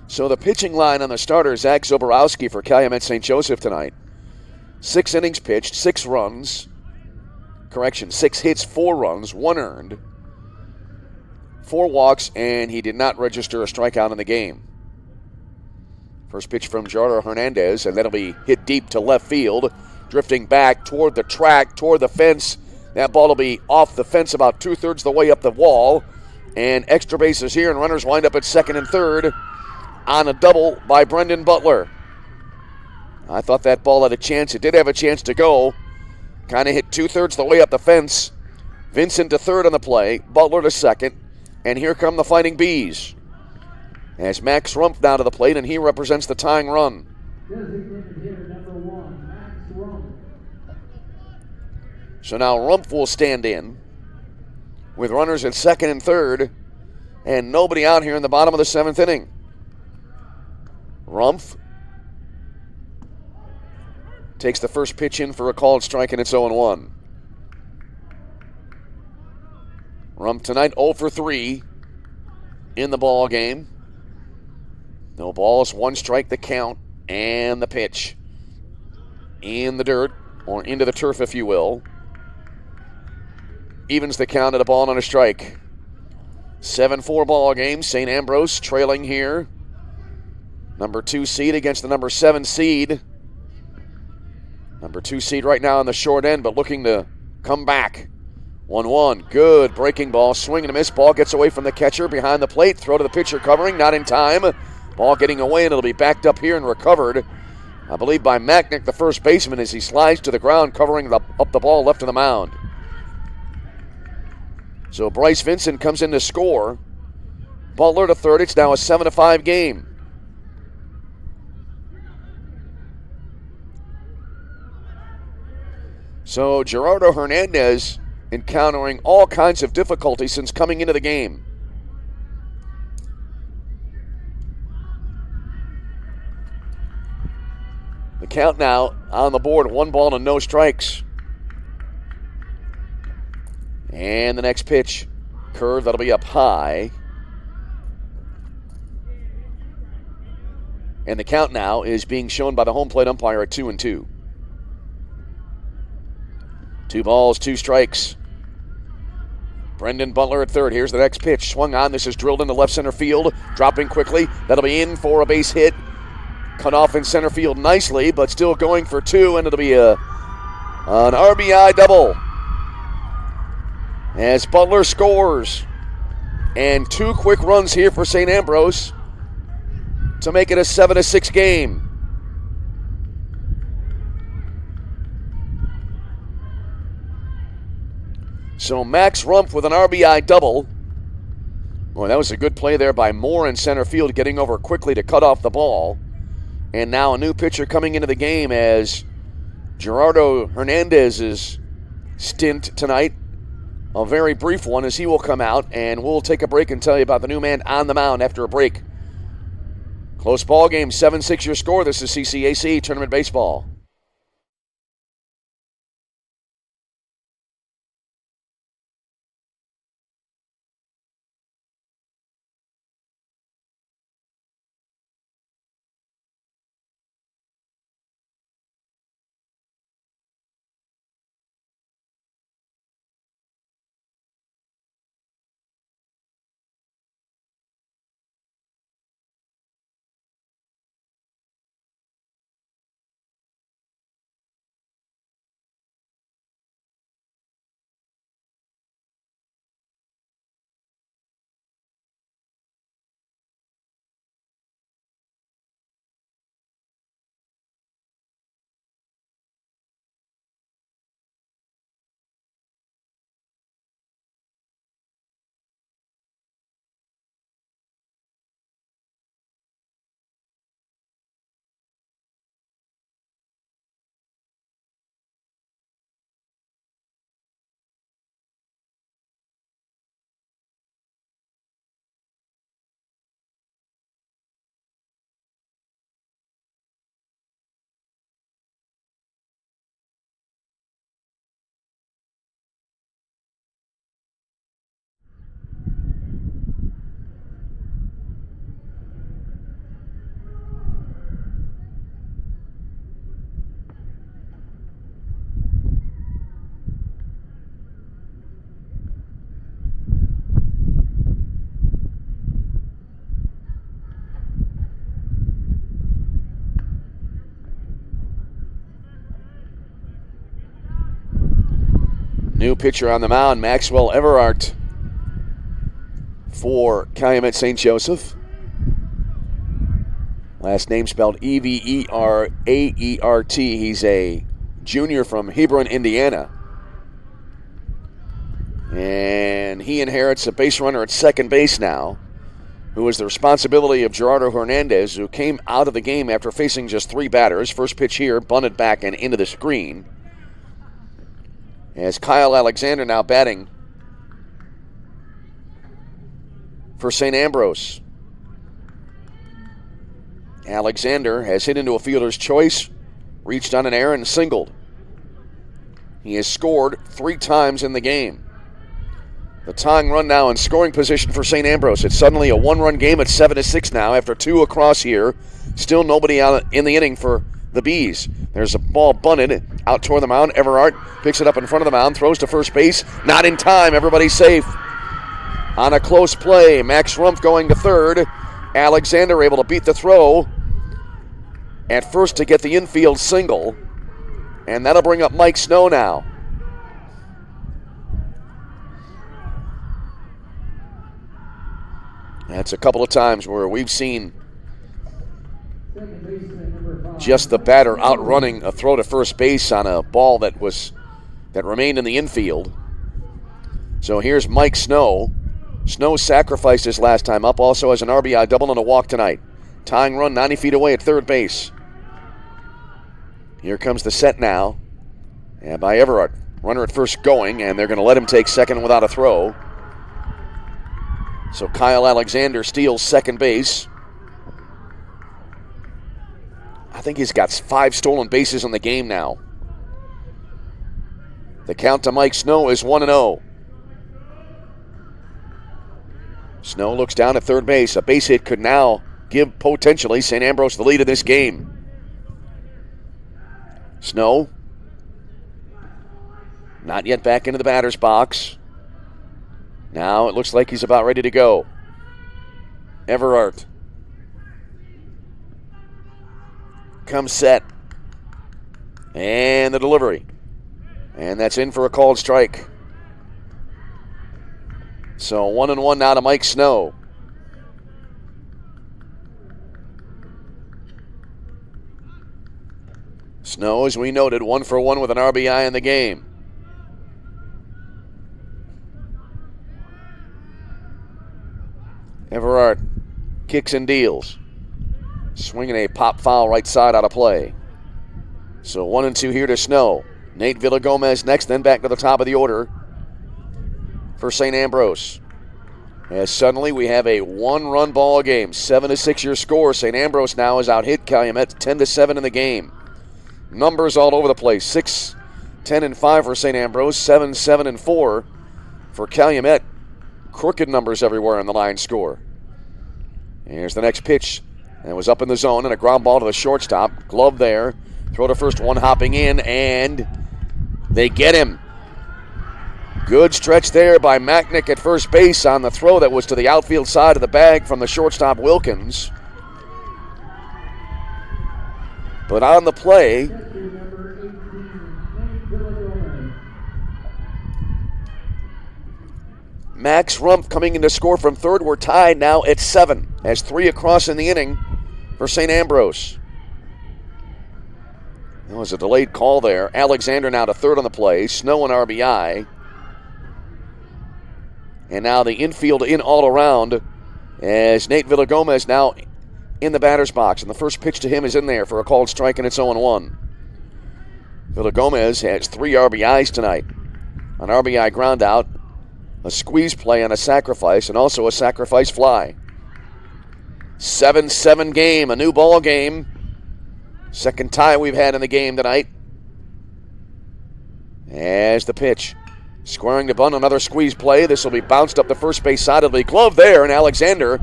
So the pitching line on the starter, Zach Zoborowski for Calumet St. Joseph tonight. 6 innings pitched, 6 runs. 6 hits, 4 runs, 1 earned. 4 walks, and he did not register a strikeout in the game. First pitch from Gerardo Hernandez, and that'll be hit deep to left field. Drifting back toward the track, toward the fence. That ball will be off the fence about 2/3 the way up the wall. And extra bases here, and runners wind up at second and third on a double by Brendan Butler. I thought that ball had a chance. It did have a chance to go. Kind of hit 2/3 the way up the fence. Vincent to third on the play. Butler to second. And here come the Fighting Bees. As Max Rumpf now to the plate, and he represents the tying run. Designated hitter number 1, Max Rumpf. So now Rumpf will stand in with runners at second and third, and nobody out here in the bottom of the 7th inning. Rumpf takes the first pitch in for a called strike, and it's 0-1. Rumpf tonight 0 for 3 in the ball game. No balls, 1 strike, the count, and the pitch. In the dirt, or into the turf, if you will. Evens the count at a ball and a strike. 7-4 ball game. St. Ambrose trailing here. Number 2 seed against the number 7 seed. Number 2 seed right now on the short end, but looking to come back. 1-1. Good breaking ball. Swing and a miss. Ball gets away from the catcher behind the plate. Throw to the pitcher covering. Not in time. Ball getting away, and it'll be backed up here and recovered, I believe, by Macknick, the first baseman, as he slides to the ground, covering up the ball left of the mound. So Bryce Vincent comes in to score. Butler to third. It's now a 7-5 game. So Gerardo Hernandez encountering all kinds of difficulty since coming into the game. The count now on the board, 1 ball and no strikes. And the next pitch, curve, that'll be up high. And the count now is being shown by the home plate umpire at 2-2. 2 balls, 2 strikes. Brendan Butler at third. Here's the next pitch. Swung on. This is drilled into left center field. Dropping quickly. That'll be in for a base hit. Cut off in center field nicely, but still going for 2, and it'll be an RBI double. As Butler scores. And 2 quick runs here for St. Ambrose to make it a 7-6 game. So Max Rumpf with an RBI double. Boy, that was a good play there by Moore in center field, getting over quickly to cut off the ball. And now a new pitcher coming into the game as Gerardo Hernandez's stint tonight, a very brief one, as he will come out, and we'll take a break and tell you about the new man on the mound after a break. Close ball game, 7-6 your score. This is CCAC Tournament Baseball. new pitcher on the mound, Maxwell Everhart for Calumet St. Joseph. Last name spelled Everaert. He's a junior from Hebron, Indiana. And he inherits a base runner at second base now, who is the responsibility of Gerardo Hernandez, who came out of the game after facing just 3 batters. First pitch here, bunted back and into the screen. As Kyle Alexander now batting for St. Ambrose. Alexander has hit into a fielder's choice, reached on an error and singled. He has scored 3 times in the game. The tying run now in scoring position for St. Ambrose. It's suddenly a 1-run game at 7-6 now after 2 across here. Still nobody out in the inning for the Bees. There's a ball bunted out toward the mound. Everhart picks it up in front of the mound, throws to first base. Not in time. Everybody's safe. On a close play, Max Rumpf going to third. Alexander able to beat the throw at first to get the infield single. And that'll bring up Mike Snow now. That's a couple of times where we've seen just the batter outrunning a throw to first base on a ball that remained in the infield. So here's Mike Snow. Snow sacrificed his last time up, also has an RBI double and a walk tonight. Tying run 90 feet away at third base. Here comes the set now. And by Everhart. Runner at first going, and they're going to let him take second without a throw. So Kyle Alexander steals second base. I think he's got 5 stolen bases in the game now. The count to Mike Snow is 1-0. Snow looks down at third base. A base hit could now give potentially St. Ambrose the lead in this game. Snow not yet back into the batter's box. Now it looks like he's about ready to go. Everhart comes set. And the delivery. And that's in for a called strike. So 1-1 now to Mike Snow. Snow, as we noted, 1 for 1 with an RBI in the game. Everhart kicks and deals. Swinging a pop foul right side out of play. So 1-2 here to Snow. Nate Villagomez next, then back to the top of the order for St. Ambrose. As suddenly we have a 1-run ball game. 7-6 your score. St. Ambrose now has out-hit Calumet 10-7 in the game. Numbers all over the place. 6, 10, and 5 for St. Ambrose. 7, 7, and 4 for Calumet. Crooked numbers everywhere in the line score. Here's the next pitch. And it was up in the zone and a ground ball to the shortstop. Glove there. Throw to first, one hopping in, and they get him. Good stretch there by Macknick at first base on the throw that was to the outfield side of the bag from the shortstop Wilkins. But on the play, Max Rumpf coming in to score from third. We're tied now at 7 as 3 across in the inning for St. Ambrose. There was a delayed call there. Alexander now to third on the play. Snow and RBI. And now the infield in all around as Nate Villagomez now in the batter's box. And the first pitch to him is in there for a called strike, and it's 0-1. Villagomez has 3 RBIs tonight. An RBI ground out, a squeeze play on a sacrifice, and also a sacrifice fly. 7-7 game, a new ball game. Second tie we've had in the game tonight. As the pitch. Squaring to bunt, another squeeze play. This will be bounced up the first base side of the glove there, and Alexander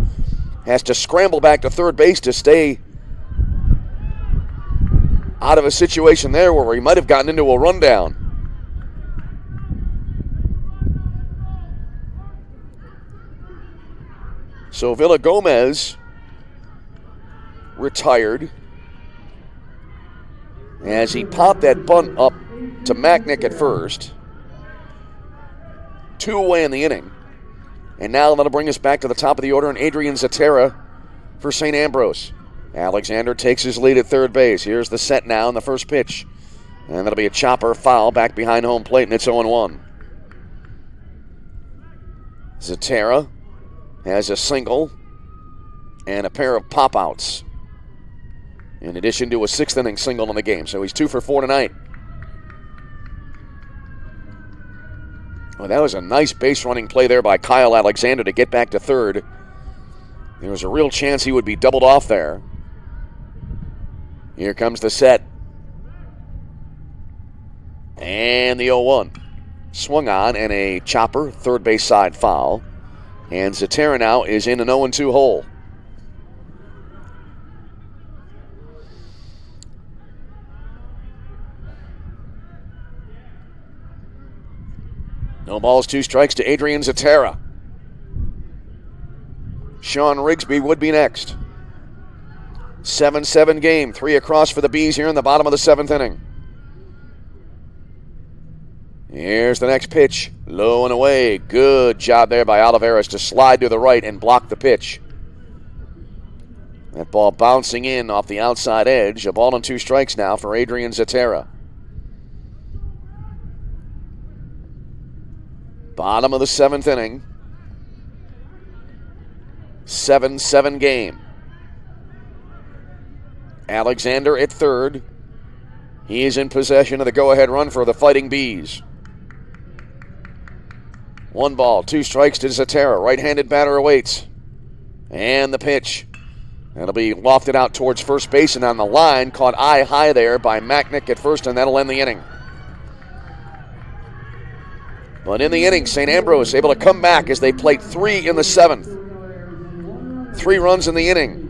has to scramble back to third base to stay out of a situation there where he might have gotten into a rundown. So Villagomez retired as he popped that bunt up to Macknick at first. 2 away in the inning. And now that'll bring us back to the top of the order, and Adrian Zatera for St. Ambrose. Alexander takes his lead at third base. Here's the set now in the first pitch. And that'll be a chopper foul back behind home plate, and it's 0-1. Zatera has a single and a pair of pop-outs, in addition to a 6th inning single in the game. So he's 2 for 4 tonight. Well, that was a nice base running play there by Kyle Alexander to get back to third. There was a real chance he would be doubled off there. Here comes the set. And the 0-1. Swung on and a chopper, third base side foul. And Zatera now is in an 0-2 hole. No balls, 2 strikes to Adrian Zatera. Sean Rigsby would be next. 7-7 game, 3 across for the Bees here in the bottom of the 7th inning. Here's the next pitch, low and away. Good job there by Olivares to slide to the right and block the pitch. That ball bouncing in off the outside edge. A ball and 2 strikes now for Adrian Zatera. Bottom of the 7th inning. 7-7 game. Alexander at third. He is in possession of the go-ahead run for the Fighting Bees. 1 ball, 2 strikes to Zatera. Right-handed batter awaits. And the pitch. That'll be lofted out towards first base, and on the line, caught eye high there by Macknick at first, and that'll end the inning. But in the inning, St. Ambrose able to come back as they played 3 in the 7th. 3 runs in the inning.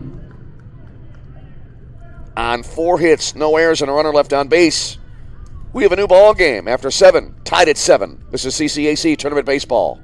On 4 hits, no errors, and a runner left on base. We have a new ball game after 7, tied at 7. This is CCAC Tournament Baseball.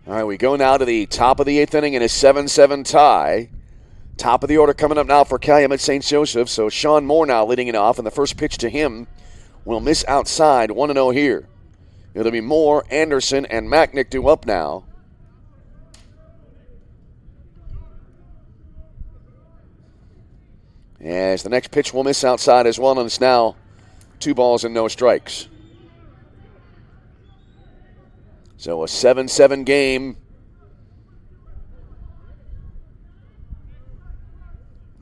All right, we go now to the top of the 8th inning in a 7-7 tie. Top of the order coming up now for Calumet St. Joseph. So Sean Moore now leading it off, and the first pitch to him will miss outside. 1-0 here. It'll be Moore, Anderson, and Macknick due up now. As the next pitch will miss outside as well, and it's now 2 balls and no strikes. So a 7-7 game.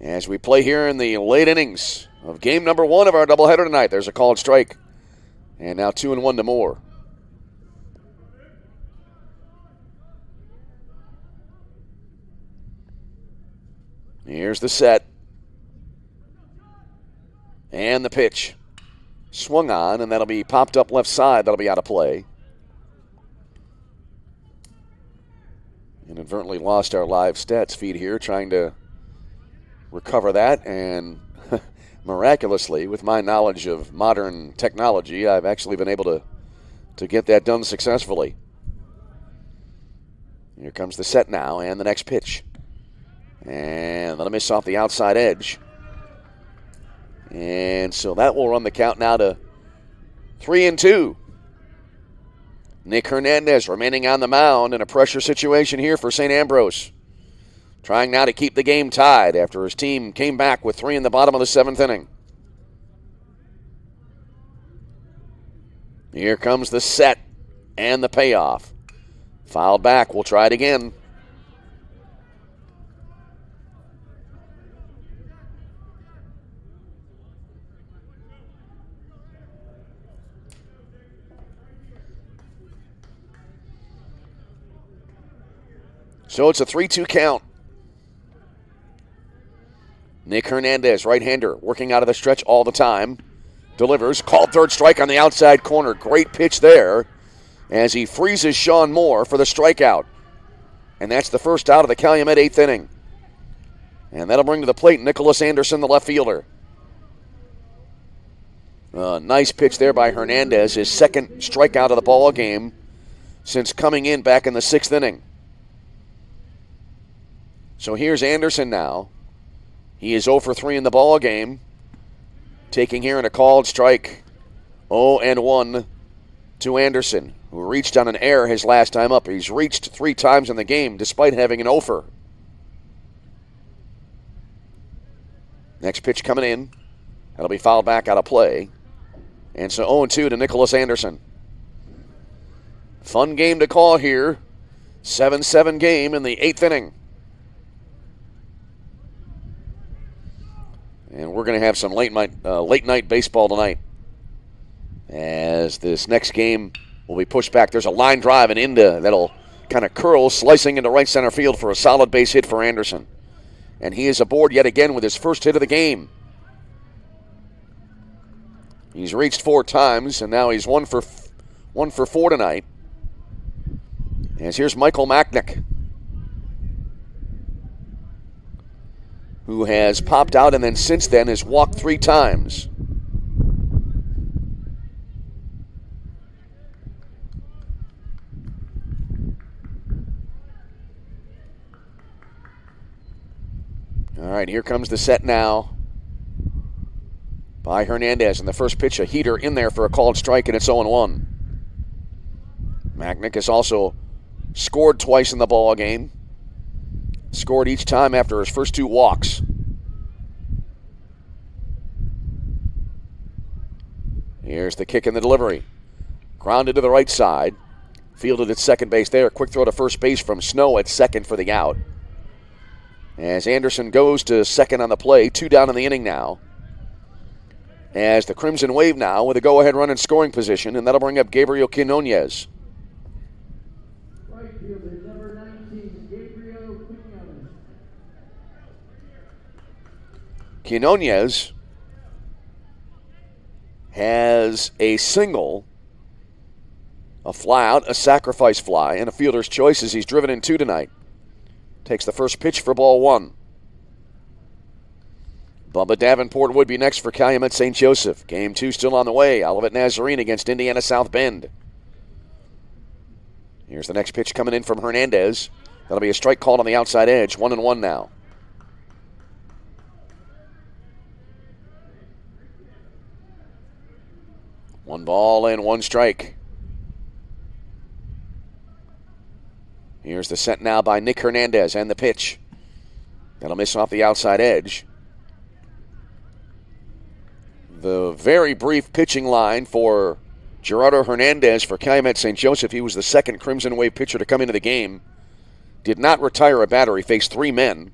As we play here in the late innings of game number 1 of our doubleheader tonight. There's a called strike. And now 2-1 to Moore. Here's the set. And the pitch. Swung on, and that'll be popped up left side. That'll be out of play. Inadvertently lost our live stats feed here, trying to recover that, and miraculously, with my knowledge of modern technology, I've actually been able to get that done successfully. Here comes the set now, and the next pitch. And that'll miss off the outside edge. And so that will run the count now to 3-2. Nick Hernandez remaining on the mound in a pressure situation here for St. Ambrose. Trying now to keep the game tied after his team came back with 3 in the bottom of the 7th inning. Here comes the set and the payoff. Fouled back. We'll try it again. So it's a 3-2 count. Nick Hernandez, right-hander, working out of the stretch all the time. Delivers. Called third strike on the outside corner. Great pitch there as he freezes Sean Moore for the strikeout. And that's the first out of the Calumet 8th inning. And that'll bring to the plate Nicholas Anderson, the left fielder. Nice pitch there by Hernandez, his second strikeout of the ball game since coming in back in the 6th inning. So here's Anderson now. He is 0 for 3 in the ball game, taking here in a called strike. 0-1 to Anderson, who reached on an error his last time up. He's reached 3 times in the game despite having an offer. Next pitch coming in. That'll be fouled back out of play. And so 0-2 to Nicholas Anderson. Fun game to call here. 7-7 game in the 8th inning. And we're going to have some late night baseball tonight, as this next game will be pushed back. There's a line drive and into that'll kind of curl, slicing into right center field for a solid base hit for Anderson. And he is aboard yet again with his first hit of the game. He's reached 4 times, and now he's 1 for 4 tonight. As here's Michael Macknick, who has popped out and then since then has walked 3 times. All right, here comes the set now by Hernandez. And the first pitch, a heater in there for a called strike, and it's 0-1. Macknick has also scored twice in the ball game. Scored each time after his first 2 walks. Here's the kick and the delivery. Grounded to the right side. Fielded at second base there. Quick throw to first base from Snow at second for the out. As Anderson goes to second on the play. 2 down in the inning now. As the Crimson Wave now with a go-ahead run in scoring position, and that'll bring up Gabriel Quinones. Right fielder, number 19, Gabriel Quinones. Quinones has a single, a fly out, a sacrifice fly, and a fielder's choice as he's driven in 2 tonight. Takes the first pitch for ball 1. Bubba Davenport would be next for Calumet St. Joseph. Game 2 still on the way. Olivet Nazarene against Indiana South Bend. Here's the next pitch coming in from Hernandez. That'll be a strike called on the outside edge. 1-1 now. One ball and 1 strike. Here's the set now by Nick Hernandez and the pitch. That'll miss off the outside edge. The very brief pitching line for Gerardo Hernandez for Calumet St. Joseph. He was the second Crimson Wave pitcher to come into the game. Did not retire a batter. He faced 3 men.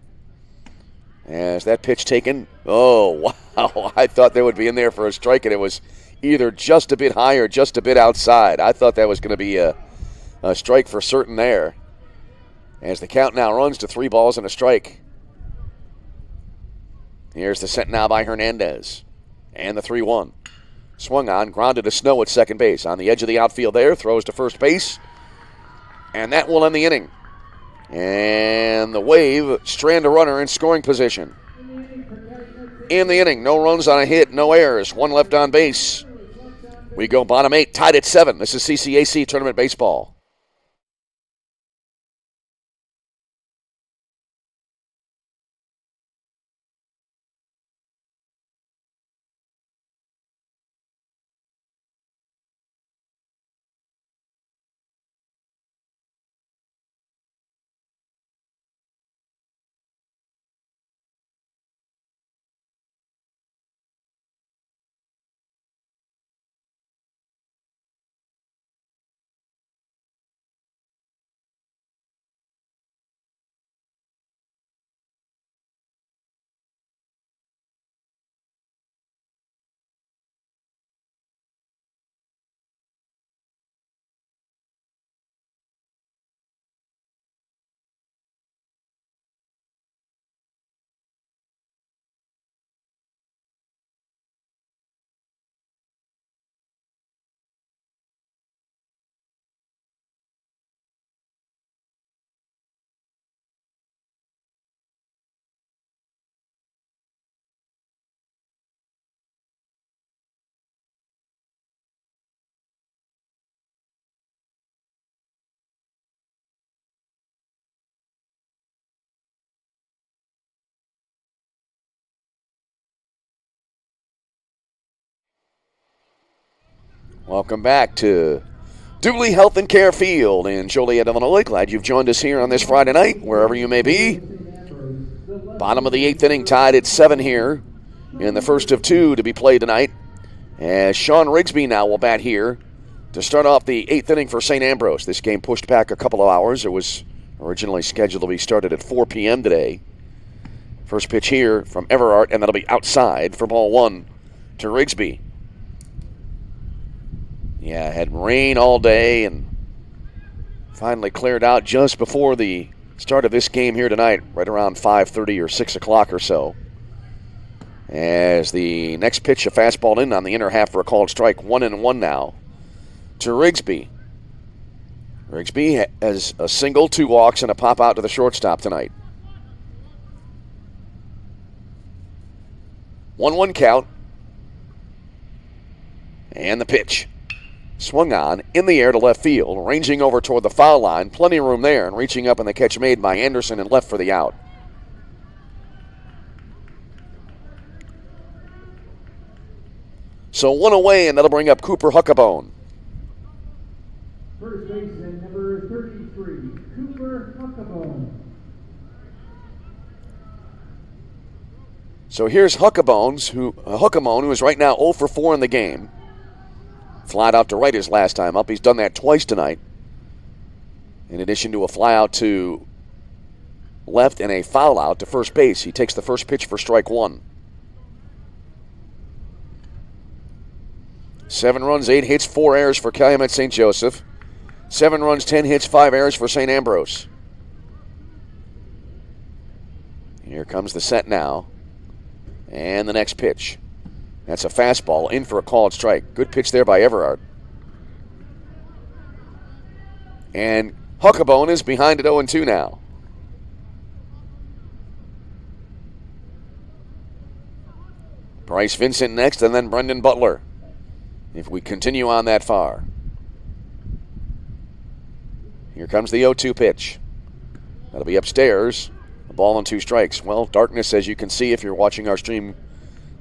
As that pitch taken, oh, wow. I thought they would be in there for a strike, and it was either just a bit high or just a bit outside. I thought that was going to be a strike for certain there. As the count now runs to 3 balls and a strike. Here's the set now by Hernandez. And the 3-1. Swung on, grounded to Snow at second base. On the edge of the outfield there, throws to first base. And that will end the inning. And the Wave strand a runner in scoring position. In the inning, no runs on a hit, no errors, 1 left on base. We go bottom 8, tied at 7. This is CCAC Tournament Baseball. Welcome back to Dooley Health and Care Field in Joliet, Illinois. Glad you've joined us here on this Friday night, wherever you may be. Bottom of the 8th inning, tied at 7 here in the first of 2 to be played tonight. As Sean Rigsby now will bat here to start off the 8th inning for St. Ambrose. This game pushed back a couple of hours. It was originally scheduled to be started at 4 p.m. today. First pitch here from Everard, and that'll be outside for ball 1 to Rigsby. Yeah, had rain all day and finally cleared out just before the start of this game here tonight, right around 5:30 or 6 o'clock or so. As the next pitch, a fastball in on the inner half for a called strike. 1-1 now to Rigsby. Rigsby has a single, 2 walks, and a pop out to the shortstop tonight. 1-1 count. And the pitch. Swung on, in the air to left field, ranging over toward the foul line. Plenty of room there, and reaching up, and the catch made by Anderson and left for the out. So 1 away, and that'll bring up Cooper Huckabone. First baseman number 33, Cooper Huckabone. So here's Huckabone, who is right now 0 for 4 in the game. Flied out to right his last time up. He's done that twice tonight. In addition to a fly out to left and a foul out to first base. He takes the first pitch for strike 1. 7 runs, 8 hits, 4 errors for Calumet St. Joseph. 7 runs, 10 hits, 5 errors for St. Ambrose. Here comes the set now. And the next pitch. That's a fastball in for a called strike. Good pitch there by Everard. And Huckabone is behind at 0-2 now. Bryce Vincent next, and then Brendan Butler, if we continue on that far. Here comes the 0-2 pitch. That'll be upstairs. A ball and 2 strikes. Well, darkness, as you can see if you're watching our stream,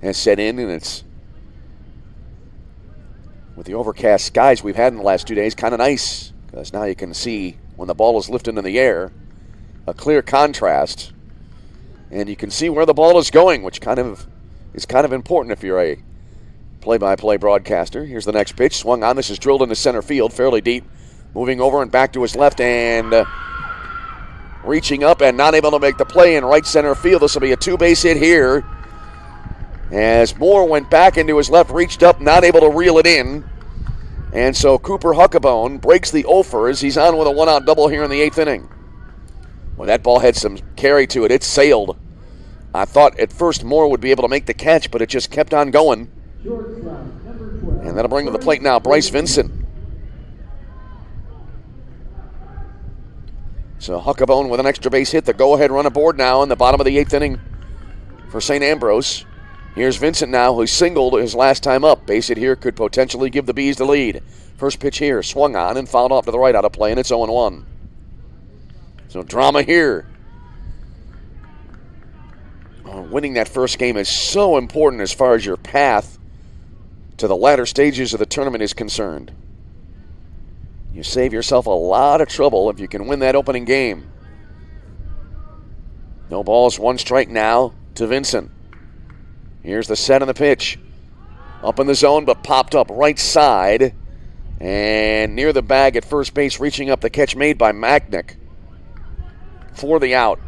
has set in, and it's, with the overcast skies we've had in the last 2 days, kind of nice, because now you can see when the ball is lifted in the air, a clear contrast, and you can see where the ball is going, which is kind of important if you're a play-by-play broadcaster. Here's the next pitch, swung on. This is drilled into center field, fairly deep, moving over and back to his left, and reaching up and not able to make the play in right center field. This will be a 2-base hit here, as Moore went back into his left, reached up, not able to reel it in. And so Cooper Huckabone breaks the offers. He's on with a 1-out double here in the 8th inning. Well, that ball had some carry to it. It sailed. I thought at first Moore would be able to make the catch, but it just kept on going. And that'll bring to the plate now Bryce Vincent. So Huckabone with an extra base hit. The go-ahead run aboard now in the bottom of the 8th inning for St. Ambrose. Here's Vincent now, who singled his last time up. Base hit here could potentially give the Bees the lead. First pitch here, swung on and fouled off to the right out of play, and it's 0-1. So drama here. Winning that first game is so important as far as your path to the latter stages of the tournament is concerned. You save yourself a lot of trouble if you can win that opening game. No balls, 1 strike now to Vincent. Here's the set and the pitch. Up in the zone, but popped up right side. And near the bag at first base, reaching up, the catch made by Magnick for the out.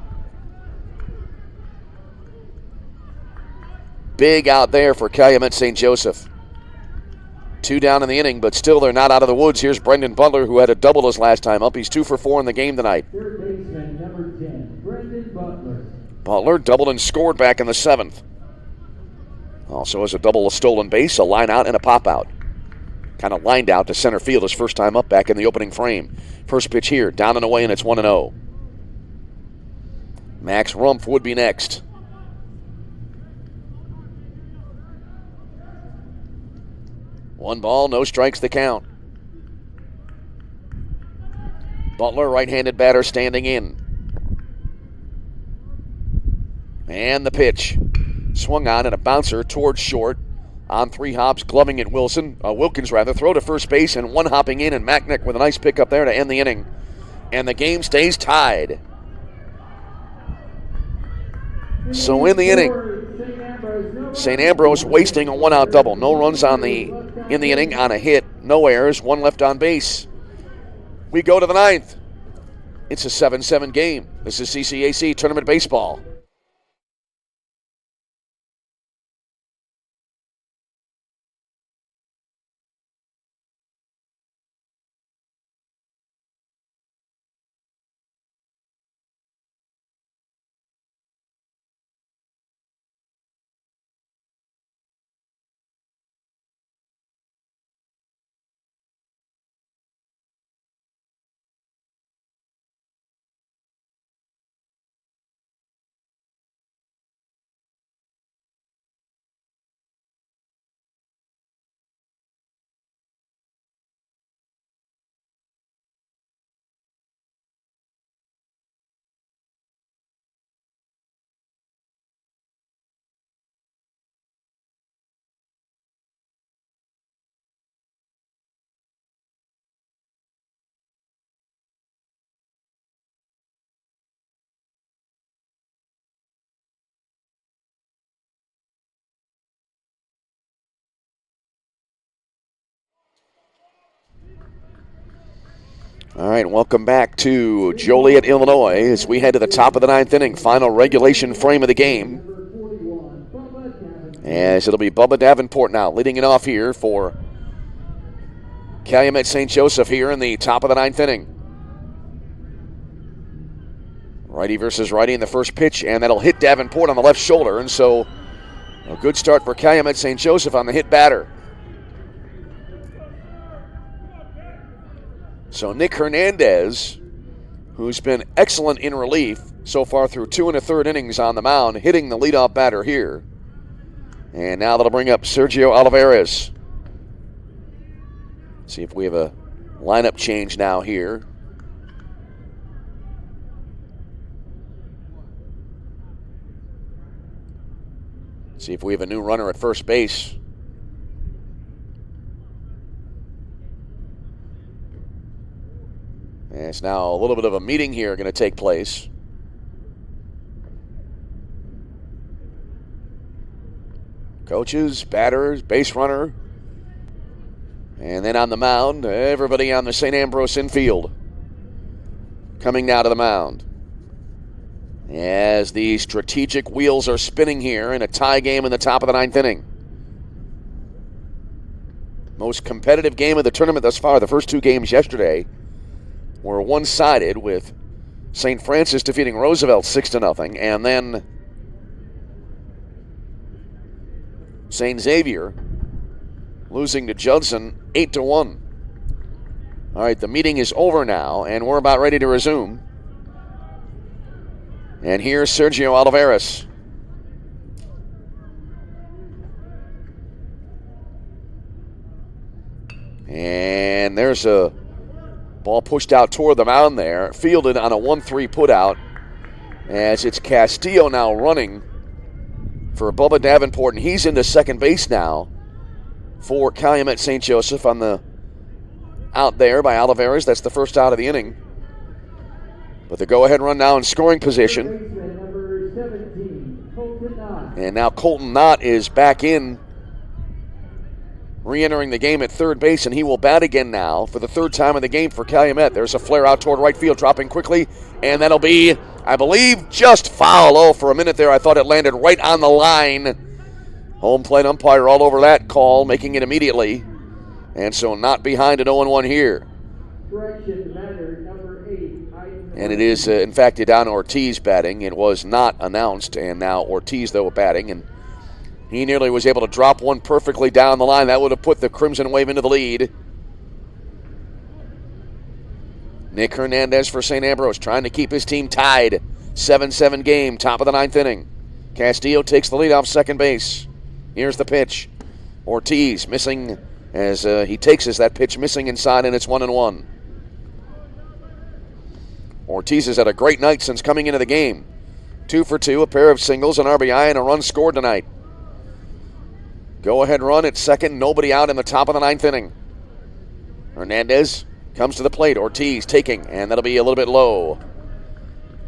Big out there for Calumet St. Joseph. 2 down in the inning, but still they're not out of the woods. Here's Brendan Butler, who had a double his last time up. He's 2 for 4 in the game tonight. Third baseman number 10, Brendan Butler. Butler doubled and scored back in the 7th. Also has a double, a stolen base, a line out, and a pop out. Kind of lined out to center field his first time up back in the opening frame. First pitch here, down and away, and it's 1-0. Max Rumpf would be next. One ball, no strikes the count. Butler, right-handed batter, standing in. And the pitch. Swung on and a bouncer towards short. On 3 hops, gloving at Wilkins, throw to first base, and 1 hopping in, and Macknick with a nice pick up there to end the inning. And the game stays tied. So in the inning, St. Ambrose wasting a 1-out double. No runs in the inning on a hit. No errors, 1 left on base. We go to the 9th. It's a 7-7 game. This is CCAC Tournament Baseball. All right, welcome back to Joliet, Illinois, as we head to the top of the 9th inning. Final regulation frame of the game. As it'll be Bubba Davenport now leading it off here for Calumet St. Joseph here in the top of the 9th inning. Righty versus righty in the first pitch, and that'll hit Davenport on the left shoulder. And so a good start for Calumet St. Joseph on the hit batter. So Nick Hernandez, who's been excellent in relief so far through 2 1/3 innings on the mound, hitting the leadoff batter here. And now that'll bring up Sergio Olivares. See if we have a lineup change now here. See if we have a new runner at first base. And it's now a little bit of a meeting here going to take place. Coaches, batters, base runner. And then on the mound, everybody on the St. Ambrose infield coming now to the mound. As the strategic wheels are spinning here in a tie game in the top of the 9th inning. Most competitive game of the tournament thus far. The first 2 games yesterday were one-sided, with St. Francis defeating Roosevelt 6-0, and then St. Xavier losing to Judson 8-1. All right, the meeting is over now, and we're about ready to resume. And here's Sergio Olivares. And there's a ball pushed out toward the mound there, fielded on a 1-3 putout, as it's Castillo now running for Bubba Davenport, and he's into second base now for Calumet St. Joseph on the out there by Olivares. That's the first out of the inning. But the go-ahead run now in scoring position. And now Colton Knott is back in, re-entering the game at third base, and he will bat again now for the 3rd time in the game for Calumet. There's a flare out toward right field, dropping quickly, and that'll be, I believe, just foul. Oh, for a minute there, I thought it landed right on the line. Home plate umpire all over that call, making it immediately. And so not behind an 0-1 here. And it is, in fact, Edon Ortiz batting. It was not announced, and now Ortiz, though, batting, and he nearly was able to drop one perfectly down the line. That would have put the Crimson Wave into the lead. Nick Hernandez for St. Ambrose trying to keep his team tied. 7-7 game, top of the 9th inning. Castillo takes the lead off second base. Here's the pitch. Ortiz missing as he takes that pitch missing inside, and it's 1-1. Ortiz has had a great night since coming into the game. 2 for 2, a pair of singles, an RBI, and a run scored tonight. Go-ahead run at second. Nobody out in the top of the ninth inning. Hernandez comes to the plate. Ortiz taking, and that'll be a little bit low.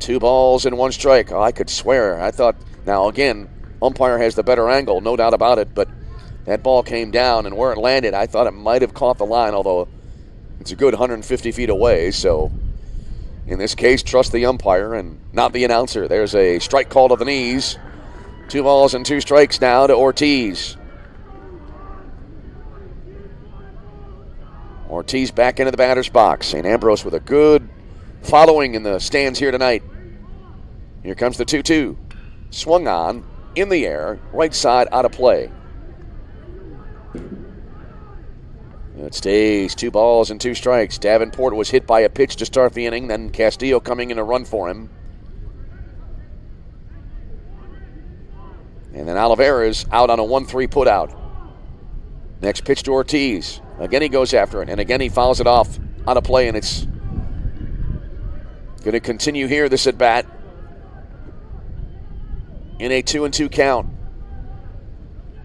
2 balls and 1 strike. Oh, I could swear. I thought, now again, umpire has the better angle, no doubt about it, but that ball came down, and where it landed, I thought it might have caught the line, although it's a good 150 feet away. So in this case, trust the umpire and not the announcer. There's a strike call to the knees. 2 balls and 2 strikes now to Ortiz. Ortiz back into the batter's box. St. Ambrose with a good following in the stands here tonight. Here comes the 2-2. Swung on, in the air, right side, out of play. It stays 2 balls and 2 strikes. Davenport was hit by a pitch to start the inning, then Castillo coming in to run for him. And then Oliveira's out on a 1-3 putout. Next pitch to Ortiz. Again he goes after it, and again he fouls it off out of play, and it's going to continue here, this at-bat, in a 2-2 count.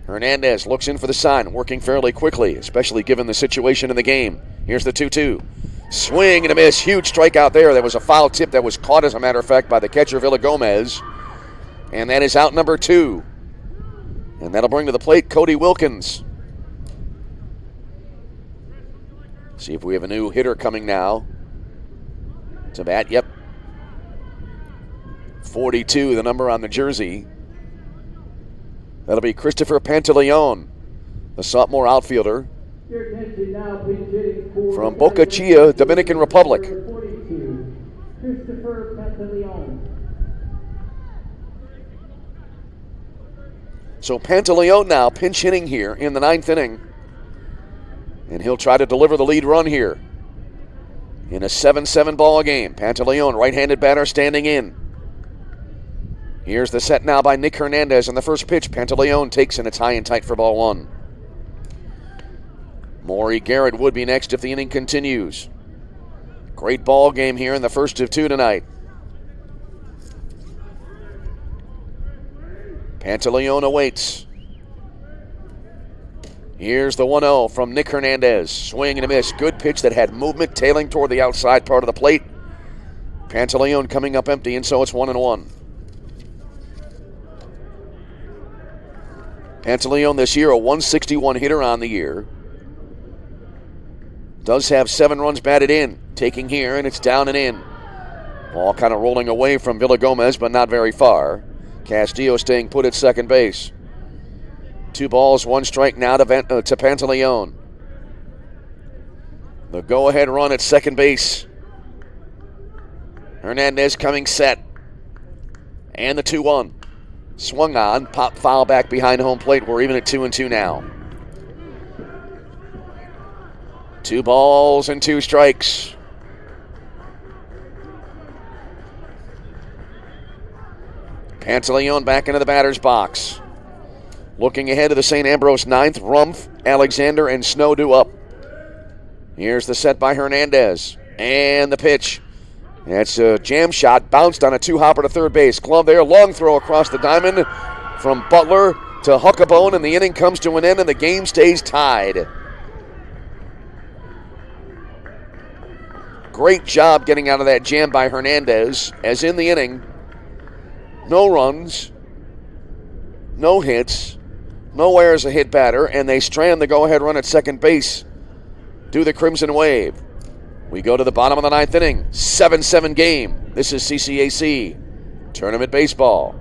Hernandez looks in for the sign, working fairly quickly, especially given the situation in the game. Here's the 2-2. Swing and a miss. Huge strikeout there. That was a foul tip that was caught, as a matter of fact, by the catcher, Villagomez. And that is out number 2. And that'll bring to the plate Cody Wilkins. See if we have a new hitter coming now to bat. Yep. 42, the number on the jersey. That'll be Christopher Pantaleon, the sophomore outfielder from Boca Chica, Dominican Republic. Christopher Pantaleon. So Pantaleon now pinch hitting here in the 9th inning. And he'll try to deliver the lead run here in a 7-7 ball game. Pantaleon, right-handed batter, standing in. Here's the set now by Nick Hernandez on the first pitch. Pantaleon takes, and it's high and tight for ball 1. Maury Garrett would be next if the inning continues. Great ball game here in the first of 2 tonight. Pantaleon awaits. Here's the 1-0 from Nick Hernandez. Swing and a miss. Good pitch that had movement, tailing toward the outside part of the plate. Pantaleon coming up empty, and so it's 1-1. Pantaleon this year, a 161 hitter on the year. Does have 7 runs batted in. Taking here, and it's down and in. Ball kind of rolling away from Villagomez, but not very far. Castillo staying put at second base. 2 balls, 1 strike now to Pantaleon. The go-ahead run at second base. Hernandez coming set. And the 2-1. Swung on, pop foul back behind home plate. We're even at 2-2 now. 2 balls and 2 strikes. Pantaleon back into the batter's box. Looking ahead to the St. Ambrose 9th, Rumpf, Alexander, and Snow due up. Here's the set by Hernandez. And the pitch. That's a jam shot, bounced on a 2-hopper to third base. Glove there, long throw across the diamond from Butler to Huckabone, and the inning comes to an end, and the game stays tied. Great job getting out of that jam by Hernandez, as in the inning, no runs, no hits, no errors, a hit batter, and they strand the go-ahead run at second base. Do the Crimson Wave. We go to the bottom of the 9th inning. 7-7 game. This is CCAC Tournament Baseball.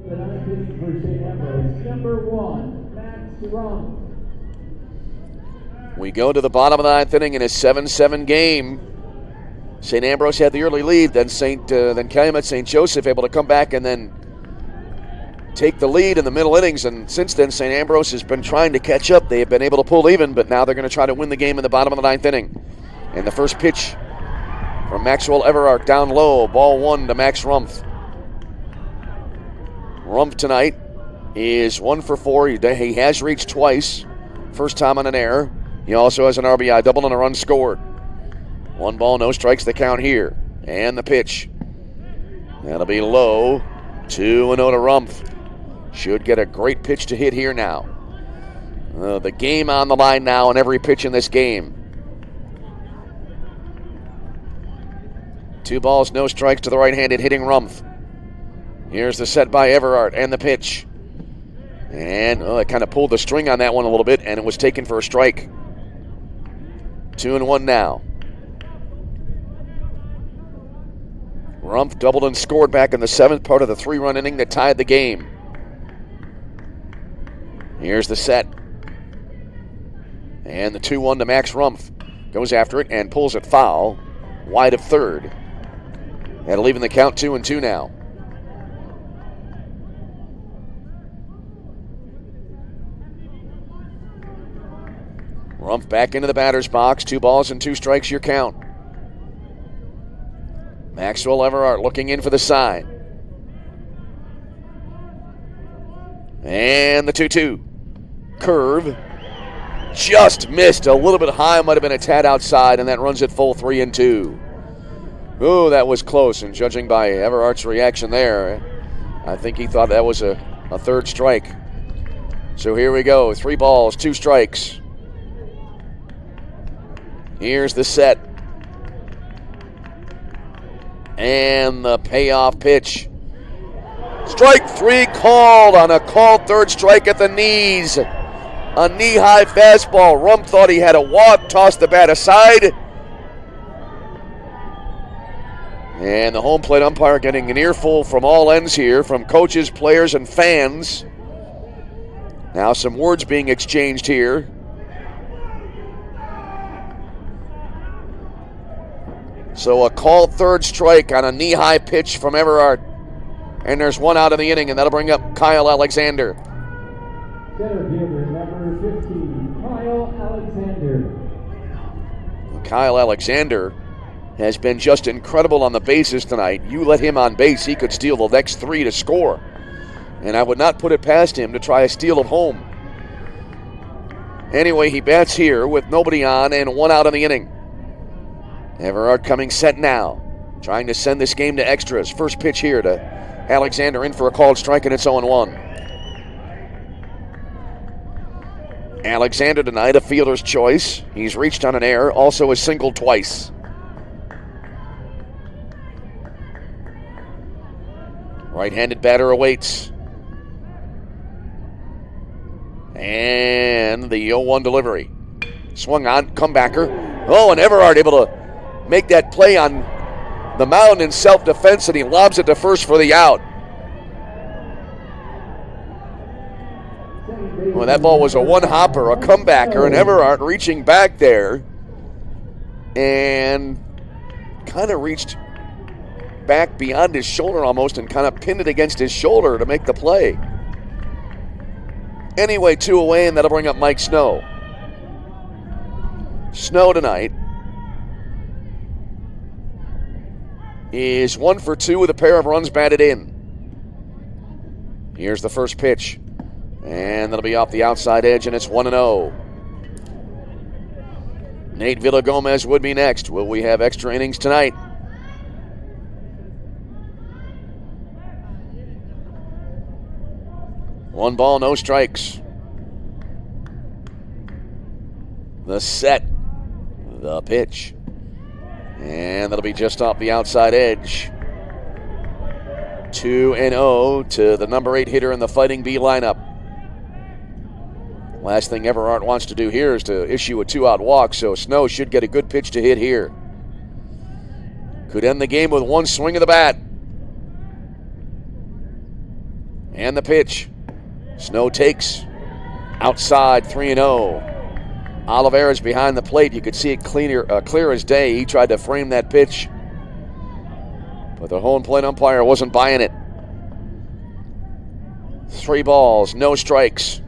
The ninth inning for St. Ambrose, number 1, Max Rump. We go to the bottom of the ninth inning in a 7-7 game. St. Ambrose had the early lead, then Calumet, St. Joseph able to come back and then take the lead in the middle innings, and since then St. Ambrose has been trying to catch up. They have been able to pull even, but now they're going to try to win the game in the bottom of the ninth inning. And the first pitch from Maxwell Everard down low, ball 1 to Max Rumpf. Rumpf tonight is 1 for 4. He has reached twice, first time on an error. He also has an RBI double and a run scored. 1 ball, no strikes, the count here. And the pitch. That'll be low. 2-0 to Rumpf. Should get a great pitch to hit here now. The game on the line now, and every pitch in this game. 2 balls, no strikes to the right-handed hitting Rumpf. Here's the set by Everard and the pitch. And it kind of pulled the string on that one a little bit, and it was taken for a strike. 2-1 now. Rumpf doubled and scored back in the 7th, part of the 3-run inning that tied the game. Here's the set. And the 2-1 to Max Rumpf. Goes after it and pulls it foul, wide of third. That'll even the count 2-2 now. Rumpf back into the batter's box. 2 balls and 2 strikes, your count. Maxwell Everard looking in for the sign. And the 2-2. Curve. Just missed a little bit high. Might have been a tad outside, and that runs it full 3-2. Oh, that was close. And judging by Everard's reaction there, I think he thought that was a third strike. So here we go. 3 balls, 2 strikes. Here's the set. And the payoff pitch. Strike 3 called on a called third strike at the knees. A knee-high fastball. Rumpf thought he had a walk, tossed the bat aside. And the home plate umpire getting an earful from all ends here, from coaches, players, and fans. Now some words being exchanged here. So a called third strike on a knee-high pitch from Everard. And there's 1 out of the inning, and that'll bring up Kyle Alexander. Center fielder, number 15, Kyle Alexander. Kyle Alexander has been just incredible on the bases tonight. You let him on base, he could steal the next 3 to score. And I would not put it past him to try a steal of home. Anyway, he bats here with nobody on and 1 out in the inning. Everard coming set now, trying to send this game to extras. First pitch here to Alexander, in for a called strike, and it's 0-1. Alexander tonight, a fielder's choice. He's reached on an error, also has singled twice. Right-handed batter awaits. And the 0-1 delivery. Swung on, comebacker. Oh, and Everard able to make that play on the mound in self-defense, and he lobs it to first for the out. Well, that ball was a one-hopper, a comebacker, and Everard reaching back there and kind of reached back beyond his shoulder almost and kind of pinned it against his shoulder to make the play. Anyway, 2 away, and that'll bring up Mike Snow. Snow tonight is 1 for 2 with a pair of runs batted in. Here's the first pitch. And that'll be off the outside edge, and it's 1-0. Nate Villagomez would be next. Will we have extra innings tonight? One ball, no strikes. The set. The pitch. And that'll be just off the outside edge. 2-0 to the number 8 hitter in the Fighting Bee lineup. Last thing Everard wants to do here is to issue a 2-out walk, so Snow should get a good pitch to hit here. Could end the game with 1 swing of the bat. And the pitch. Snow takes. Outside, 3-0. Oliveira's behind the plate. You could see it clear as day. He tried to frame that pitch, but the home plate umpire wasn't buying it. 3 balls, no strikes.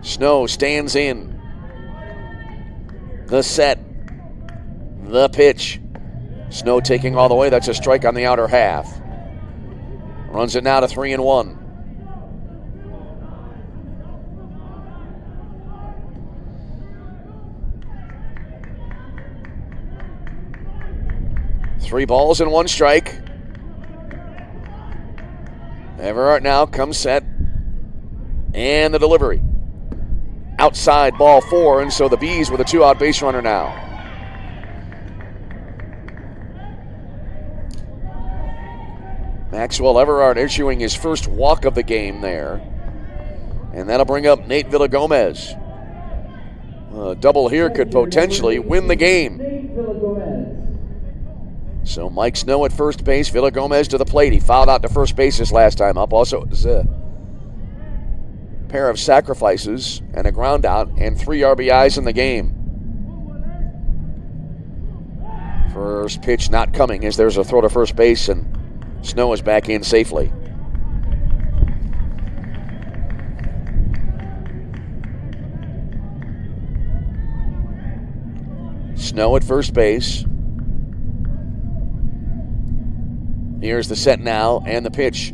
Snow stands in. The set. The pitch. Snow taking all the way. That's a strike on the outer half. Runs it now to 3-1. Three balls and 1 strike. Everhart now comes set. And the delivery. Outside, ball 4, and so the Bees with a 2-out base runner now. Maxwell Everhart issuing his first walk of the game there. And that'll bring up Nate Villagomez. A double here could potentially win the game. So Mike Snow at first base, Villagomez to the plate. He fouled out to first base his last time up. Also, it was a pair of sacrifices and a ground out and 3 RBIs in the game. First pitch not coming as there's a throw to first base and Snow is back in safely. Snow at first base. Here's the set now and the pitch.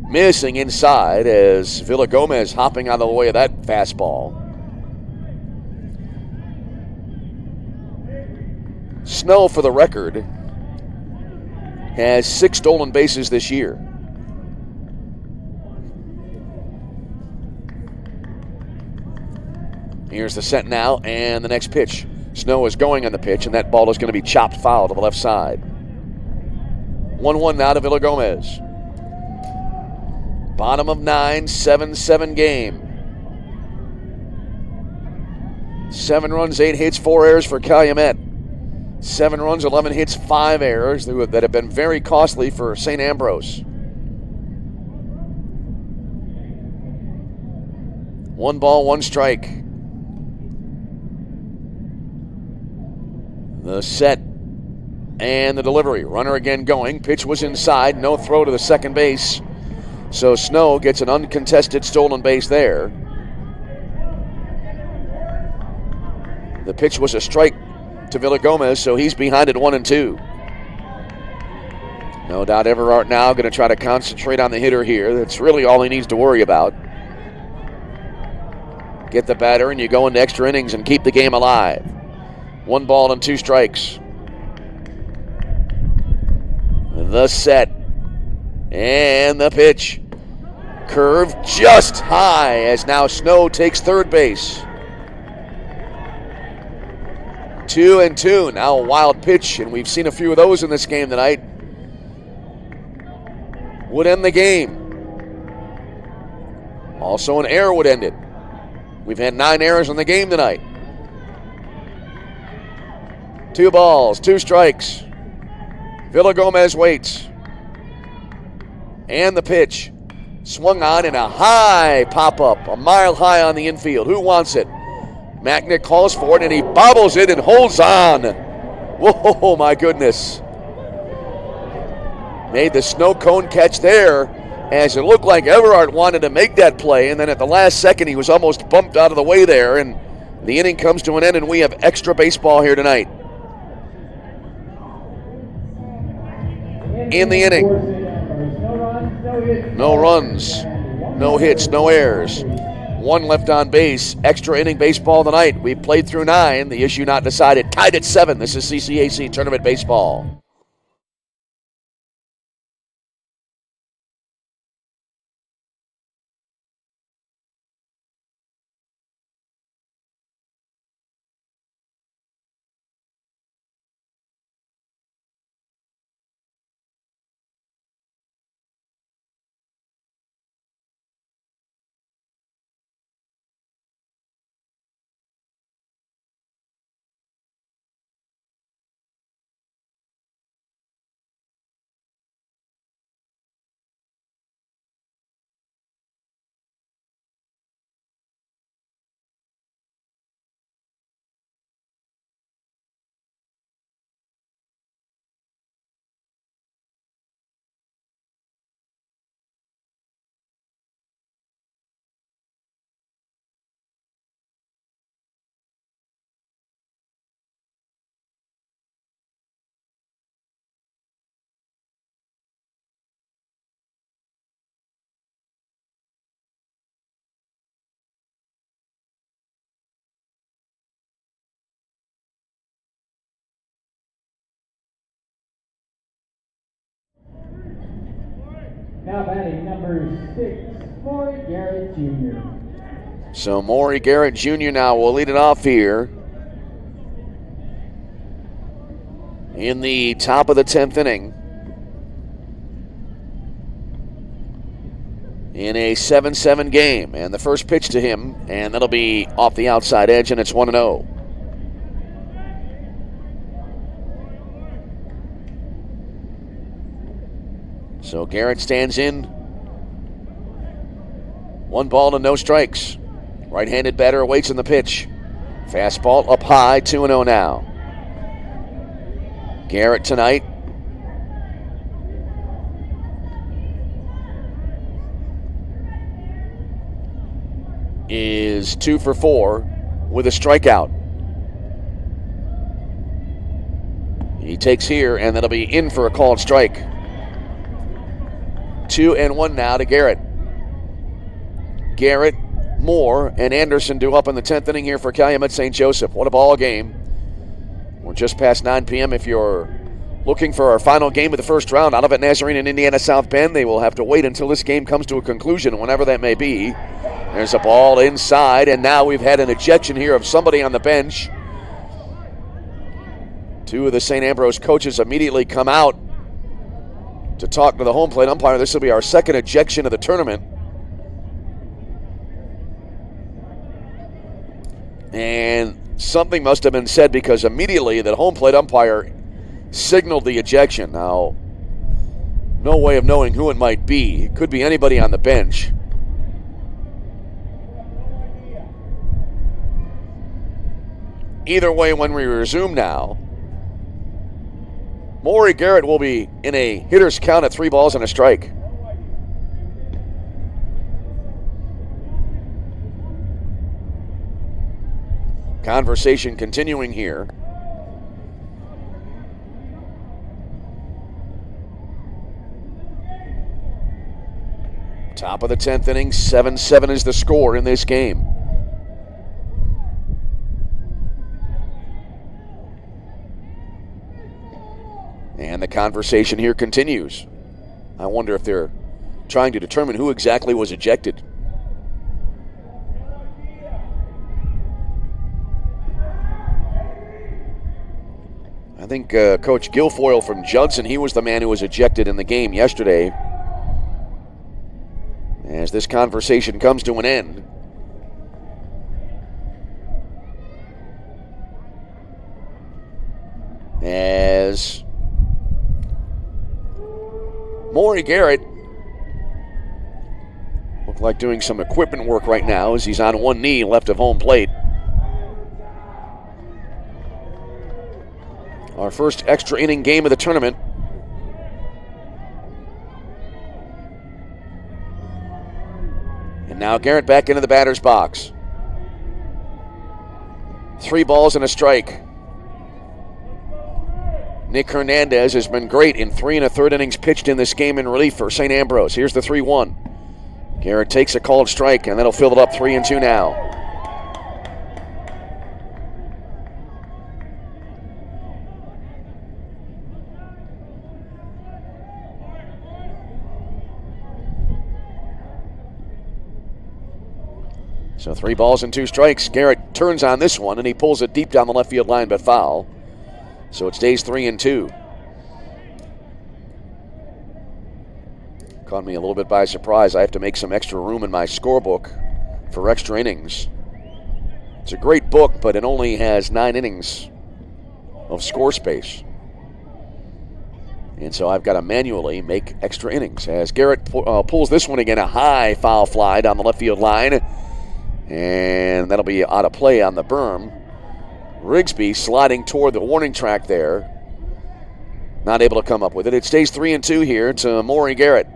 Missing inside as Villagomez hopping out of the way of that fastball. Snow, for the record, has 6 stolen bases this year. Here's the set now and the next pitch. Snow is going on the pitch, and that ball is going to be chopped foul to the left side. 1-1 now to Villagomez. Bottom of 9, 7-7 game. 7 runs, 8 hits, 4 errors for Calumet. 7 runs, 11 hits, 5 errors that have been very costly for St. Ambrose. 1 ball, 1 strike. The set and the delivery. Runner again going. Pitch was inside. No throw to the second base. So Snow gets an uncontested stolen base there. The pitch was a strike to Villagomez, so he's behind at 1-2. No doubt Everhart now going to try to concentrate on the hitter here. That's really all he needs to worry about. Get the batter and you go into extra innings and keep the game alive. 1 ball and 2 strikes. The set and the pitch. Curve just high as now Snow takes third base. 2-2. Now a wild pitch, and we've seen a few of those in this game tonight. Would end the game. Also an error would end it. We've had 9 errors in the game tonight. 2 balls, 2 strikes. Villagomez waits. And the pitch. Swung on in a high pop-up, a mile high on the infield. Who wants it? Macknick calls for it, and he bobbles it and holds on. Whoa, my goodness. Made the snow cone catch there, as it looked like Everhart wanted to make that play, and then at the last second he was almost bumped out of the way there, and the inning comes to an end, and we have extra baseball here tonight. In the inning, no runs, no hits, no errors. 1 left on base. Extra inning baseball tonight. We played through 9. The issue not decided. Tied at 7. This is CCAC Tournament Baseball. Now batting number 6, Maury Garrett Jr. So Maury Garrett Jr. now will lead it off here in the top of the 10th inning in a 7-7 game. And the first pitch to him, and that'll be off the outside edge, and it's 1-0. So Garrett stands in. 1 ball and no strikes. Right-handed batter awaits in the pitch. Fastball up high, 2-0 now. Garrett tonight is 2 for 4 with a strikeout. He takes here, and that'll be in for a called strike. 2-1 now to Garrett. Garrett, Moore, and Anderson due up in the 10th inning here for Calumet St. Joseph. What a ball game. We're just past 9 p.m. If you're looking for our final game of the first round, Olivet Nazarene and Indiana South Bend, they will have to wait until this game comes to a conclusion, whenever that may be. There's a ball inside, and now we've had an ejection here of somebody on the bench. 2 of the St. Ambrose coaches immediately come out to talk to the home plate umpire. This will be our second ejection of the tournament. And something must have been said, because immediately the home plate umpire signaled the ejection. Now, no way of knowing who it might be. It could be anybody on the bench. Either way, when we resume now, Maury Garrett will be in a hitter's count at 3 balls and a strike. Conversation continuing here. Top of the 10th inning, 7-7 is the score in this game. And the conversation here continues. I wonder if they're trying to determine who exactly was ejected. I think Coach Guilfoyle from Judson, he was the man who was ejected in the game yesterday. As this conversation comes to an end. As Maury Garrett looked like doing some equipment work right now as he's on one knee left of home plate. Our first extra inning game of the tournament. And now Garrett back into the batter's box. 3 balls and a strike. Nick Hernandez has been great in 3 1/3 innings pitched in this game in relief for St. Ambrose. Here's the 3-1. Garrett takes a called strike, and that'll fill it up 3-2 now. So 3 balls and 2 strikes. Garrett turns on this one, and he pulls it deep down the left field line, but foul. So it stays 3-2. Caught me a little bit by surprise. I have to make some extra room in my scorebook for extra innings. It's a great book, but it only has 9 innings of score space. And so I've got to manually make extra innings. As Garrett pulls this one again, a high foul fly down the left field line. And that'll be out of play on the berm. Rigsby sliding toward the warning track there. Not able to come up with it. It stays 3-2 here to Maury Garrett.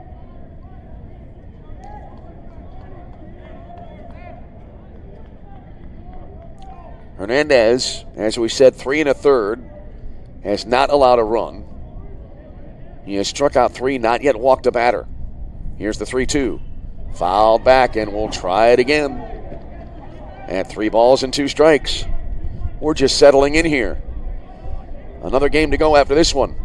Hernandez, as we said, 3 1/3, has not allowed a run. He has struck out 3, not yet walked a batter. Here's the 3-2. Fouled back, and we'll try it again. At 3 balls and 2 strikes. We're just settling in here. Another game to go after this one.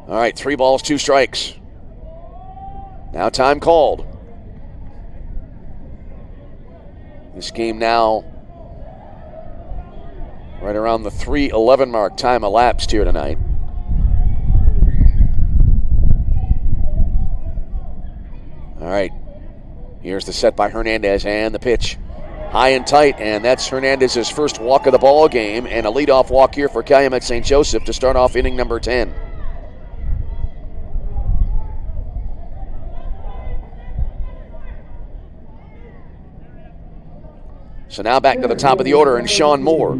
All right, 3 balls, 2 strikes. Now time called. This game now right around the 3:11 mark. Time elapsed here tonight. All right, here's the set by Hernandez and the pitch. High and tight, and that's Hernandez's first walk of the ball game, and a leadoff walk here for Calumet St. Joseph to start off inning number 10. So now back to the top of the order, and Sean Moore.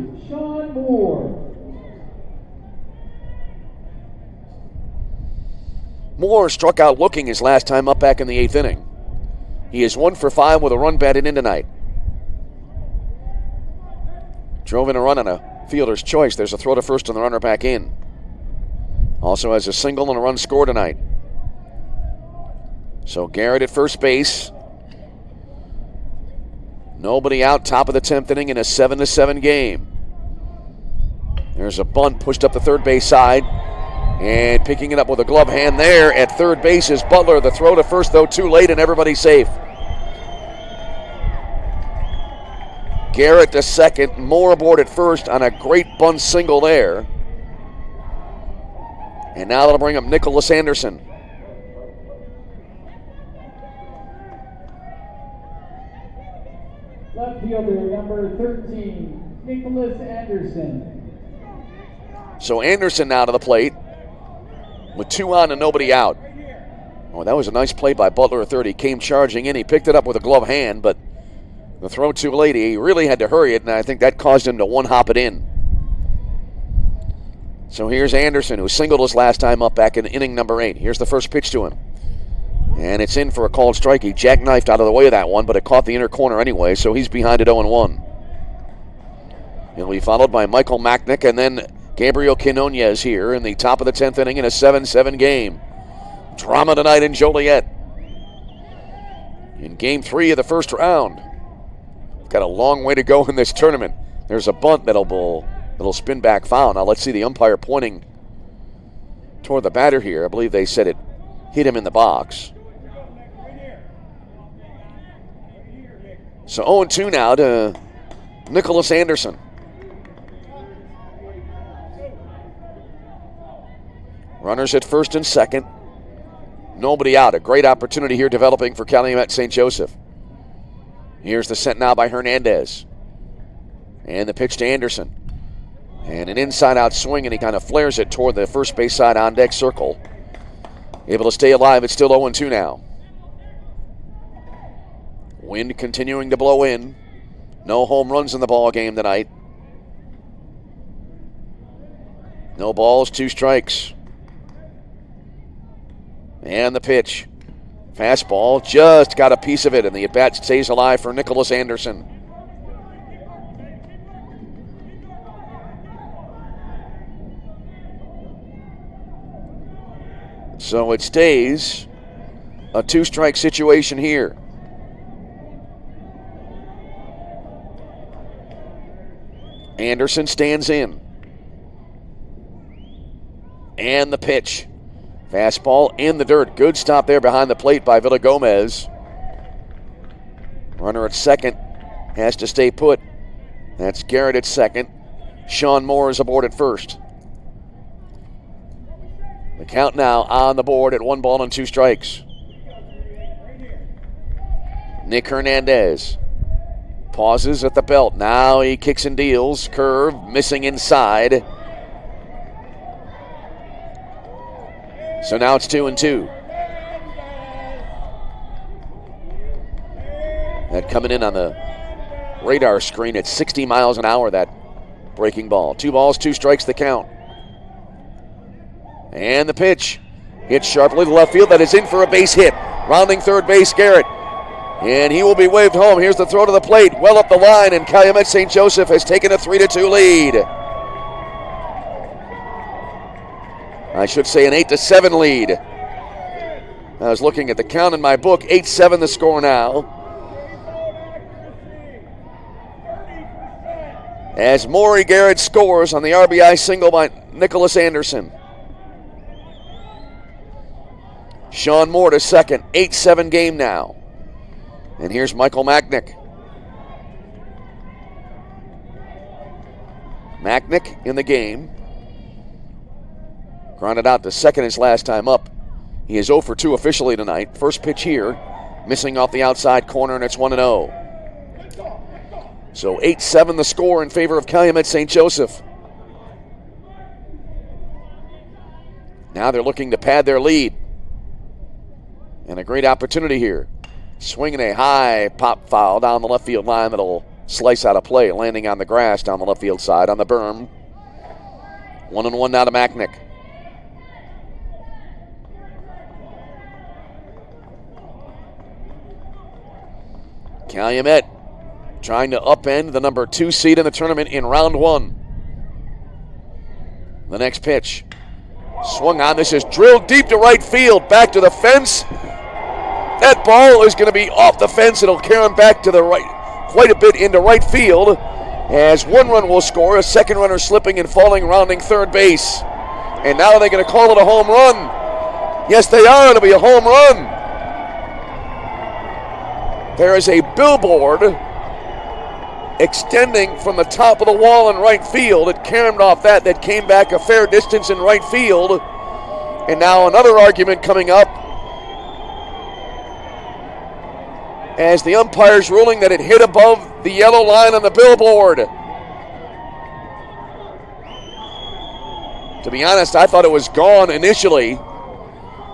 Moore struck out looking his last time up back in the 8th inning. He is 1 for 5 with a run batted in tonight. Drove in a run on a fielder's choice. There's a throw to first and the runner back in. Also has a single and a run scored tonight. So Garrett at first base. Nobody out, top of the 10th inning in a 7-7 game. There's a bunt pushed up the third base side. And picking it up with a glove hand there at third base is Butler. The throw to first, though, too late, and everybody's safe. Garrett to second, Moore aboard at first on a great bunt single there. And now that'll bring up Nicholas Anderson. Left fielder number 13, Nicholas Anderson. So Anderson now to the plate with 2 on and nobody out. Oh, that was a nice play by Butler at third. He came charging in. He picked it up with a glove hand, but the throw too late. He really had to hurry it, and I think that caused him to one-hop it in. So here's Anderson, who singled his last time up back in inning number 8. Here's the first pitch to him. And it's in for a called strike. He jackknifed out of the way of that one, but it caught the inner corner anyway, so he's behind at 0-1. He'll be followed by Michael Macknick and then Gabriel Quinonez here in the top of the 10th inning in a 7-7 game. Drama tonight in Joliet. In game 3 of the first round. Got a long way to go in this tournament. There's a bunt that'll spin back foul. Now let's see the umpire pointing toward the batter here. I believe they said it hit him in the box. So 0-2 now to Nicholas Anderson. Runners at first and second. Nobody out. A great opportunity here developing for Calumet St. Joseph. Here's the set now by Hernandez. And the pitch to Anderson. And an inside-out swing, and he kind of flares it toward the first base side on-deck circle. Able to stay alive. It's still 0-2 now. Wind continuing to blow in. No home runs in the ball game tonight. No balls, 2 strikes. And the pitch. Fastball, just got a piece of it, and the at-bat stays alive for Nicholas Anderson. So it stays a 2-strike situation here. Anderson stands in. And the pitch. Fastball in the dirt. Good stop there behind the plate by Villagomez. Runner at second has to stay put. That's Garrett at second. Sean Moore is aboard at first. The count now on the board at 1 ball and 2 strikes. Nick Hernandez pauses at the belt. Now he kicks and deals. Curve missing inside. So now it's 2-2. That coming in on the radar screen at 60 miles an hour, that breaking ball. 2 balls, 2 strikes, the count. And the pitch. Hit sharply to left field. That is in for a base hit. Rounding third base, Garrett. And he will be waved home. Here's the throw to the plate. Well up the line, and Calumet St. Joseph has taken a 3-2 lead. I should say an 8-7 lead. I was looking at the count in my book. 8-7 the score now. As Maury Garrett scores on the RBI single by Nicholas Anderson. Sean Moore to second. 8-7 game now. And here's Michael Macknick. Macknick in the game. Grounded out to second his last time up. He is 0 for 2 officially tonight. First pitch here, missing off the outside corner, and it's 1-0. So 8-7 the score in favor of Calumet St. Joseph. Now they're looking to pad their lead. And a great opportunity here. Swinging a high pop foul down the left field line that'll slice out of play, landing on the grass down the left field side on the berm. 1-1 now to Macknick. Calumet trying to upend the number 2 seed in the tournament in round 1. The next pitch. Swung on. This is drilled deep to right field. Back to the fence. That ball is going to be off the fence. It'll carry him back to the right, quite a bit into right field. As 1 run will score, a second runner slipping and falling, rounding third base. And now they're going to call it a home run. Yes, they are. It'll be a home run. There is a billboard extending from the top of the wall in right field. It caromed off that came back a fair distance in right field. And now another argument coming up as the umpire's ruling that it hit above the yellow line on the billboard. To be honest, I thought it was gone initially.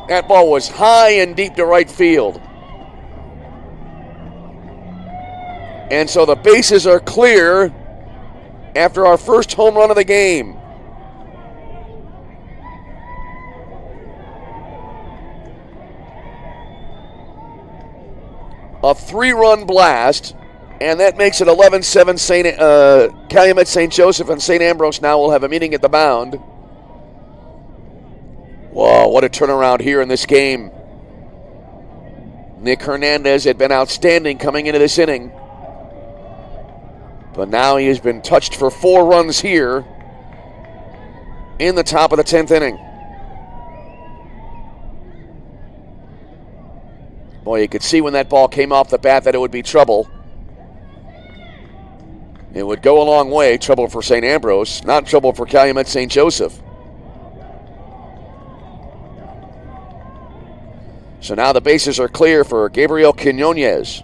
That ball was high and deep to right field. And so the bases are clear after our first home run of the game. A 3-run blast, and that makes it 11-7. Calumet St. Joseph and St. Ambrose now will have a meeting at the mound. Whoa, what a turnaround here in this game. Nick Hernandez had been outstanding coming into this inning. But now he has been touched for 4 runs here in the top of the 10th inning. Boy, you could see when that ball came off the bat that it would be trouble. It would go a long way. Trouble for St. Ambrose, not trouble for Calumet St. Joseph. So now the bases are clear for Gabriel Quinones.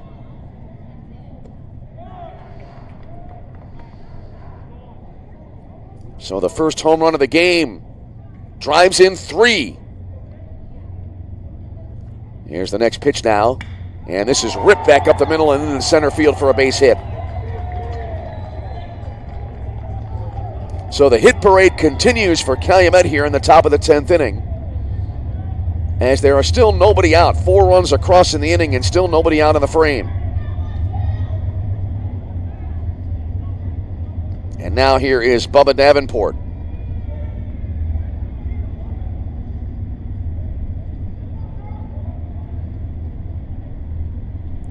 So the first home run of the game drives in 3. Here's the next pitch now. And this is ripped back up the middle and into center field for a base hit. So the hit parade continues for Calumet here in the top of the 10th inning. As there are still nobody out. 4 runs across in the inning and still nobody out in the frame. And now here is Bubba Davenport.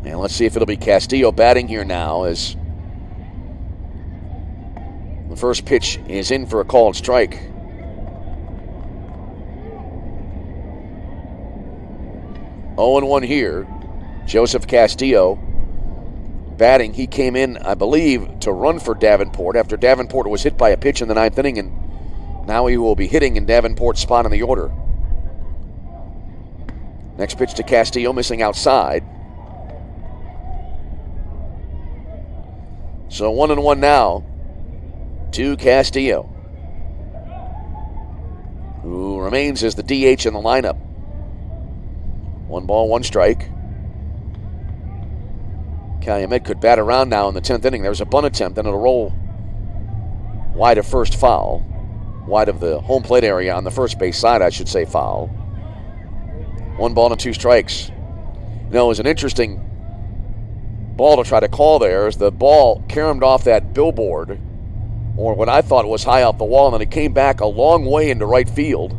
And let's see if it'll be Castillo batting here now as the first pitch is in for a called strike. Oh and 1 here. Joseph Castillo batting. He came in, I believe, to run for Davenport after Davenport was hit by a pitch in the 9th inning, and now he will be hitting in Davenport's spot in the order. Next pitch to Castillo, missing outside. So 1-1 now to Castillo, who remains as the DH in the lineup. 1 ball, 1 strike. Calumet could bat around now in the 10th inning. There's a bunt attempt, and it'll roll wide of first foul. Wide of the home plate area on the first base side, I should say, foul. 1 ball and 2 strikes. You know, it was an interesting ball to try to call there as the ball caromed off that billboard, or what I thought was high off the wall, and then it came back a long way into right field,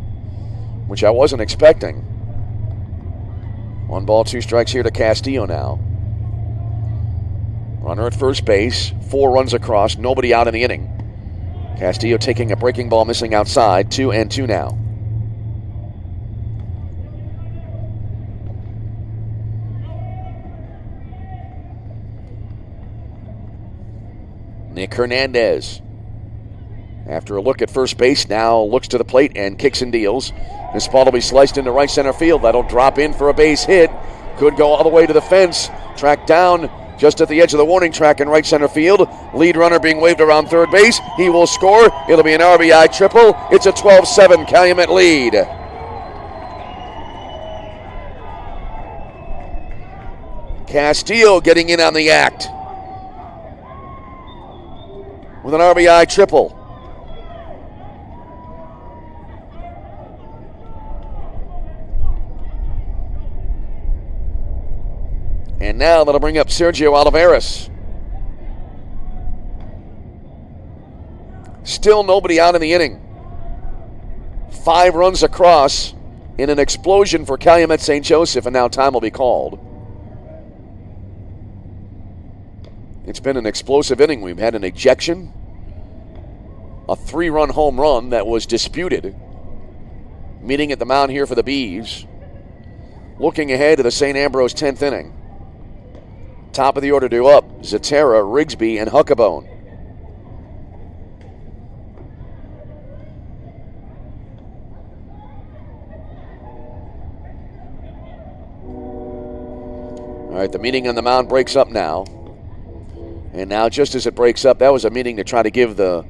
which I wasn't expecting. 1 ball, 2 strikes here to Castillo now. Runner at first base, 4 runs across, nobody out in the inning. Castillo taking a breaking ball, missing outside, 2-2 now. Nick Hernandez, after a look at first base, now looks to the plate and kicks and deals. This ball will be sliced into right center field. That'll drop in for a base hit. Could go all the way to the fence. Tracked down just at the edge of the warning track in right center field. Lead runner being waved around third base. He will score. It'll be an RBI triple. It's a 12-7 Calumet lead. Castillo getting in on the act with an RBI triple. And now that'll bring up Sergio Olivares. Still nobody out in the inning. 5 runs across in an explosion for Calumet St. Joseph, and now time will be called. It's been an explosive inning. We've had an ejection, a 3-run home run that was disputed. Meeting at the mound here for the Bees. Looking ahead to the St. Ambrose 10th inning. Top of the order due up, Zatera, Rigsby, and Huckabone. All right, the meeting on the mound breaks up now. And now just as it breaks up, that was a meeting to try to give the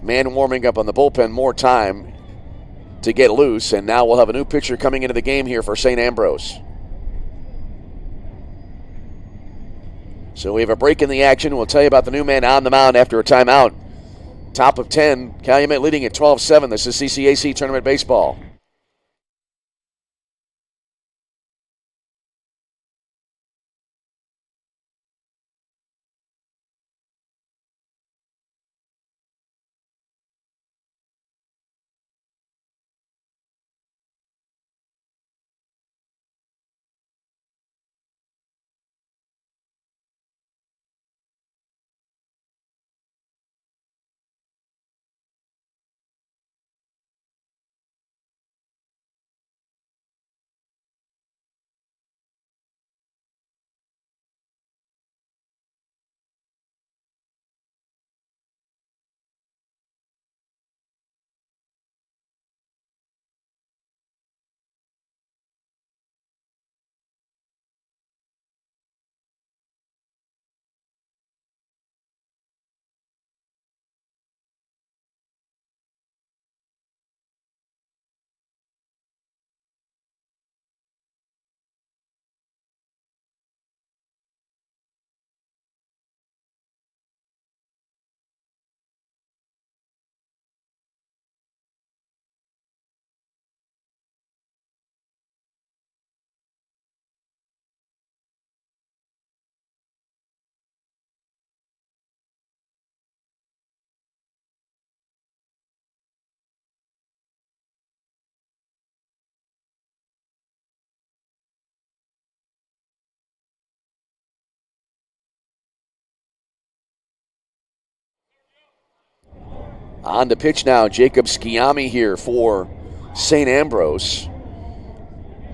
man warming up on the bullpen more time to get loose. And now we'll have a new pitcher coming into the game here for St. Ambrose. So we have a break in the action. We'll tell you about the new man on the mound after a timeout. Top of 10, Calumet leading at 12-7. This is CCAC Tournament Baseball. On to pitch now, Jacob Sciammi here for St. Ambrose.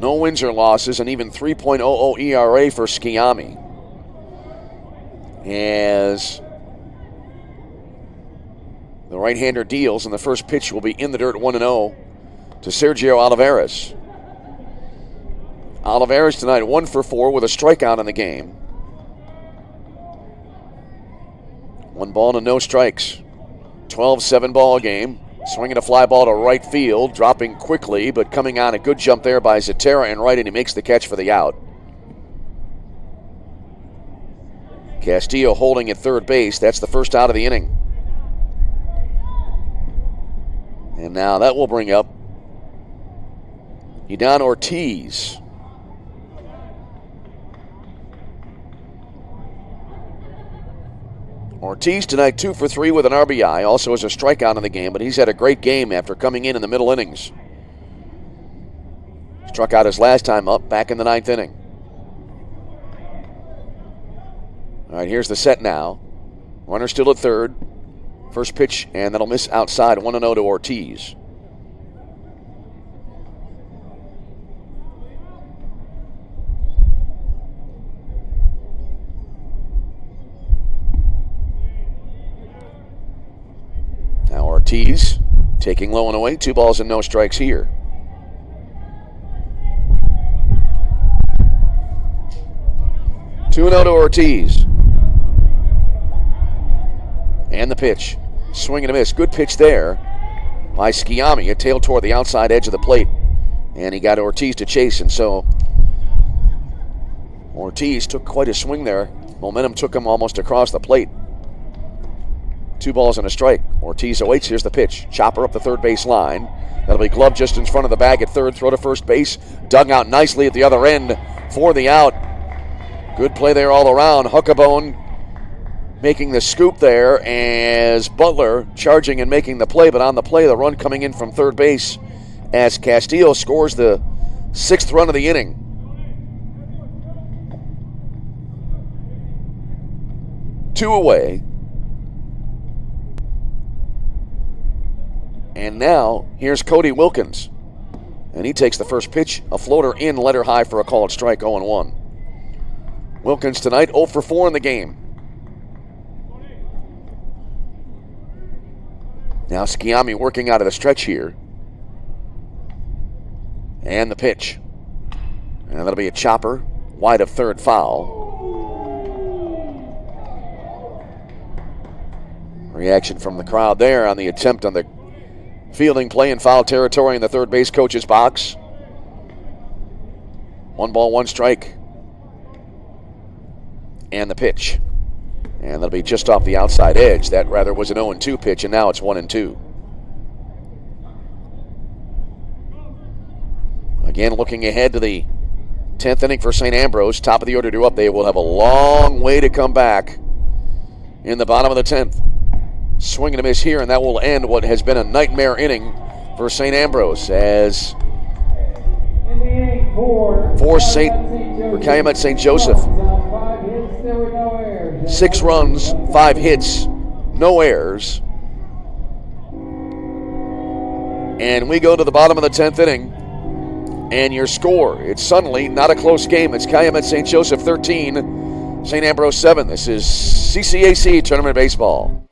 No wins or losses, and even 3.00 ERA for Sciammi. As the right-hander deals, and the first pitch will be in the dirt, 1-0 to Sergio Olivares. Olivares tonight 1 for 4 with a strikeout in the game. 1 ball and no strikes. 12-7 ball game. Swinging a fly ball to right field, dropping quickly, but coming on a good jump there by Zatera in right, and he makes the catch for the out. Castillo holding at third base. That's the first out of the inning. And now that will bring up Idan Ortiz. Ortiz tonight 2 for 3 with an RBI, also has a strikeout in the game, but he's had a great game after coming in the middle innings. Struck out his last time up back in the 9th inning. All right, here's the set now. Runner still at third. First pitch, and that'll miss outside, 1-0 to Ortiz. Ortiz taking low and away. 2 balls and no strikes here. Two and 0 to Ortiz. And the pitch. Swing and a miss. Good pitch there by Sciammi. A tail toward the outside edge of the plate. And he got Ortiz to chase, and so Ortiz took quite a swing there. Momentum took him almost across the plate. 2 balls and a strike. Ortiz awaits. Here's the pitch. Chopper up the third base line. That'll be gloved just in front of the bag at third. Throw to first base. Dug out nicely at the other end for the out. Good play there all around. Huckabone making the scoop there as Butler charging and making the play, but on the play, the run coming in from third base as Castillo scores the 6th run of the inning. Two away. And now, here's Cody Wilkins. And he takes the first pitch, a floater in, letter high for a called strike, 0-1. Wilkins tonight 0 for 4 in the game. Now Sciammi working out of the stretch here. And the pitch. And that'll be a chopper, wide of third, foul. Reaction from the crowd there on the attempt on the fielding play in foul territory in the third base coach's box. 1 ball, 1 strike. And the pitch. And that'll be just off the outside edge. That rather was an 0-2 pitch, and now it's 1-2. Again, looking ahead to the 10th inning for St. Ambrose. Top of the order to up. They will have a long way to come back in the bottom of the 10th. Swing and a miss here, and that will end what has been a nightmare inning for St. Ambrose as for Calumet St. Joseph. 6 runs, 5 hits, no errors. And we go to the bottom of the 10th inning. And your score, it's suddenly not a close game. It's Calumet St. Joseph 13, St. Ambrose 7. This is CCAC Tournament Baseball.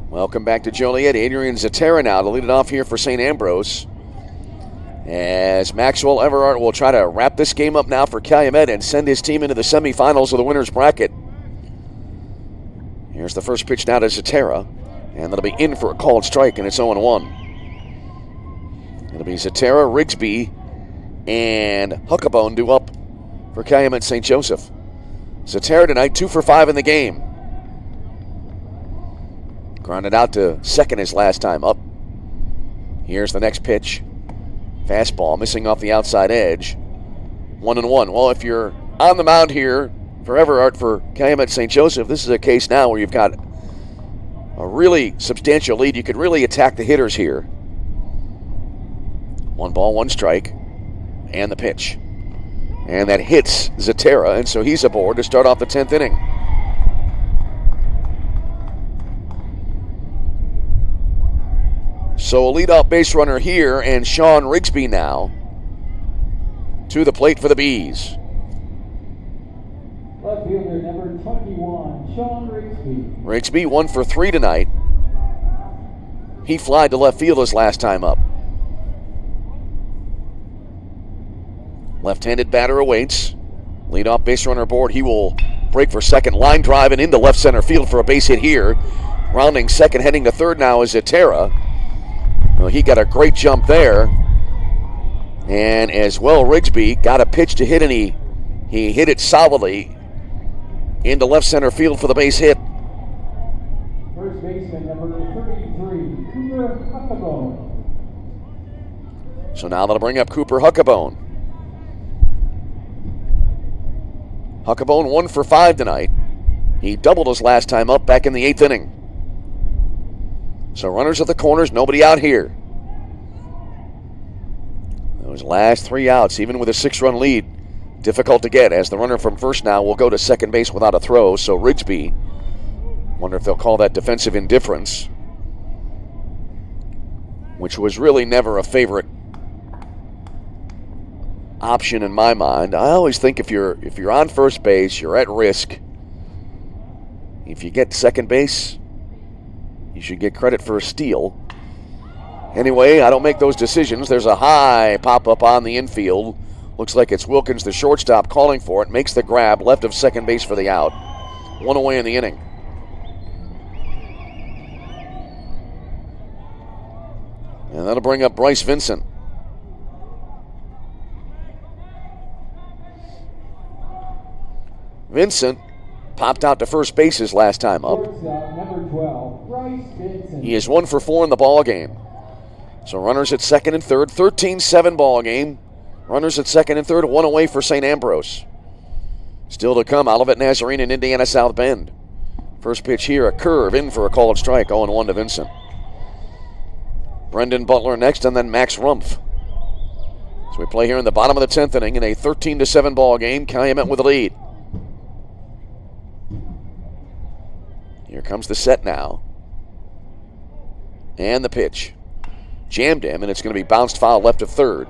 Welcome back to Joliet. Adrian Zatera now to lead it off here for St. Ambrose. As Maxwell Everhart will try to wrap this game up now for Calumet and send his team into the semifinals of the winner's bracket. Here's the first pitch now to Zatera. And that'll be in for a called strike, and it's 0-1. It'll be Zatera, Rigsby, and Huckabone due up for Calumet St. Joseph. Zatera tonight 2 for 5 in the game. Grounded out to second his last time up. Here's the next pitch. Fastball missing off the outside edge. 1-1. Well, if you're on the mound here for Everhart for Calumet St. Joseph, this is a case now where you've got a really substantial lead. You could really attack the hitters here. 1 ball, 1 strike. And the pitch. And that hits Zatera, and so he's aboard to start off the 10th inning. So a leadoff base runner here, and Sean Rigsby now to the plate for the Bees. Left fielder number number 21, Sean Rigsby. Rigsby 1 for 3 tonight. He flied to left field his last time up. Left-handed batter awaits. Leadoff base runner aboard. He will break for second. Line drive and into left center field for a base hit here. Rounding second, heading to third now is Zatara. Well, he got a great jump there. And as well, Rigsby got a pitch to hit, and he hit it solidly into left center field for the base hit. First baseman number 33, Cooper Huckabone. So now that'll bring up Cooper Huckabone. Huckabone 1 for 5 tonight. He doubled his last time up back in the 8th inning. So runners at the corners, nobody out here. Those last 3 outs, even with a 6-run lead, difficult to get, as the runner from first now will go to second base without a throw. So Rigsby, wonder if they'll call that defensive indifference, which was really never a favorite option in my mind. I always think if you're on first base, you're at risk. If you get second base, you should get credit for a steal. Anyway, I don't make those decisions. There's a high pop-up on the infield. Looks like it's Wilkins, the shortstop, calling for it. Makes the grab, left of second base for the out. 1 away in the inning. And that'll bring up Bryce Vincent. Vincent popped out to first base his last time up. Number 12, Bryce Vincent. He is 1 for 4 in the ball game. So runners at second and third, 13-7 ball game. Runners at second and third, 1 away for St. Ambrose. Still to come, Olivet Nazarene and Indiana South Bend. First pitch here, a curve in for a called strike, 0-1 to Vincent. Brendan Butler next, and then Max Rumpf. So we play here in the bottom of the 10th inning in a 13-7 ball game. Calumet with the lead. Here comes the set now. And the pitch. Jammed him, and it's going to be bounced foul left of third.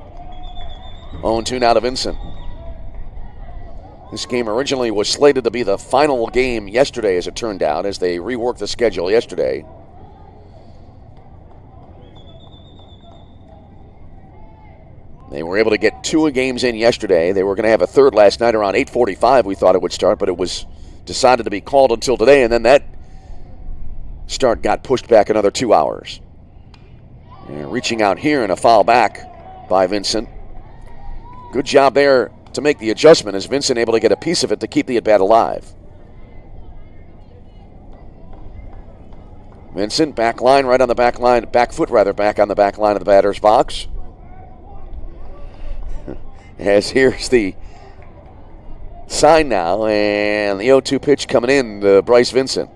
0-2 now to Vincent. This game originally was slated to be the final game yesterday, as it turned out, as they reworked the schedule yesterday. They were able to get 2 games in yesterday. They were going to have a third last night around 8:45, we thought it would start, but it was decided to be called until today, and then that start got pushed back another 2 hours. And reaching out here and a foul back by Vincent. Good job there to make the adjustment, as Vincent able to get a piece of it to keep the at-bat alive. Vincent, back line, right on the back line, back foot rather, back on the back line of the batter's box. As here's the sign now, and the 0-2 pitch coming in to Bryce Vincent.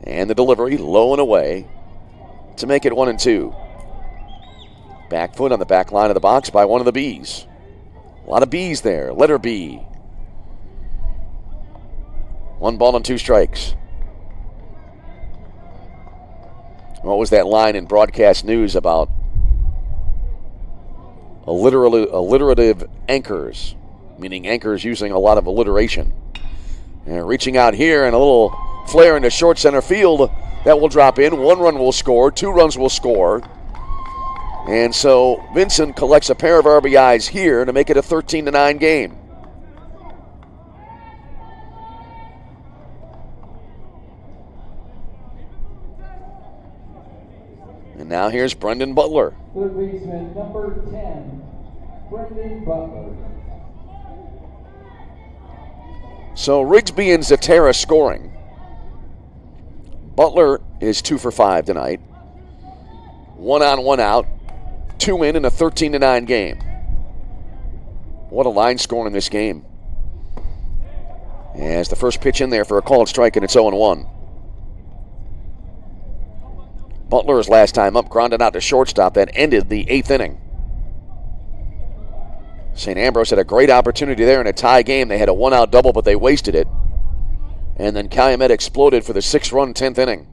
And the delivery low and away to make it 1-2. Back foot on the back line of the box by one of the Bs. A lot of Bs there, letter B. 1 ball and 2 strikes. What was that line in broadcast news about alliterative anchors, meaning anchors using a lot of alliteration? And reaching out here and a little flare into short center field. That will drop in. 1 run will score. 2 runs will score. And so Vincent collects a pair of RBIs here to make it a 13-9 game. And now here's Brendan Butler. Third baseman number 10, Brendan Butler. So Rigsby and Zatara scoring. Butler is 2 for 5 tonight. 1 on, 1 out. 2 in a 13-9 game. What a line scoring in this game. As the first pitch in there for a called strike, and it's 0-1. Butler's last time up, grounded out to shortstop. That ended the 8th inning. St. Ambrose had a great opportunity there in a tie game. They had a 1-out double, but they wasted it. And then Calumet exploded for the 6-run 10th inning.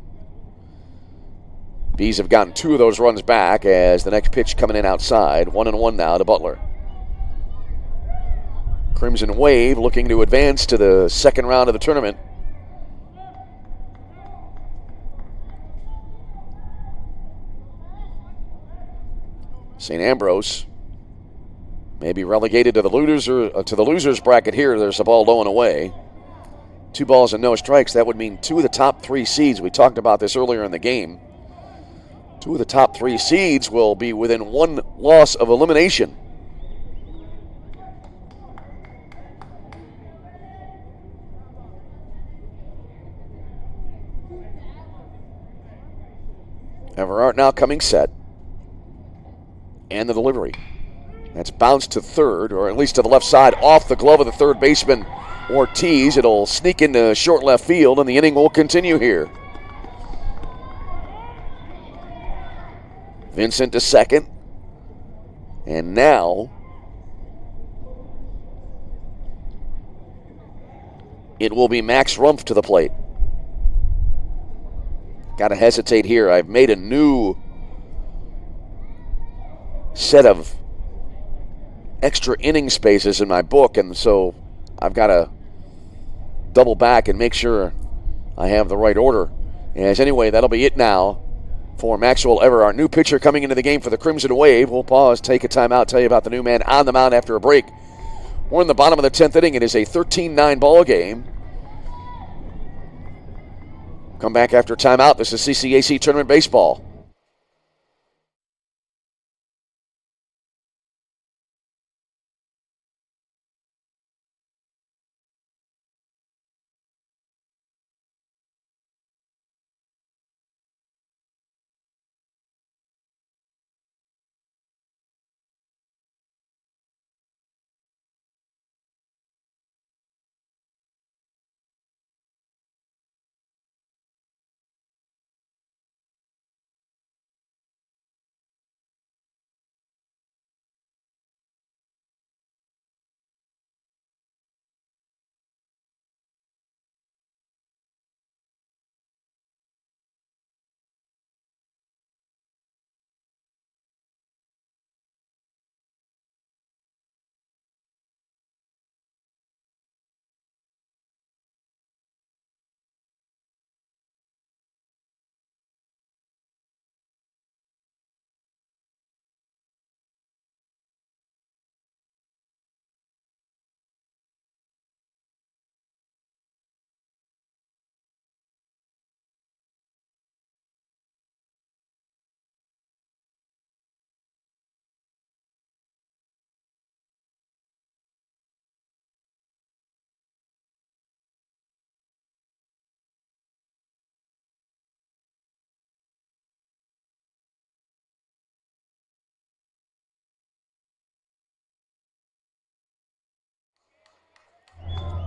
Bees have gotten 2 of those runs back, as the next pitch coming in outside. 1-1 now to Butler. Crimson Wave looking to advance to the second round of the tournament. St. Ambrose may be relegated to the losers bracket here. There's a ball low and away. 2 balls and no strikes. That would mean 2 of the top 3 seeds. We talked about this earlier in the game. 2 of the top 3 seeds will be within 1 loss of elimination. Everard now coming set. And the delivery. That's bounced to third, or at least to the left side, off the glove of the third baseman, Ortiz. It'll sneak into short left field, and the inning will continue here. Vincent to second. And now it will be Max Rumpf to the plate. Got to hesitate here. I've made a new set of extra inning spaces in my book, and so I've got to double back and make sure I have the right order. As anyway, that'll be it now for Maxwell Everard, new pitcher coming into the game for the Crimson Wave. We'll pause, take a timeout, tell you about the new man on the mound after a break. We're in the bottom of the 10th inning. It is a 13-9 ball game. Come back after timeout. This is CCAC Tournament Baseball.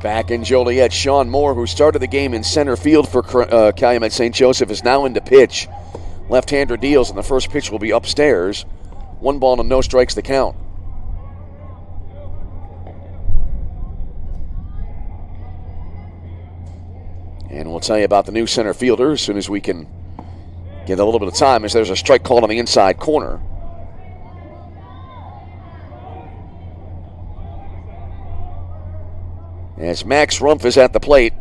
Back in Joliet, Sean Moore, who started the game in center field for Calumet St. Joseph, is now into pitch. Left-hander deals, and the first pitch will be upstairs. 1 ball and no strikes the count. And we'll tell you about the new center fielder as soon as we can get a little bit of time, as there's a strike called on the inside corner. As Max Rumpf is at the plate.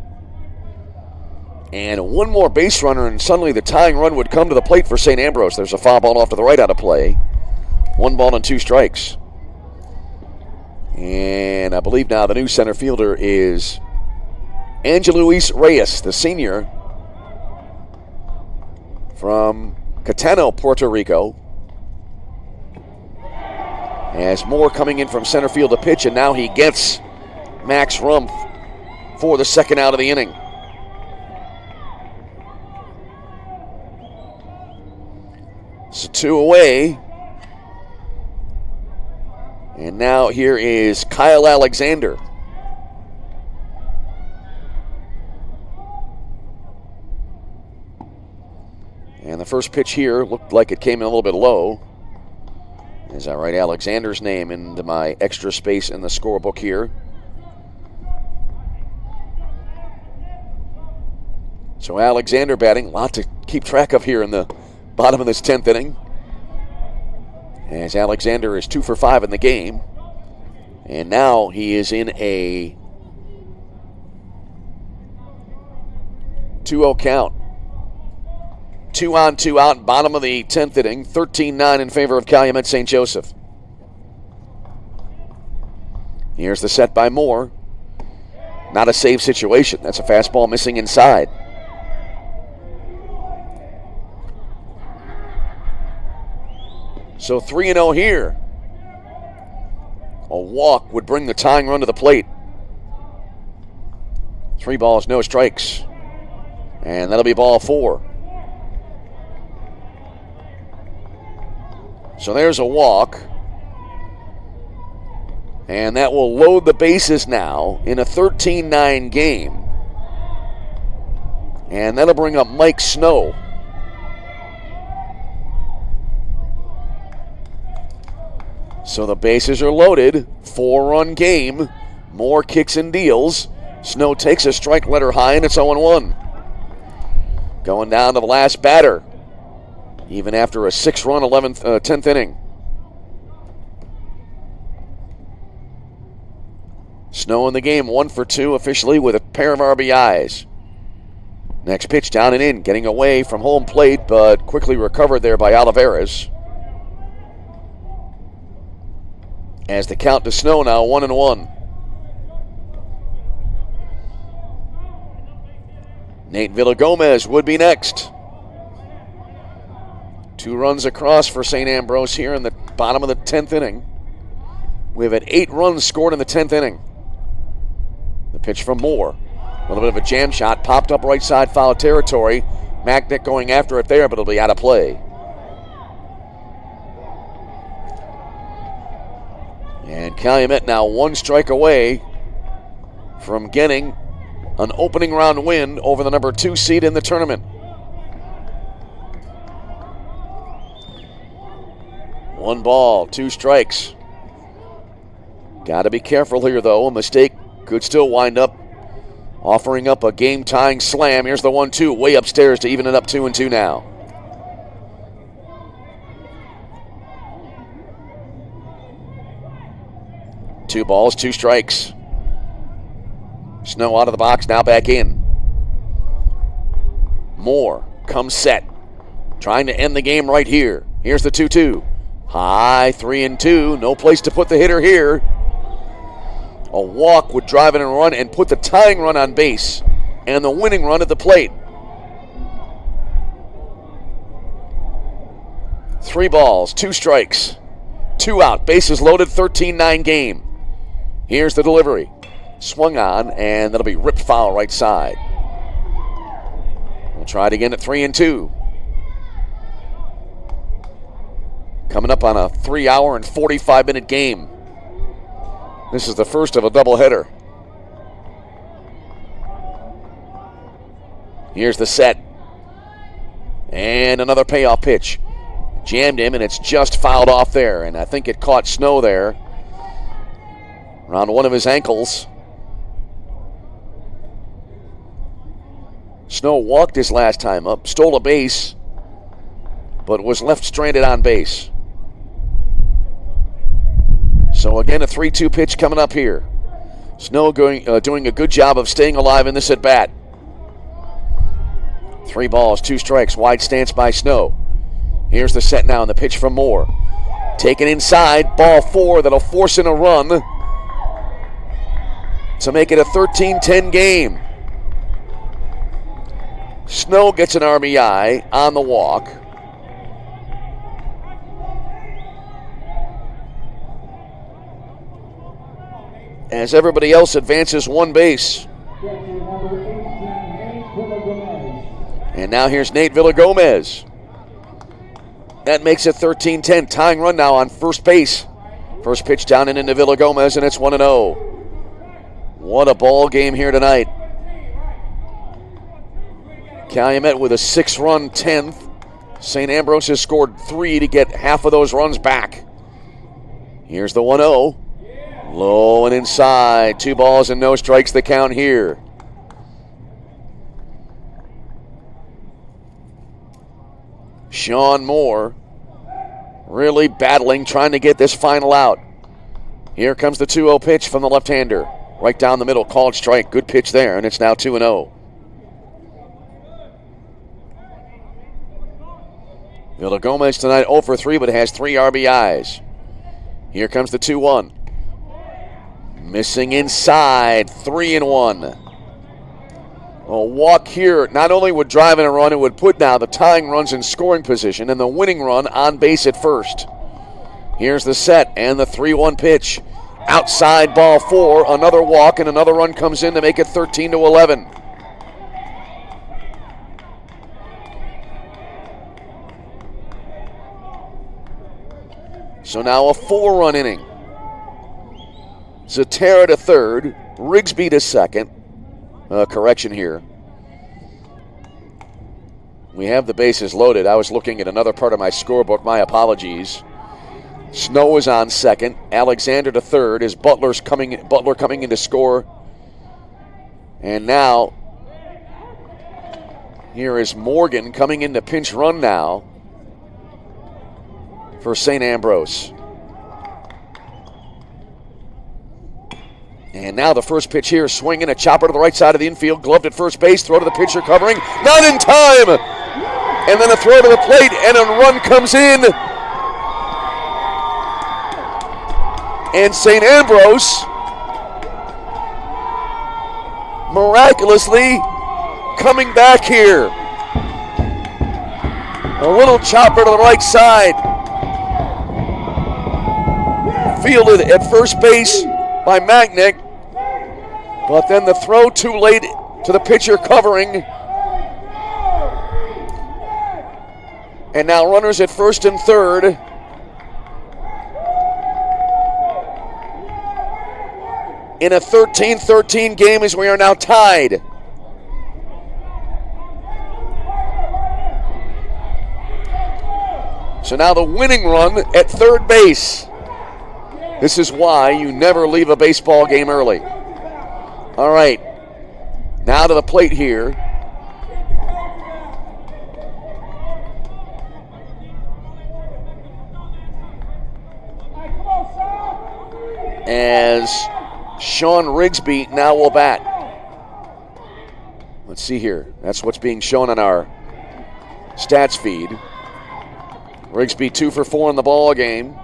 And 1 more base runner, and suddenly the tying run would come to the plate for St. Ambrose. There's a foul ball off to the right out of play. 1 ball and 2 strikes. And I believe now the new center fielder is Angeluis Reyes, the senior from Catano, Puerto Rico. As Moore coming in from center field to pitch, and now he gets Max Rumpf for the second out of the inning. So 2 away. And now here is Kyle Alexander. And the first pitch here looked like it came in a little bit low. As I write Alexander's name into my extra space in the scorebook here. So Alexander batting, a lot to keep track of here in the bottom of this 10th inning. As Alexander is 2 for 5 in the game. And now he is in a 2-0 count. 2 on, 2 out, bottom of the 10th inning. 13-9 in favor of Calumet St. Joseph. Here's the set by Moore. Not a save situation. That's a fastball missing inside. So 3-0 here. A walk would bring the tying run to the plate. 3 balls, no strikes. And that'll be ball 4. So there's a walk. And that will load the bases now in a 13-9 game. And that'll bring up Mike Snow. So the bases are loaded. 4-run game. More kicks and deals. Snow takes a strike letter high, and it's 0-1. Going down to the last batter. Even after a 6-run 10th inning. Snow in the game, 1 for 2 officially with a pair of RBIs. Next pitch down and in, getting away from home plate, but quickly recovered there by Olivares. As the count to Snow now 1-1. Nate Villagomez would be next. 2 runs across for St. Ambrose here in the bottom of the 10th inning. We've had 8 runs scored in the 10th inning. The pitch from Moore. A little bit of a jam shot, popped up right side foul territory. Magnick going after it there, but it'll be out of play. And Calumet now 1 strike away from getting an opening round win over the number 2 seed in the tournament. 1 ball, 2 strikes. Got to be careful here, though. A mistake could still wind up offering up a game-tying slam. Here's the 1-2 way upstairs to even it up 2-2 now. Two balls, 2 strikes. Snow out of the box, now back in. Moore comes set. Trying to end the game right here. Here's the 2-2. High, 3-2. No place to put the hitter here. A walk would drive in a run and put the tying run on base and the winning run at the plate. 3 balls, 2 strikes. 2 out, bases loaded, 13-9 game. Here's the delivery. Swung on, and that'll be ripped foul right side. We'll try it again at 3-2. Coming up on a 3-hour and 45-minute game. This is the first of a doubleheader. Here's the set. And another payoff pitch. Jammed him, and it's just fouled off there. And I think it caught Snow there around one of his ankles. Snow walked his last time up, stole a base, but was left stranded on base. So again, a 3-2 pitch coming up here. Snow doing a good job of staying alive in this at-bat. 3 balls, 2 strikes, wide stance by Snow. Here's the set now and the pitch from Moore. Taken inside, ball 4 that'll force in a run to make it a 13-10 game. Snow gets an RBI on the walk. As everybody else advances 1 base. And now here's Nate Villagomez. That makes it 13-10. Tying run now on first base. First pitch down and into Villagomez, and it's 1-0. What a ball game here tonight. Calumet with a 6-run 10th. St. Ambrose has scored 3 to get half of those runs back. Here's the 1-0. Low and inside. 2 balls and no strikes the count here. Sean Moore really battling, trying to get this final out. Here comes the 2-0 pitch from the left-hander. Right down the middle, called strike. Good pitch there, and it's now 2-0. Villagomez tonight 0 for 3, but has 3 RBIs. Here comes the 2-1. Missing inside, 3-1. A walk here not only would drive in a run, it would put now the tying runs in scoring position and the winning run on base at first. Here's the set and the 3-1 pitch. Outside ball 4, another walk, and another run comes in to make it 13-11. So now a 4-run inning. Zatara to third, Rigsby to second. Correction here. We have the bases loaded. I was looking at another part of my scorebook. My apologies. Snow is on second. Alexander to third as Butler coming in to score. And now, here is Morgan coming in to pinch run now for St. Ambrose. And now the first pitch here, swinging a chopper to the right side of the infield, gloved at first base, throw to the pitcher covering, not in time! And then a throw to the plate, and a run comes in. And St. Ambrose miraculously coming back here. A little chopper to the right side. Fielded at first base by Magnick, but then the throw too late to the pitcher covering. And now runners at first and third. In a 13-13 game as we are now tied. So now the winning run at third base. This is why you never leave a baseball game early. All right, now to the plate here. As Sean Rigsby now will bat. Let's see here. That's what's being shown on our stats feed. Rigsby 2 for 4 in the ball game.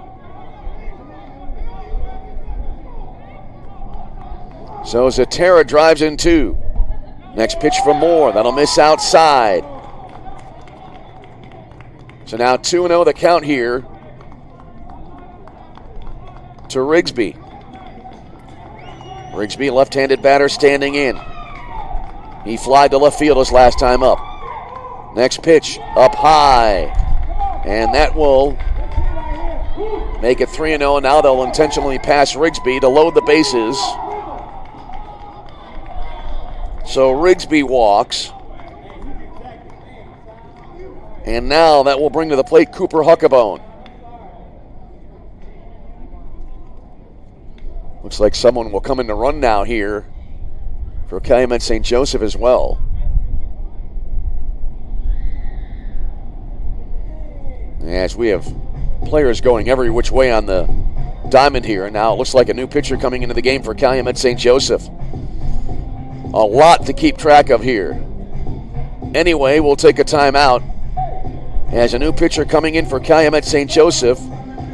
So Zatara drives in 2. Next pitch from Moore. That'll miss outside. So now 2-0 the count here to Rigsby. Rigsby, left-handed batter, standing in. He flied to left field his last time up. Next pitch, up high. And that will make it 3-0. Now they'll intentionally pass Rigsby to load the bases. So Rigsby walks. And now that will bring to the plate Cooper Huckabone. Looks like someone will come in to run now here for Calumet St. Joseph as well. As we have players going every which way on the diamond here. And now it looks like a new pitcher coming into the game for Calumet St. Joseph. A lot to keep track of here. Anyway, we'll take a timeout as a new pitcher coming in for Calumet St. Joseph,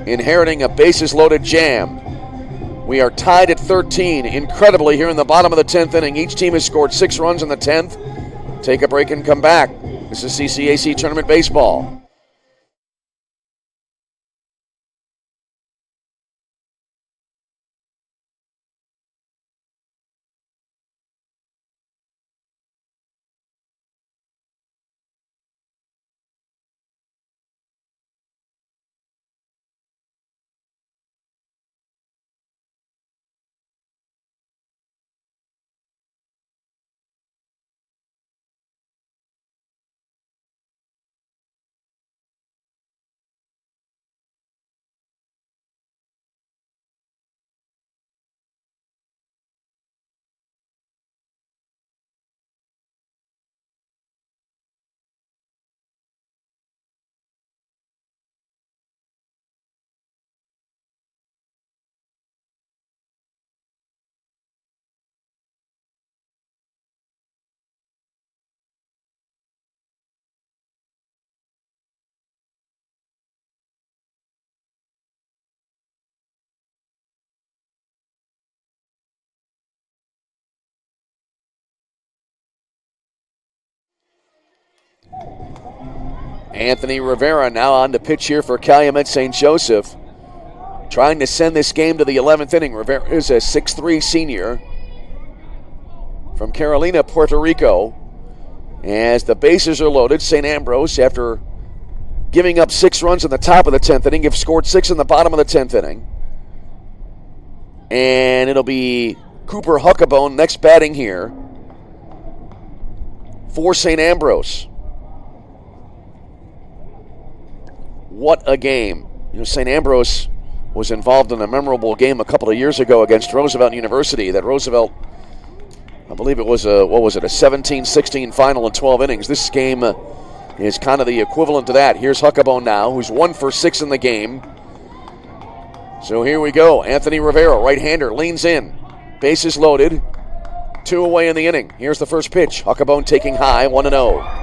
inheriting a bases-loaded jam. We are tied at 13. Incredibly, here in the bottom of the 10th inning, each team has scored 6 runs in the 10th. Take a break and come back. This is CCAC Tournament Baseball. Anthony Rivera now on the pitch here for Calumet St. Joseph, trying to send this game to the 11th inning. Rivera is a 6'3 senior from Carolina, Puerto Rico. As the bases are loaded, St. Ambrose, after giving up 6 runs in the top of the 10th inning, have scored 6 in the bottom of the 10th inning. And it'll be Cooper Huckabone next batting here for St. Ambrose. What a game. You know, St. Ambrose was involved in a memorable game a couple of years ago against Roosevelt University. That Roosevelt, I believe it was a 17-16 final in 12 innings. This game is kind of the equivalent to that. Here's Huckabone now, who's 1 for 6 in the game. So here we go. Anthony Rivera, right-hander, leans in. Bases loaded. 2 away in the inning. Here's the first pitch. Huckabone taking high, 1-0.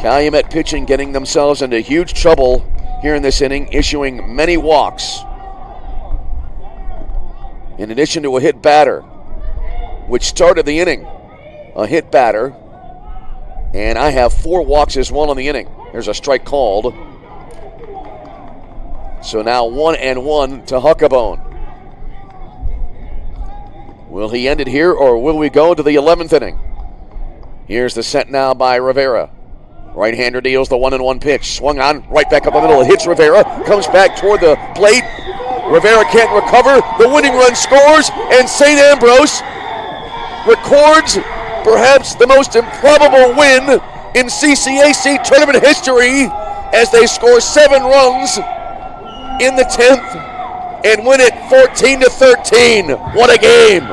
Calumet pitching, getting themselves into huge trouble here in this inning, issuing many walks. In addition to a hit batter, which started the inning. A hit batter. And I have 4 walks as well in the inning. There's a strike called. So now 1-1 to Huckabone. Will he end it here, or will we go to the 11th inning? Here's the set now by Rivera. Right-hander deals the 1-1 pitch. Swung on, right back up the middle. It hits Rivera. Comes back toward the plate. Rivera can't recover. The winning run scores, and St. Ambrose records perhaps the most improbable win in CCAC tournament history as they score 7 runs in the 10th and win it 14-13. What a game.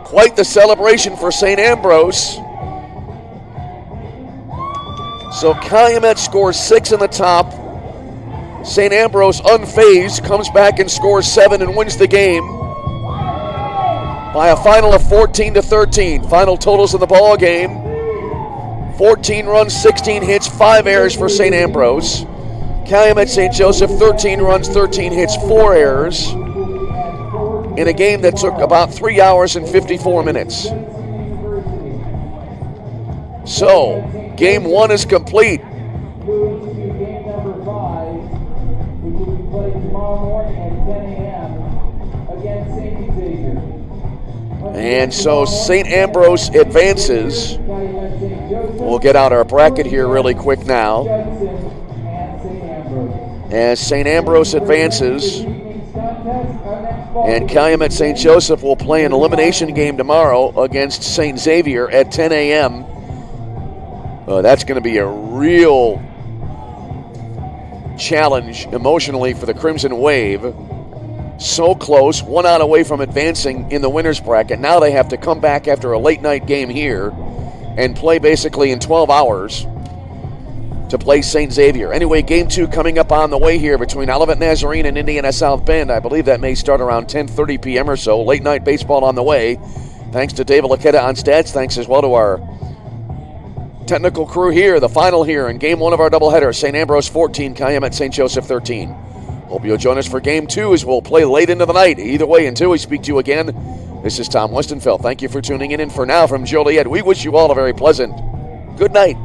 Quite the celebration for St. Ambrose. So Calumet scores 6 in the top. St. Ambrose, unfazed, comes back and scores 7 and wins the game by a final of 14-13. Final totals in the ball game: 14 runs, 16 hits, 5 errors for St. Ambrose. Calumet St. Joseph, 13 runs, 13 hits, 4 errors in a game that took about 3 hours and 54 minutes. So, game 1 is complete. Game number 5, which will be played tomorrow morning at 10 a.m. against St. Xavier. And so St. Ambrose advances. We'll get out our bracket here really quick now. As St. Ambrose advances, and Calumet St. Joseph will play an elimination game tomorrow against St. Xavier at 10 a.m. That's going to be a real challenge emotionally for the Crimson Wave. So close, 1 out away from advancing in the winner's bracket. Now they have to come back after a late night game here and play basically in 12 hours to play St. Xavier. Anyway, game 2 coming up on the way here between Olivet Nazarene and Indiana South Bend. I believe that may start around 10:30 p.m. or so. Late night baseball on the way. Thanks to David Laqueta on stats. Thanks as well to our technical crew here. The final here in game 1 of our doubleheader. St. Ambrose 14, Calumet St. Joseph 13. Hope you'll join us for game 2 as we'll play late into the night. Either way, until we speak to you again, this is Tom Westenfeld. Thank you for tuning in. And for now, from Joliet, we wish you all a very pleasant good night.